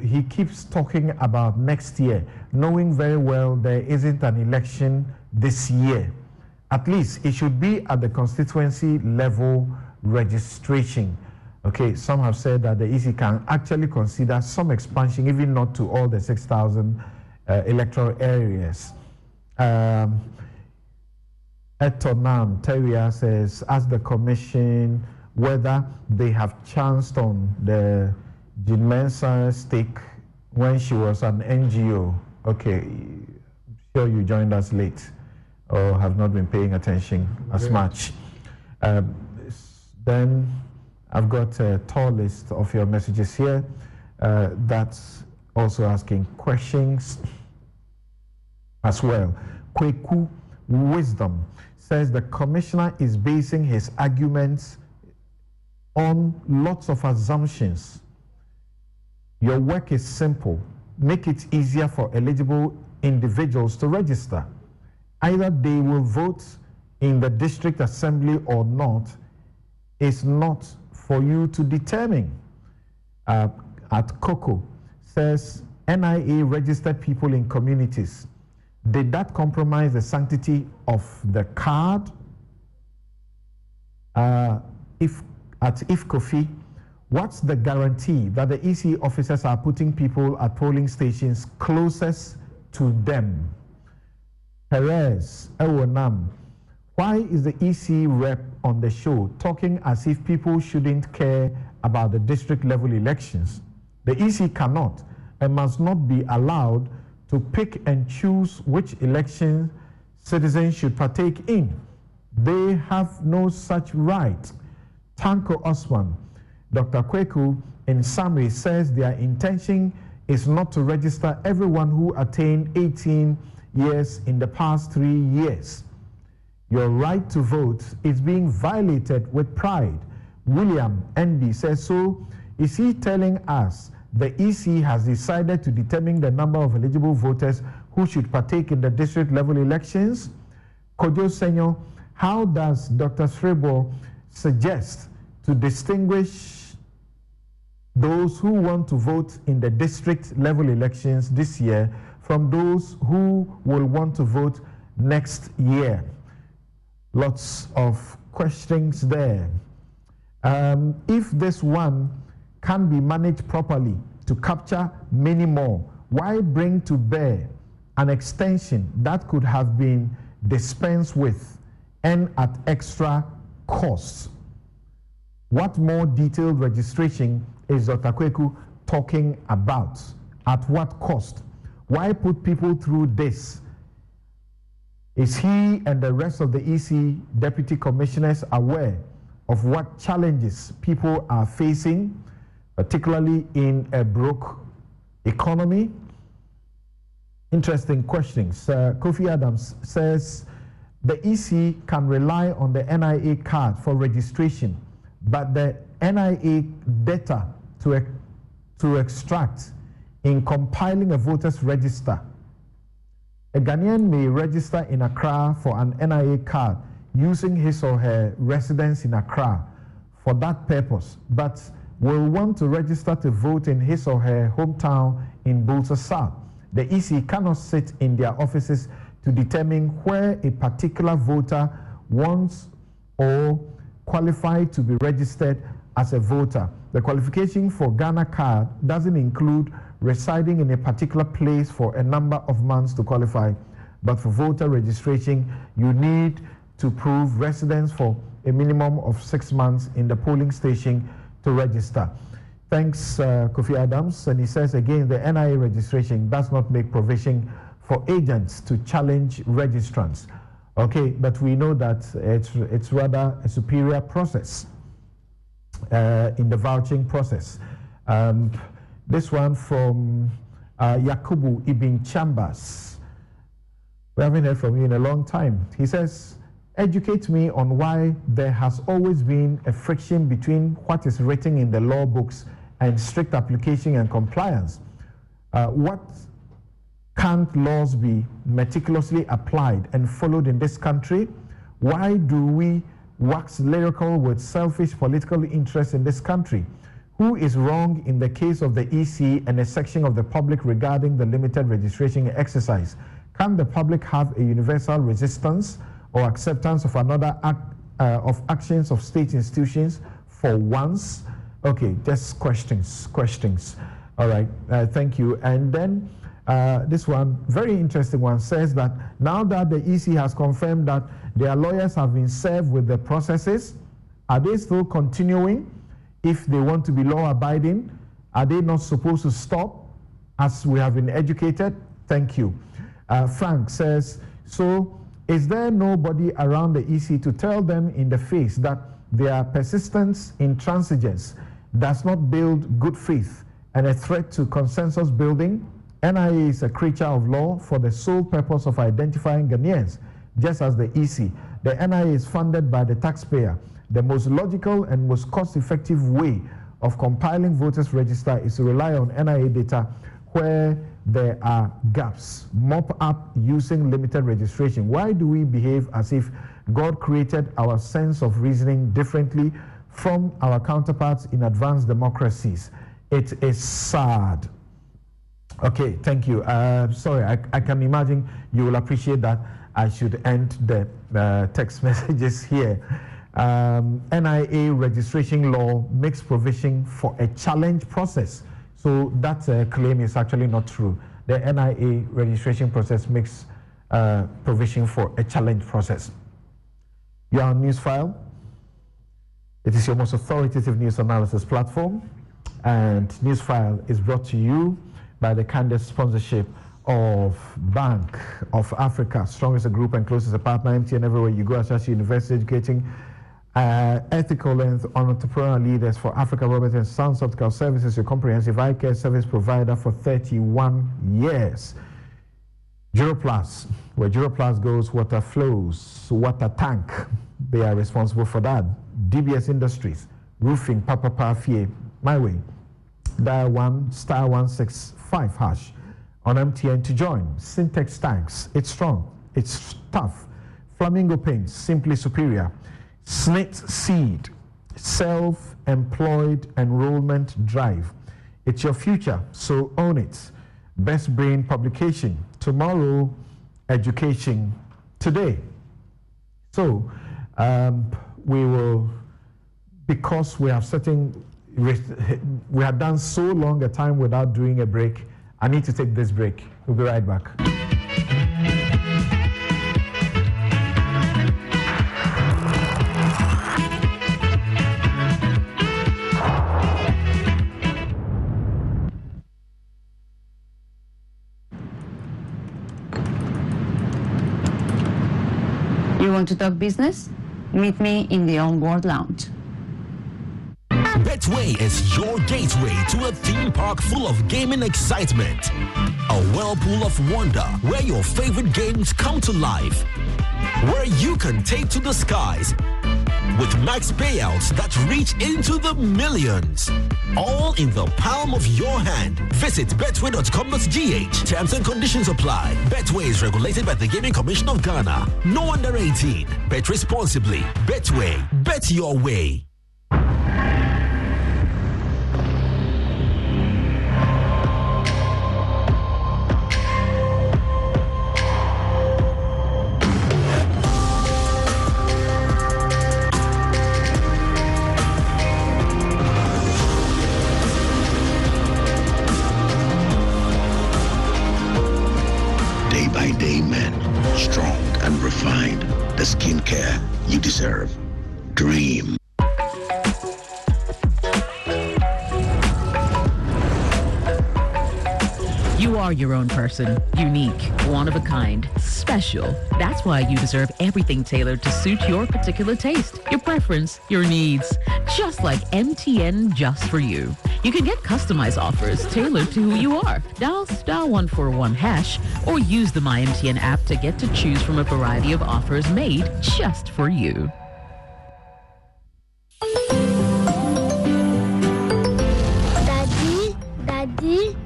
he keeps talking about next year, knowing very well there isn't an election this year. At least it should be at the constituency level registration. Okay, some have said that the EC can actually consider some expansion, even not to all the 6,000 electoral areas. Etonam Teria says, ask the commission whether they have chanced on the Jean Mensah stake when she was an NGO. Okay, I'm sure you joined us late or have not been paying attention as much. Then I've got a tall list of your messages here that's also asking questions as well. Kweku Wisdom says the commissioner is basing his arguments on lots of assumptions. Your work is simple. Make it easier for eligible individuals to register. Either they will vote in the district assembly or not. It's not for you to determine. At Coco says NIA registered people in communities. Did that compromise the sanctity of the card? If Kofi, what's the guarantee that the EC officers are putting people at polling stations closest to them? Perez Ewonam, why is the EC rep on the show talking as if people shouldn't care about the district level elections? The EC cannot and must not be allowed to pick and choose which election citizens should partake in. They have no such right. Tanko Osman, Dr. Kweku, in summary, says their intention is not to register everyone who attained 18 years in the past 3 years. Your right to vote is being violated with pride. William NB says, so is he telling us the EC has decided to determine the number of eligible voters who should partake in the district level elections? Kojo Senyo, how does Dr. Srebo suggest to distinguish those who want to vote in the district level elections this year from those who will want to vote next year? Lots of questions there. If this one can be managed properly to capture many more, why bring to bear an extension that could have been dispensed with and at extra costs? What more detailed registration is Dr. Kweku talking about? At what cost? Why put people through this? Is he and the rest of the EC deputy commissioners aware of what challenges people are facing, particularly in a broke economy? Interesting questions. Kofi Adams says the EC can rely on the NIA card for registration, but the NIA data to extract in compiling a voter's register. A Ghanaian may register in Accra for an NIA card using his or her residence in Accra for that purpose, but will want to register to vote in his or her hometown in Bolsa South. The EC cannot sit in their offices to determine where a particular voter wants or qualified to be registered as a voter. The qualification for Ghana card doesn't include residing in a particular place for a number of months to qualify, but for voter registration, you need to prove residence for a minimum of 6 months in the polling station to register. Thanks, Kofi Adams. And he says again, the NIA registration does not make provision for agents to challenge registrants. Okay, but we know that it's rather a superior process in the vouching process. This one from Yakubu Ibn Chambers. We haven't heard from you in a long time. He says, educate me on why there has always been a friction between what is written in the law books and strict application and compliance. What can't laws be meticulously applied and followed in this country? Why do we wax lyrical with selfish political interests in this country? Who is wrong in the case of the EC and a section of the public regarding the limited registration exercise? Can the public have a universal resistance or acceptance of another of actions of state institutions for once? Okay, just questions. All right, thank you. And then this one, very interesting one, says that now that the EC has confirmed that their lawyers have been served with the processes, are they still continuing? If they want to be law-abiding, are they not supposed to stop as we have been educated? Thank you. Frank says, so is there nobody around the EC to tell them in the face that their persistence in transigence does not build good faith and a threat to consensus building? NIA is a creature of law for the sole purpose of identifying Ghanaians, just as the EC. The NIA is funded by the taxpayer. The most logical and most cost-effective way of compiling voters' register is to rely on NIA data where there are gaps, mop up using limited registration. Why do we behave as if God created our sense of reasoning differently from our counterparts in advanced democracies? It is sad. Okay, thank you. Sorry, I can imagine you will appreciate that I should end the text messages here. NIA registration law makes provision for a challenge process. So that claim is actually not true. The NIA registration process makes provision for a challenge process. You are on Newsfile. It is your most authoritative news analysis platform. And Newsfile is brought to you by the candid sponsorship of Bank of Africa, strong as a group and close as a partner. MTN everywhere you go, Ashashi University, educating ethical and entrepreneurial leaders for Africa. Robert & Sons Optical Services, your comprehensive eye care service provider for 31 years. Duroplus, where Duroplus goes, water flows, water tank. They are responsible for that. DBS Industries, roofing, Papa Fie, my way. Dial *165# on MTN to join. Syntex tanks, it's strong, it's tough. Flamingo paints, simply superior. Snit Seed, self-employed enrollment drive. It's your future, so own it. Best Brain publication. Tomorrow, education today. So we will, because we have we have done so long a time without doing a break, I need to take this break. We'll be right back. You want to talk business? Meet me in the Onboard Lounge. Betway is your gateway to a theme park full of gaming excitement. A whirlpool of wonder where your favorite games come to life. Where you can take to the skies with max payouts that reach into the millions. All in the palm of your hand. Visit betway.com.gh. Terms and conditions apply. Betway is regulated by the Gaming Commission of Ghana. No under 18. Bet responsibly. Betway. Bet your way. The skincare you deserve. Dream. You are your own person, unique, one of a kind, special. That's why you deserve everything tailored to suit your particular taste, your preference, your needs. Just like MTN Just For You. You can get customized offers tailored to who you are. Dial *141# or use the MyMTN app to get to choose from a variety of offers made just for you. Daddy,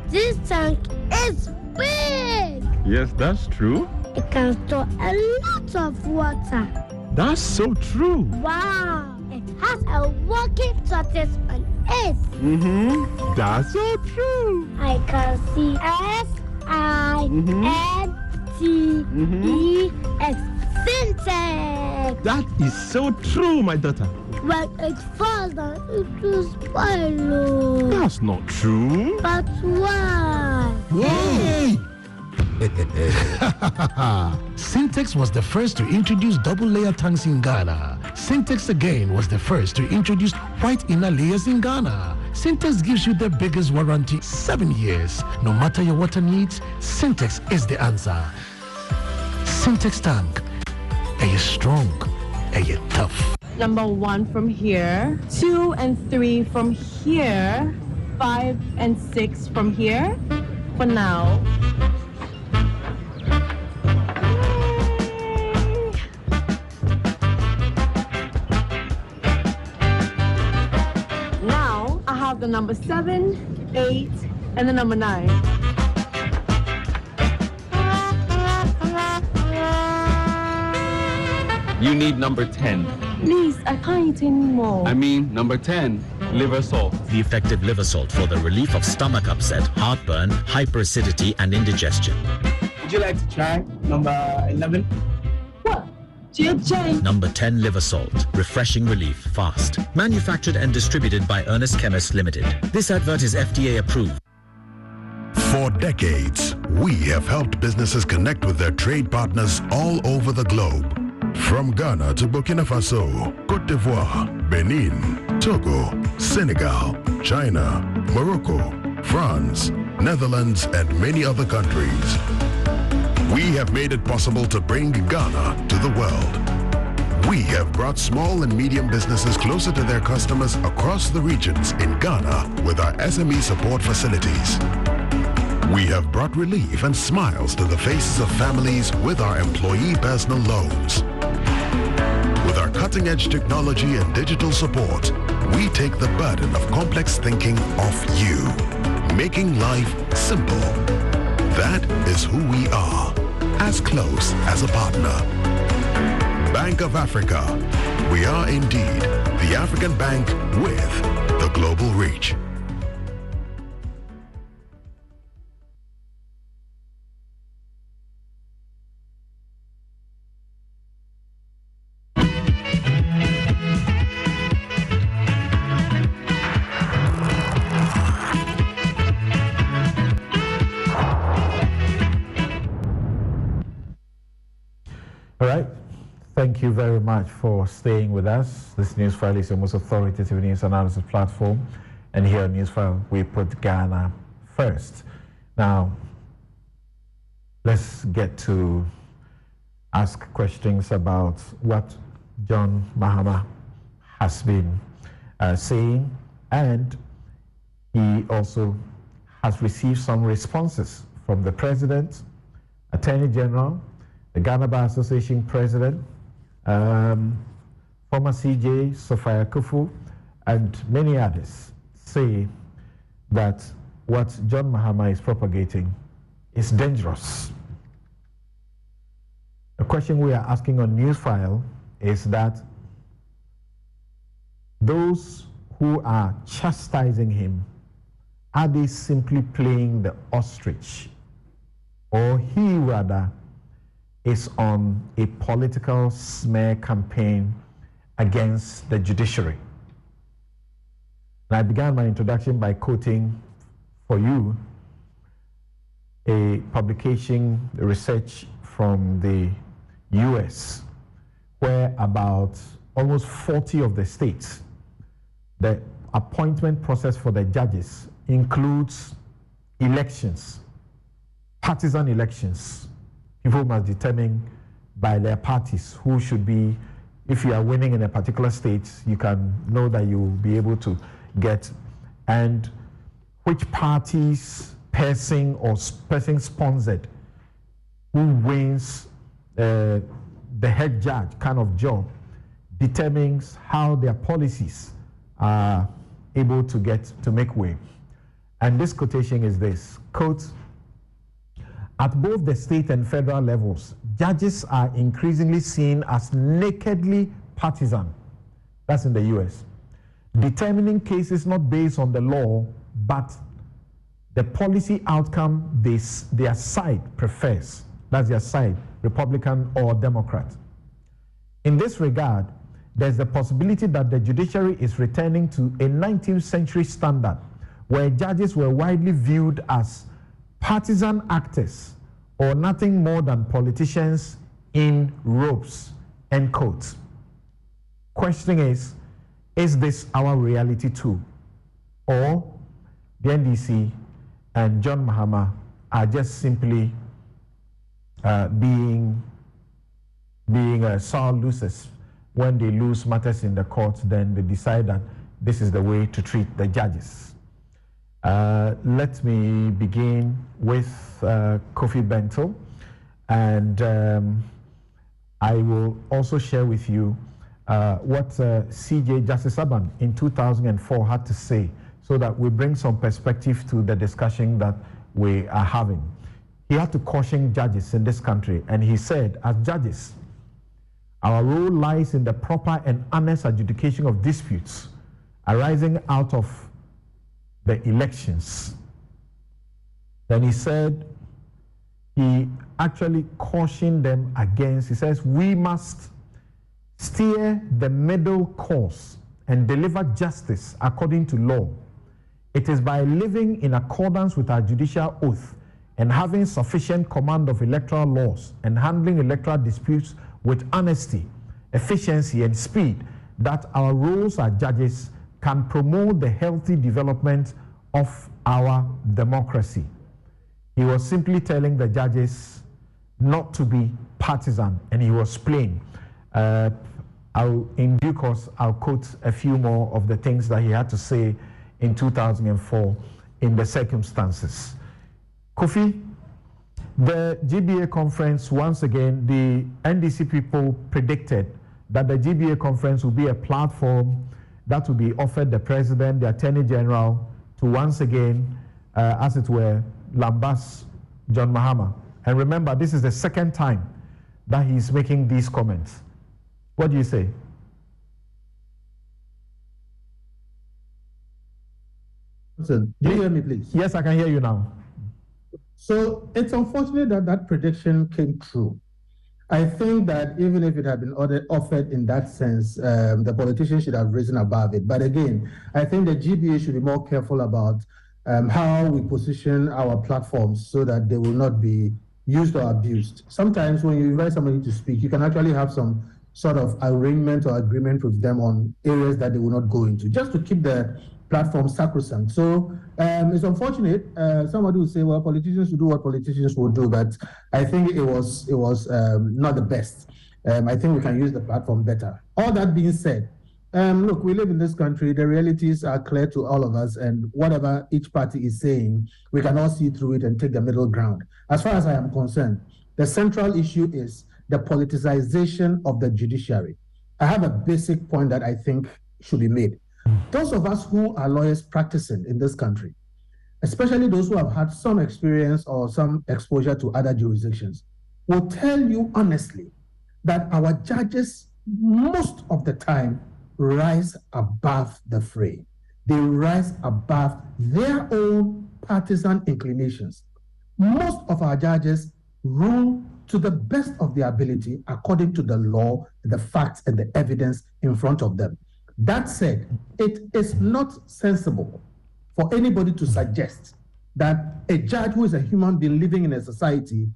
this tank is big. Yes, that's true. It can store a lot of water. That's so true. Wow, it has a working tortoise on it. That's so true. I can see S-I-N-T-E-X. Syntax. That is so true, my daughter. When it falls down, it will spoil. That's not true. But why? Yay! Syntex was the first to introduce double-layer tanks in Ghana. Syntex again was the first to introduce white inner layers in Ghana. Syntex gives you the biggest warranty, 7 years. No matter your water needs, Syntex is the answer. Syntex tank. Are you strong? Are you tough? Number 1 from here, 2 and 3 from here, 5 and 6 from here. For now. Now I have the number 7, 8, and the number 9. You need number 10. Please, I can't eat anymore. I mean, number 10, liver salt. The effective liver salt for the relief of stomach upset, heartburn, hyperacidity, and indigestion. Would you like to try number 11? What? Change. Number 10 liver salt. Refreshing relief, fast. Manufactured and distributed by Ernest Chemists Limited. This advert is FDA approved. For decades, we have helped businesses connect with their trade partners all over the globe. From Ghana to Burkina Faso, Côte d'Ivoire, Benin, Togo, Senegal, China, Morocco, France, Netherlands, and many other countries. We have made it possible to bring Ghana to the world. We have brought small and medium businesses closer to their customers across the regions in Ghana with our SME support facilities. We have brought relief and smiles to the faces of families with our employee personal loans. With our cutting-edge technology and digital support, we take the burden of complex thinking off you, making life simple. That is who we are, as close as a partner. Bank of Africa. We are indeed the African bank with the global reach. All right. Thank you very much for staying with us. This news file is your most authoritative news analysis platform. And here on News File, we put Ghana first. Now, let's get to ask questions about what John Mahama has been saying. And he also has received some responses from the President, Attorney General, the Ghana Bar Association President, former CJ, Sophia Kufu, and many others say that what John Mahama is propagating is dangerous. The question we are asking on Newsfile is that those who are chastising him, are they simply playing the ostrich, or he rather is on a political smear campaign against the judiciary? And I began my introduction by quoting for you a publication, research from the US, where about almost 40 of the states, the appointment process for the judges includes elections, partisan elections. People must determine by their parties who should be, if you are winning in a particular state, you can know that you will be able to get, and which party's person or person sponsored who wins the head judge kind of job determines how their policies are able to make way. And this quotation is this, quote, "At both the state and federal levels, judges are increasingly seen as nakedly partisan." That's in the US. "Determining cases not based on the law, but the policy outcome their side prefers." That's their side, Republican or Democrat. In this regard, there's the possibility that the judiciary is returning to a 19th century standard where judges were widely viewed as partisan actors or nothing more than politicians in robes, end quote. Question is this our reality too? Or the NDC and John Mahama are just simply being sore losers? When they lose matters in the court, then they decide that this is the way to treat the judges. Let me begin with Kofi Bento, and I will also share with you what CJ Justice Aban in 2004 had to say, so that we bring some perspective to the discussion that we are having. He had to caution judges in this country, and he said, as judges, our role lies in the proper and honest adjudication of disputes arising out of the elections. Then he said, he actually cautioned them against, he says, we must steer the middle course and deliver justice according to law. It is by living in accordance with our judicial oath and having sufficient command of electoral laws and handling electoral disputes with honesty, efficiency, and speed that our roles as judges can promote the healthy development of our democracy. He was simply telling the judges not to be partisan, and he was plain. In due course, I'll quote a few more of the things that he had to say in 2004 in the circumstances. Kofi, the GBA conference, once again, the NDC people predicted that the GBA conference will be a platform that will be offered the president, the attorney general, to once again, as it were, lambast John Mahama. And remember, this is the second time that he's making these comments. What do you say? Listen, do you hear me, please? Yes, I can hear you now. So it's unfortunate that that prediction came true. I think that even if it had been offered in that sense, the politicians should have risen above it. But again, I think the GBA should be more careful about how we position our platforms so that they will not be used or abused. Sometimes when you invite somebody to speak, you can actually have some sort of arrangement or agreement with them on areas that they will not go into, just to keep the platform sacrosanct. So it's unfortunate. Somebody will say, well, politicians will do what politicians will do, but I think it was not the best. I think we can use the platform better. All that being said, look, we live in this country. The realities are clear to all of us, and whatever each party is saying, we can all see through it and take the middle ground. As far as I am concerned, the central issue is the politicization of the judiciary. I have a basic point that I think should be made. Those of us who are lawyers practicing in this country, especially those who have had some experience or some exposure to other jurisdictions, will tell you honestly that our judges most of the time rise above the fray. They rise above their own partisan inclinations. Most of our judges rule to the best of their ability according to the law, the facts, and the evidence in front of them. That said, it is not sensible for anybody to suggest that a judge who is a human being living in a society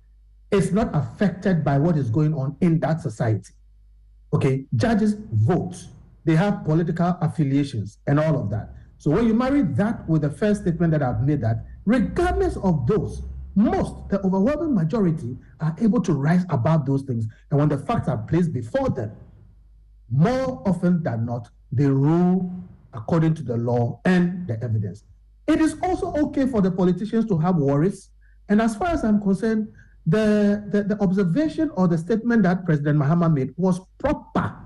is not affected by what is going on in that society. Okay, judges vote. They have political affiliations and all of that. So when you marry that with the first statement that I've made, that regardless of those, the overwhelming majority are able to rise above those things. And when the facts are placed before them, more often than not, they rule according to the law and the evidence. It is also okay for the politicians to have worries. And as far as I'm concerned, the observation or the statement that President Mahama made was proper.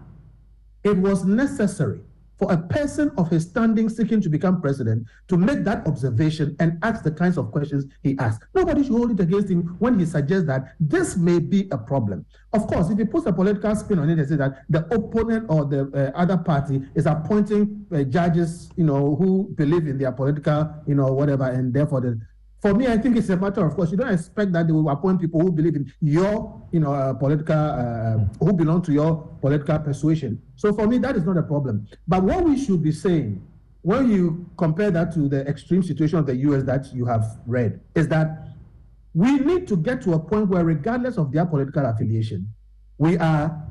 It was necessary for a person of his standing seeking to become president to make that observation and ask the kinds of questions he asked. Nobody should hold it against him when he suggests that this may be a problem. Of course, if he puts a political spin on it and says that the opponent or the other party is appointing judges, who believe in their political, whatever, and therefore for me, I think it's a matter of course. You don't expect that they will appoint people who believe in your, political, who belong to your political persuasion. So for me, that is not a problem. But what we should be saying, when you compare that to the extreme situation of the U.S. that you have read, is that we need to get to a point where, regardless of their political affiliation, we are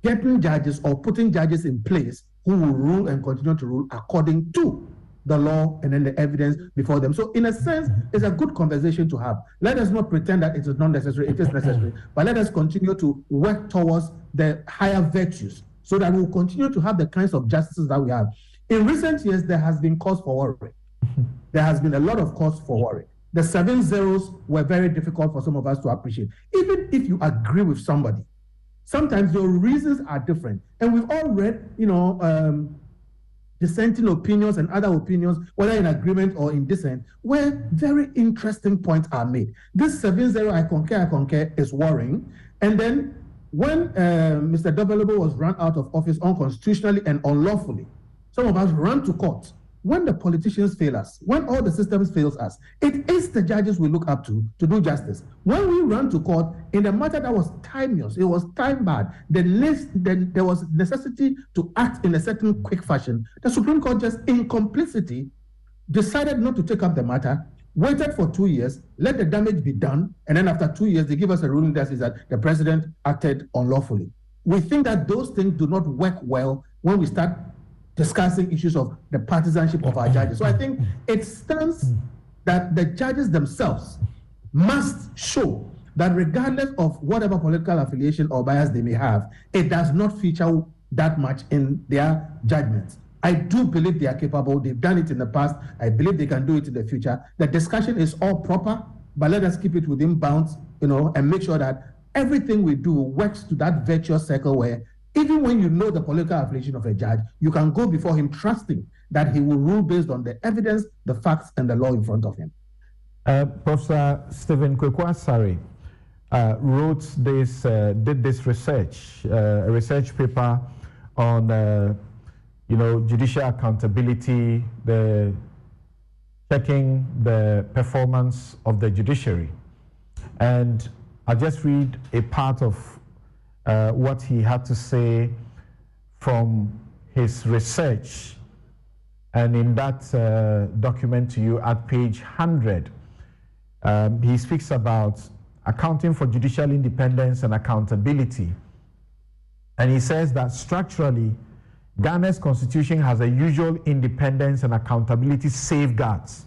getting judges or putting judges in place who will rule and continue to rule according to the law and then the evidence before them. So in a sense, it's a good conversation to have. Let us not pretend that it is not necessary, it is necessary, but let us continue to work towards the higher virtues so that we'll continue to have the kinds of justices that we have. In recent years, there has been cause for worry. There has been a lot of cause for worry. The 7 zeros were very difficult for some of us to appreciate. Even if you agree with somebody, sometimes your reasons are different. And we've all read, dissenting opinions and other opinions, whether in agreement or in dissent, where very interesting points are made. This 7-0, I concur, is worrying. And then when Mr. Dobelebo was run out of office unconstitutionally and unlawfully, some of us ran to court. When the politicians fail us, when all the systems fails us, it is the judges we look up to do justice. When we ran to court in a matter that was timeous, it was time-barred, there was necessity to act in a certain quick fashion. The Supreme Court, just in complicity, decided not to take up the matter, waited for 2 years, let the damage be done, and then after 2 years, they give us a ruling that says that the president acted unlawfully. We think that those things do not work well when we start discussing issues of the partisanship of our judges. So I think it stands that the judges themselves must show that regardless of whatever political affiliation or bias they may have, it does not feature that much in their judgments. I do believe they are capable. They've done it in the past. I believe they can do it in the future. The discussion is all proper, but let us keep it within bounds, and make sure that everything we do works to that virtuous circle where even when you know the political affiliation of a judge, you can go before him trusting that he will rule based on the evidence, the facts, and the law in front of him. Professor Stephen Kwekwasari did this research, a research paper on, judicial accountability, checking the performance of the judiciary. And I'll just read a part of what he had to say from his research, and in that document to you at page 100, he speaks about accounting for judicial independence and accountability, and he says that structurally Ghana's constitution has a usual independence and accountability safeguards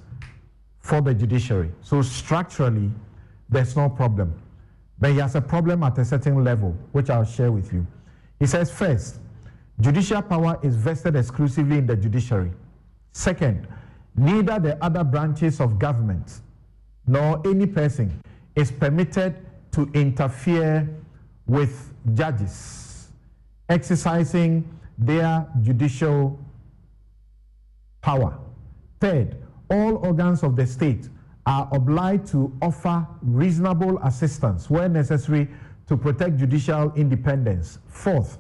for the judiciary. So structurally there's no problem. But he has a problem at a certain level, which I'll share with you. He says, first, judicial power is vested exclusively in the judiciary. Second, neither the other branches of government nor any person is permitted to interfere with judges exercising their judicial power. Third, all organs of the state are obliged to offer reasonable assistance where necessary to protect judicial independence. Fourth,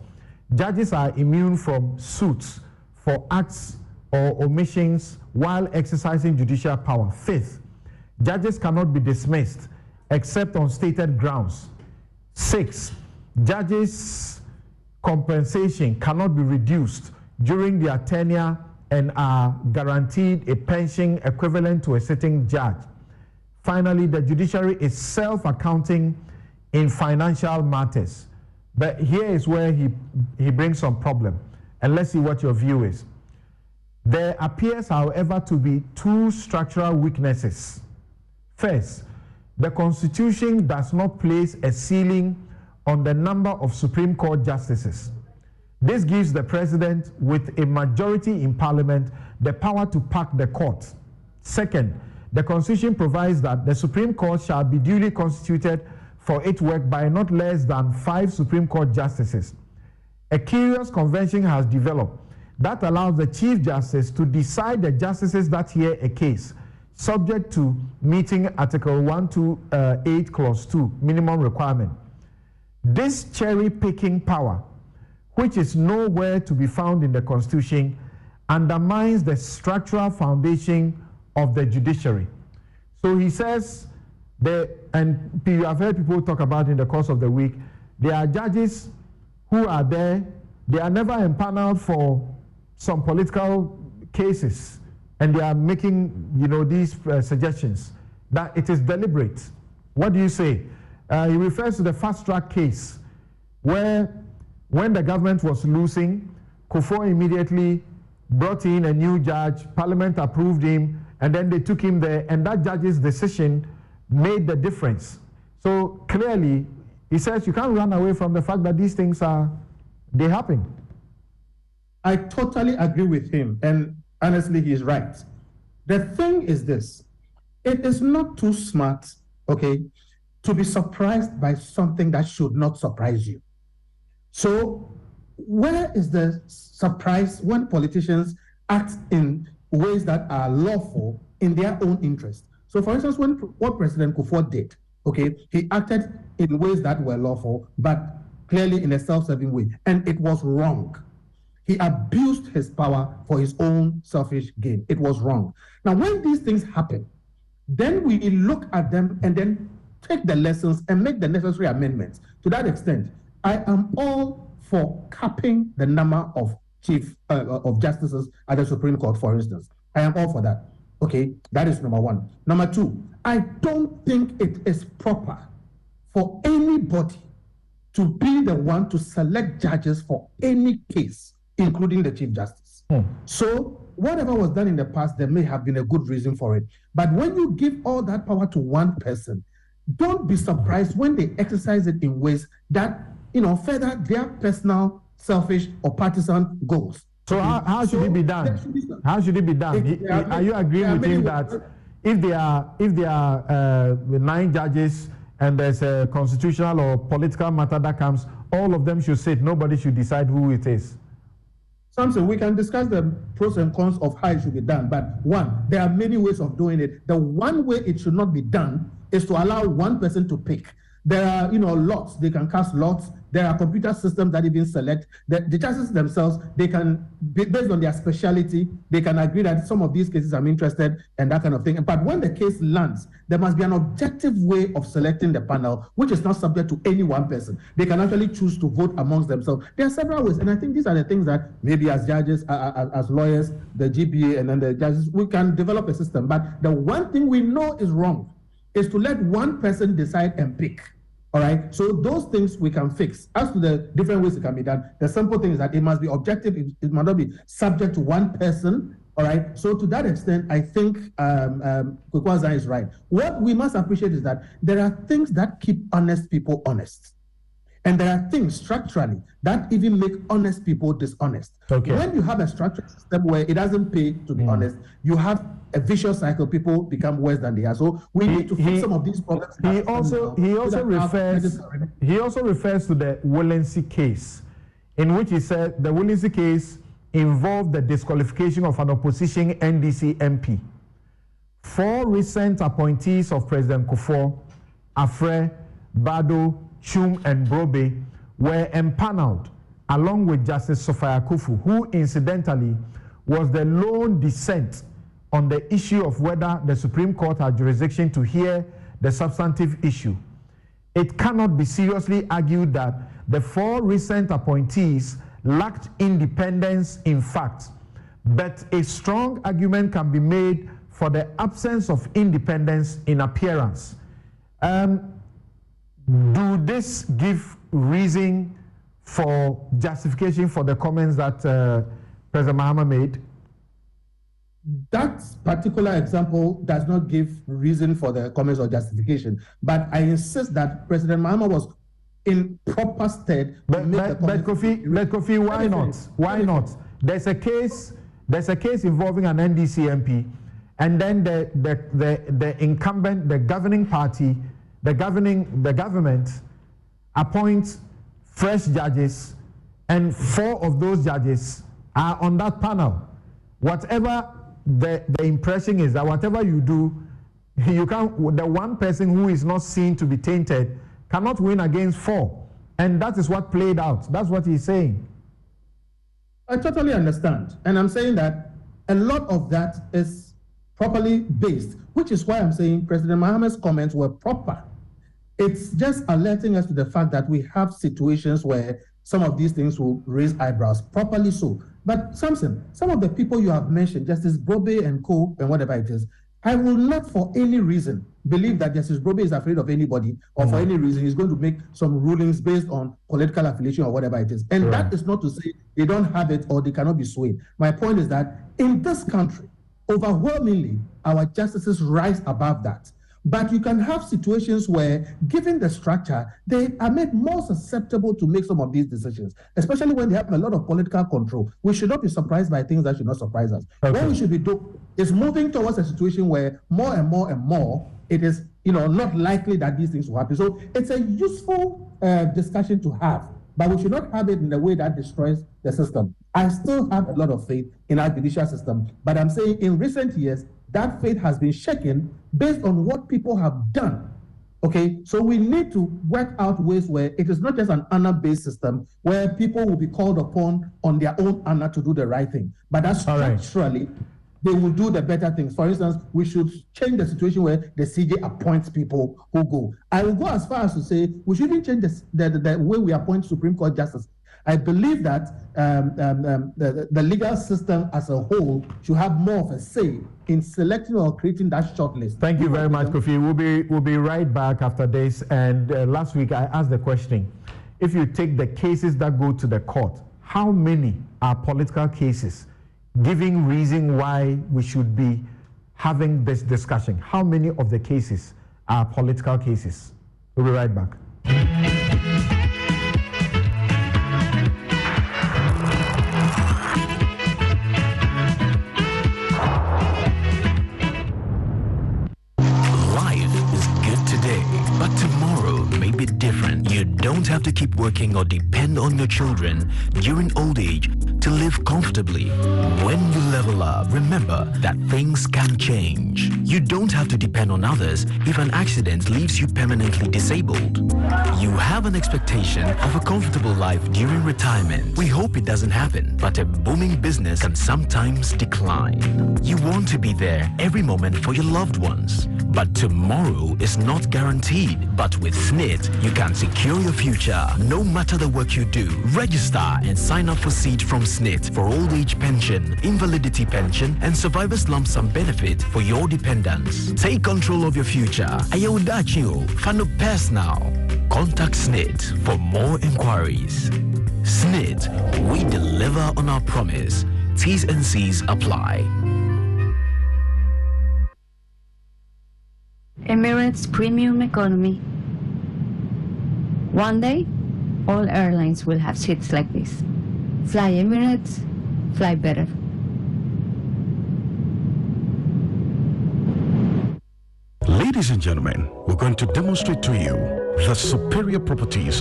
judges are immune from suits for acts or omissions while exercising judicial power. Fifth, judges cannot be dismissed except on stated grounds. Sixth, judges' compensation cannot be reduced during their tenure and are guaranteed a pension equivalent to a sitting judge. Finally, the judiciary is self-accounting in financial matters. But here is where he brings some problem. And let's see what your view is. There appears, however, to be two structural weaknesses. First, the Constitution does not place a ceiling on the number of Supreme Court justices. This gives the president, with a majority in parliament, the power to pack the court. Second, the Constitution provides that the Supreme Court shall be duly constituted for its work by not less than 5 Supreme Court justices. A curious convention has developed that allows the Chief Justice to decide the justices that hear a case, subject to meeting Article 128, Clause 2, minimum requirement. This cherry-picking power, which is nowhere to be found in the Constitution, undermines the structural foundation of the judiciary. So he says, and you have heard people talk about in the course of the week, there are judges who are there, they are never empaneled for some political cases, and they are making, these suggestions that it is deliberate. What do you say? He refers to the fast-track case where, when the government was losing, Kufuor immediately brought in a new judge, Parliament approved him, and then they took him there, and that judge's decision made the difference. So clearly, he says you can't run away from the fact that these things they happen. I totally agree with him, and honestly, he's right. The thing is this: it is not too smart, to be surprised by something that should not surprise you. So where is the surprise when politicians act in ways that are lawful in their own interest? So for instance, what President Kufuor did, he acted in ways that were lawful, but clearly in a self-serving way, and it was wrong. He abused his power for his own selfish gain. It was wrong. Now, when these things happen, then we look at them and then take the lessons and make the necessary amendments. To that extent, I am all for capping the number of of justices at the Supreme Court, for instance. I am all for that. That is number one. Number two, I don't think it is proper for anybody to be the one to select judges for any case, including the Chief Justice. So whatever was done in the past, there may have been a good reason for it. But when you give all that power to one person, don't be surprised when they exercise it in ways that, further their personal, selfish, or partisan goals. So how should it be done? How should it be done? Are you agreeing with him that if there are 9 judges and there's a constitutional or political matter that comes, all of them should sit, nobody should decide who it is? Samson, we can discuss the pros and cons of how it should be done, but one, there are many ways of doing it. The one way it should not be done is to allow one person to pick. There are, lots. They can cast lots. There are computer systems that even select. The judges themselves, they can, based on their speciality, they can agree that some of these cases I'm interested and that kind of thing. But when the case lands, there must be an objective way of selecting the panel, which is not subject to any one person. They can actually choose to vote amongst themselves. There are several ways, and I think these are the things that maybe as judges, as lawyers, the GPA and then the judges, we can develop a system. But the one thing we know is wrong is to let one person decide and pick. All right, so those things we can fix. As to the different ways it can be done, the simple thing is that it must be objective. It must not be subject to one person. All right, so to that extent, I think Kwekwaza is right. What we must appreciate is that there are things that keep honest people honest. And there are things structurally that even make honest people dishonest. When you have a structured system where it doesn't pay to be honest, you have a vicious cycle. People become worse than they are. So we need to fix some of these problems. He also refers to the Williamson case, in which he said the Williamson case involved the disqualification of an opposition NDC MP. 4 recent appointees of President Kufuor, Afre, Bado, Chum, and Brobe, were empaneled along with Justice Sophia Kufu, who incidentally was the lone dissent on the issue of whether the Supreme Court had jurisdiction to hear the substantive issue. It cannot be seriously argued that the 4 recent appointees lacked independence in fact, but a strong argument can be made for the absence of independence in appearance. Do this give reason for justification for the comments that President Mahama made? That particular example does not give reason for the comments or justification, but I insist that President Mahama was in proper stead. But Kofi, why not? Why not? There's a case involving an NDC MP, and then the incumbent, the governing party, the government appoints fresh judges, and 4 of those judges are on that panel. Whatever the impression is that whatever you do, you can't. The one person who is not seen to be tainted cannot win against 4, and that is what played out. That's what he's saying. I totally understand, and I'm saying that a lot of that is properly based, which is why I'm saying President Mohammed's comments were proper. It's just alerting us to the fact that we have situations where some of these things will raise eyebrows, properly so. But Samson, some of the people you have mentioned, Justice Brobe and co and whatever it is, I will not for any reason believe that Justice Brobe is afraid of anybody, or for any reason he's going to make some rulings based on political affiliation or whatever it is. And that is not to say they don't have it or they cannot be swayed. My point is that in this country, overwhelmingly, our justices rise above that. But you can have situations where, given the structure, they are made more susceptible to make some of these decisions, especially when they have a lot of political control. We should not be surprised by things that should not surprise us. Okay. What we should be doing is moving towards a situation where more and more and more, it is not likely that these things will happen. So it's a useful discussion to have, but we should not have it in a way that destroys the system. I still have a lot of faith in our judicial system, but I'm saying in recent years, that faith has been shaken based on what people have done. Okay, so we need to work out ways where it is not just an honor-based system where people will be called upon on their own honor to do the right thing, but that structurally they will do the better things. For instance, we should change the situation where the CJ appoints people who go. I will go as far as to say we shouldn't change the way we appoint Supreme Court justice. I believe that the legal system as a whole should have more of a say in selecting or creating that shortlist. Thank you very much, Kofi. We'll be right back after this. And last week I asked the question: if you take the cases that go to the court, how many are political cases? Giving reason why we should be having this discussion. How many of the cases are political cases? We'll be right back. Different. You don't have to keep working or depend on your children during old age to live comfortably. When you level up, remember that things can change. You don't have to depend on others if an accident leaves you permanently disabled. You have an expectation of a comfortable life during retirement. We hope it doesn't happen, but a booming business can sometimes decline. You want to be there every moment for your loved ones, but tomorrow is not guaranteed. But with SNIT, you can secure your future no matter the work you do. Register and sign up for seed from SNIT for old age pension, invalidity pension, and survivor's lump sum benefit for your dependents. Take control of your future. Ayodachio, Fano Pass now. Contact SNIT for more inquiries. SNIT, we deliver on our promise. T's and C's apply. Emirates Premium Economy. One day, all airlines will have seats like this. Fly Emirates, fly better. Ladies and gentlemen, we're going to demonstrate to you the superior properties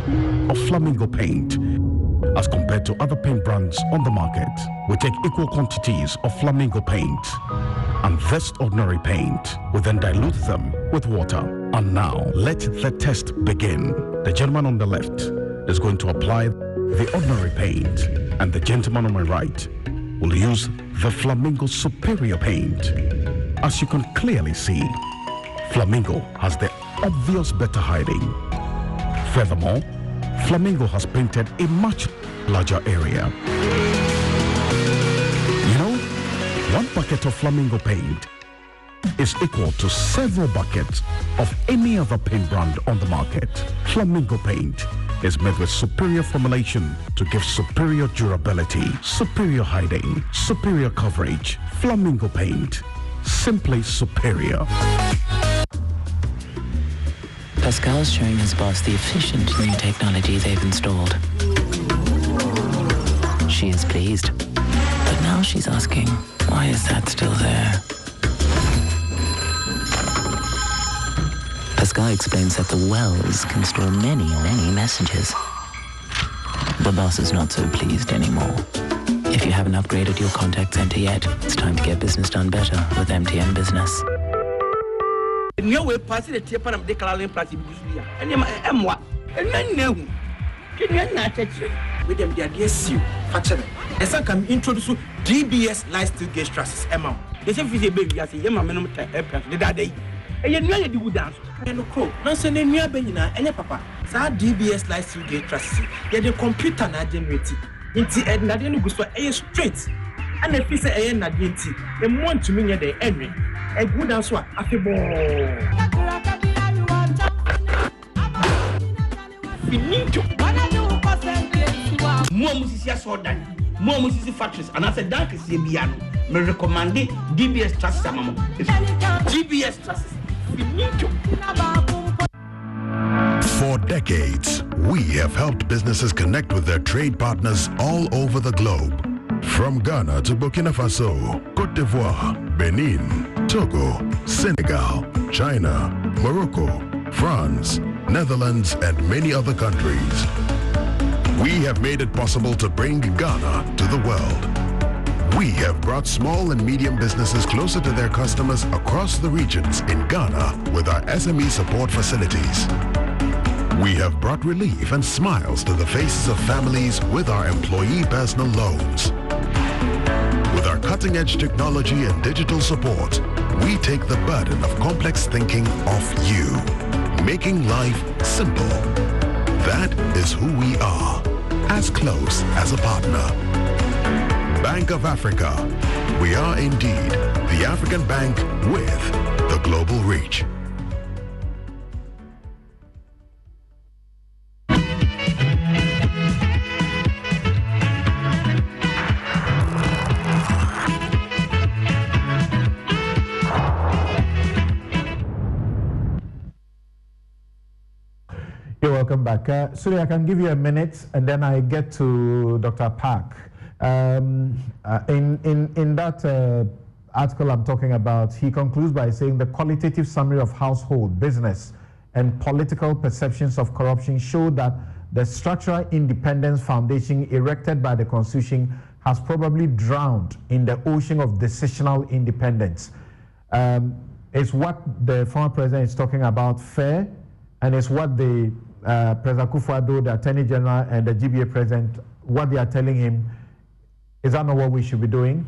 of Flamingo paint. As compared to other paint brands on the market, we take equal quantities of Flamingo paint and this ordinary paint. We then dilute them with water. And now, let the test begin. The gentleman on the left is going to apply the ordinary paint, and the gentleman on my right will use the Flamingo Superior paint. As you can clearly see, Flamingo has the obvious better hiding. Furthermore, Flamingo has painted a much larger area. You know, one bucket of Flamingo paint is equal to several buckets of any other paint brand on the market. Flamingo paint is made with superior formulation to give superior durability, superior hiding, superior coverage. Flamingo paint, simply superior. Pascal's showing his boss the efficient new technology they've installed. She is pleased, but now she's asking, why is that still there? Pascal explains that the wells can store many, many messages. The boss is not so pleased anymore. If you haven't upgraded your contact center yet, it's time to get business done better with MTN Business. With them, they are DSU. And some can introduce DBS lifestyle gauge trusses. Emma, they say, baby, I say, Yama, minimum aircraft, the day. And you know, you would dance. And the crow, no, send a near Benina, and your papa. So, DBS lifestyle gauge trusses. They're the computer not generated. It's the end, Nadine goes for a straight. And if it's a end, Nadine, they want to mean the end. A good answer, I feel more musicians saw that. More music factories. And I said, that is the piano. Me recommend DBS trust. DBS trust. We need to. For decades, we have helped businesses connect with their trade partners all over the globe. From Ghana to Burkina Faso, Côte d'Ivoire, Benin, Togo, Senegal, China, Morocco, France, Netherlands, and many other countries. We have made it possible to bring Ghana to the world. We have brought small and medium businesses closer to their customers across the regions in Ghana with our SME support facilities. We have brought relief and smiles to the faces of families with our employee personal loans. With our cutting-edge technology and digital support, we take the burden of complex thinking off you, making life simple. That is who we are, as close as a partner. Bank of Africa. We are indeed the African bank with the global reach. Welcome back. Suri, I can give you a minute and then I get to Dr. Park. In that article I'm talking about, he concludes by saying the qualitative summary of household, business, and political perceptions of corruption show that the structural independence foundation erected by the Constitution has probably drowned in the ocean of decisional independence. Is what the former president is talking about fair? And it's what the President Akufo-Addo, the Attorney General, and the GBA President, what they are telling him, is that not what we should be doing?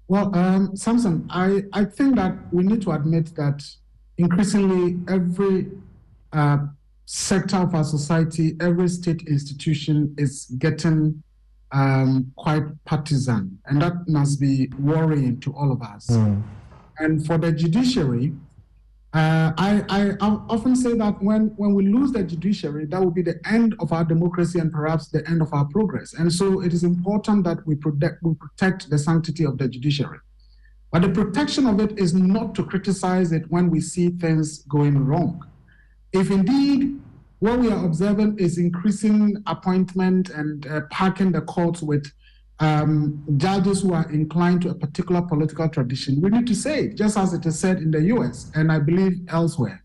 Well, Samson, I think that we need to admit that increasingly every sector of our society, every state institution is getting quite partisan, and that must be worrying to all of us. And for the judiciary, I often say that when we lose the judiciary, that will be the end of our democracy and perhaps the end of our progress. And so it is important that we protect the sanctity of the judiciary. But the protection of it is not to criticize it when we see things going wrong. If indeed what we are observing is increasing appointment and packing the courts with judges who are inclined to a particular political tradition, we need to say it, just as it is said in the US and I believe elsewhere.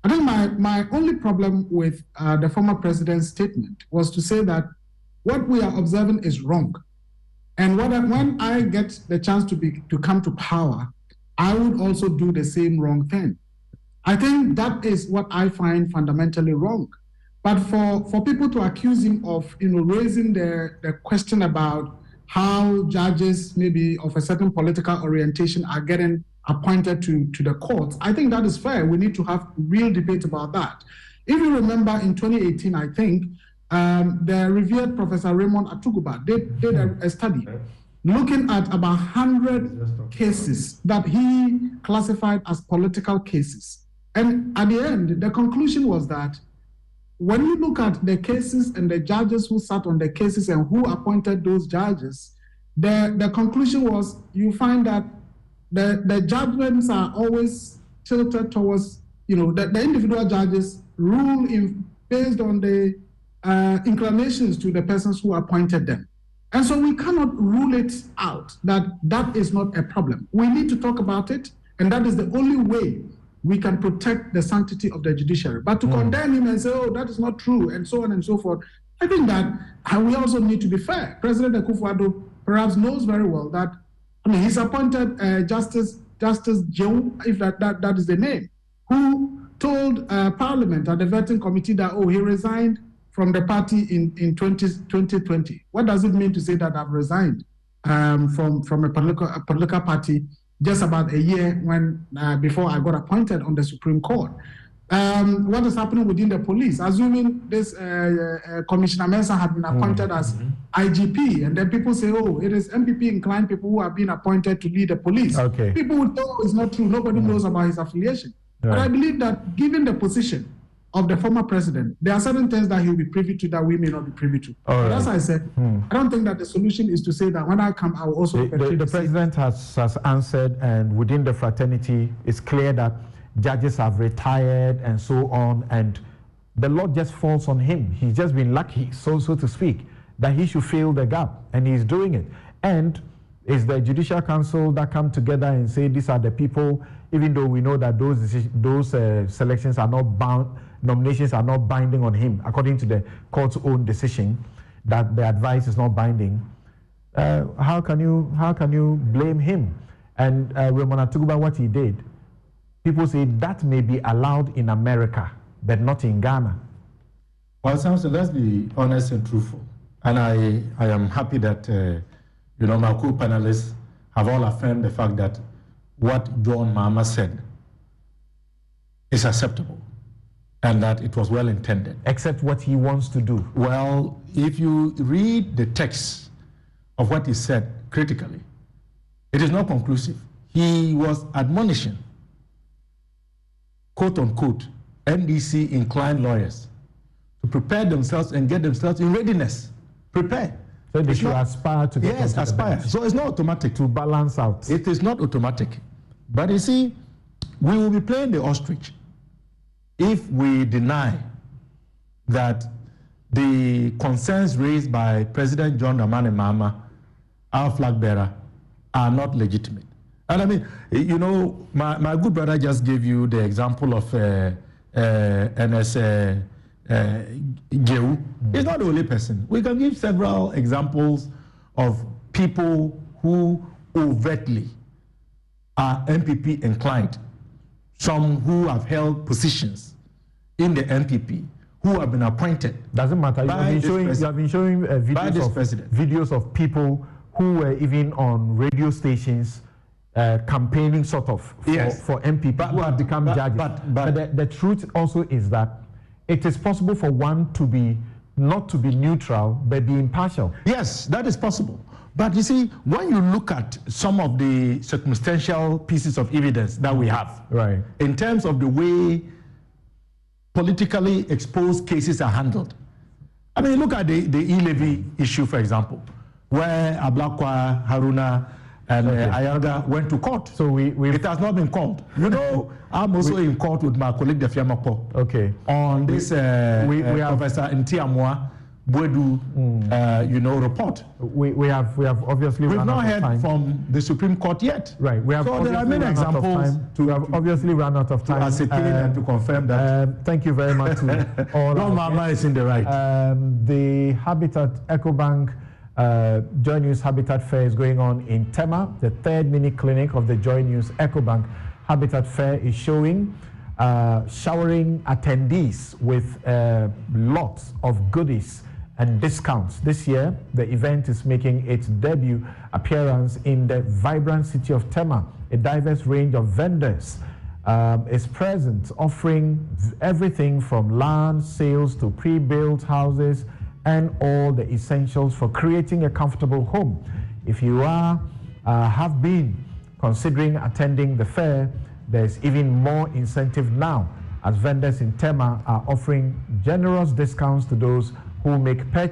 I think my only problem with the former president's statement was to say that what we are observing is wrong. And when I get the chance to come to power, I would also do the same wrong thing. I think that is what I find fundamentally wrong. But for people to accuse him of raising the question about how judges maybe of a certain political orientation are getting appointed to the courts, I think that is fair. We need to have real debate about that. If you remember in 2018, I think, the revered Professor Raymond Atuguba did a study looking at about 100 cases that he classified as political cases. And at the end, the conclusion was that when you look at the cases and the judges who sat on the cases and who appointed those judges, the conclusion was you find that the judgments are always tilted towards the individual judges rule based on the inclinations to the persons who appointed them. And so we cannot rule it out that is not a problem. We need to talk about it, and that is the only way we can protect the sanctity of the judiciary. But to condemn him and say, oh, that is not true, and so on and so forth, I think that we also need to be fair. President Akufo-Addo perhaps knows very well that, he's appointed Justice Jehu, if that is the name, who told Parliament at the vetting committee that, he resigned from the party in 2020. What does it mean to say that I've resigned from a political party just about a year before I got appointed on the Supreme Court? What is happening within the police? Assuming this Commissioner Mensah had been appointed as IGP, and then people say, it is MPP-inclined people who have been appointed to lead the police. Okay. People would know it's not true. Nobody knows about his affiliation. Right. But I believe that given the position of the former president, there are certain things that he'll be privy to that we may not be privy to. But as I said, I don't think that the solution is to say that when I come, I will also... The president has answered, and within the fraternity, it's clear that judges have retired and so on, and the Lord just falls on him. He's just been lucky, so to speak, that he should fill the gap, and he's doing it. And it's the Judicial Council that come together and say these are the people, even though we know that those selections are not bound, nominations are not binding on him, according to the court's own decision, that the advice is not binding. How can you blame him? And when I talk about what he did, people say that may be allowed in America, but not in Ghana. Well, Samson, let's be honest and truthful. And I am happy that my co-panelists have all affirmed the fact that what John Mahama said is acceptable and that it was well intended. Except what he wants to do. Well, if you read the text of what he said critically, it is not conclusive. He was admonishing, quote unquote, NDC inclined lawyers to prepare themselves and get themselves in readiness. Prepare. So they should aspire to get Yes, aspire. So it's not automatic. To balance out. It is not automatic. But you see, we will be playing the ostrich if we deny that the concerns raised by President John Dramani Mahama, our flag bearer, are not legitimate. And I mean, my good brother just gave you the example of NS Jehu. He's not the only person. We can give several examples of people who overtly are MPP inclined, some who have held positions in the MPP, who have been appointed. Doesn't matter. You have been showing videos of people who were even on radio stations campaigning sort of for MPP who have become judges. But the truth also is that it is possible for one to not to be neutral, but be impartial. Yes, that is possible. But you see, when you look at some of the circumstantial pieces of evidence that we have, right, in terms of the way politically exposed cases are handled. I mean, look at the e-levy issue, for example, where Ablakwa, Haruna, and Ayaga went to court. So it has not been called. I'm also in court with my colleague Defiamapo. Okay. On this Professor Ntiamwa Bwedu, report. We have obviously we've not heard from the Supreme Court yet. Right. We have so there are many examples we have obviously run out of time to ascertain and to confirm that. Thank you very much to all. John Mahama is in the right. The Habitat EcoBank Joy News Habitat Fair is going on in Tema. The third mini clinic of the Joy News EcoBank Habitat Fair is showing, showering attendees with lots of goodies and discounts. This year, the event is making its debut appearance in the vibrant city of Tema. A diverse range of vendors is present, offering everything from land sales to pre-built houses and all the essentials for creating a comfortable home. If you have been considering attending the fair, there's even more incentive now, as vendors in Tema are offering generous discounts to those who make purchases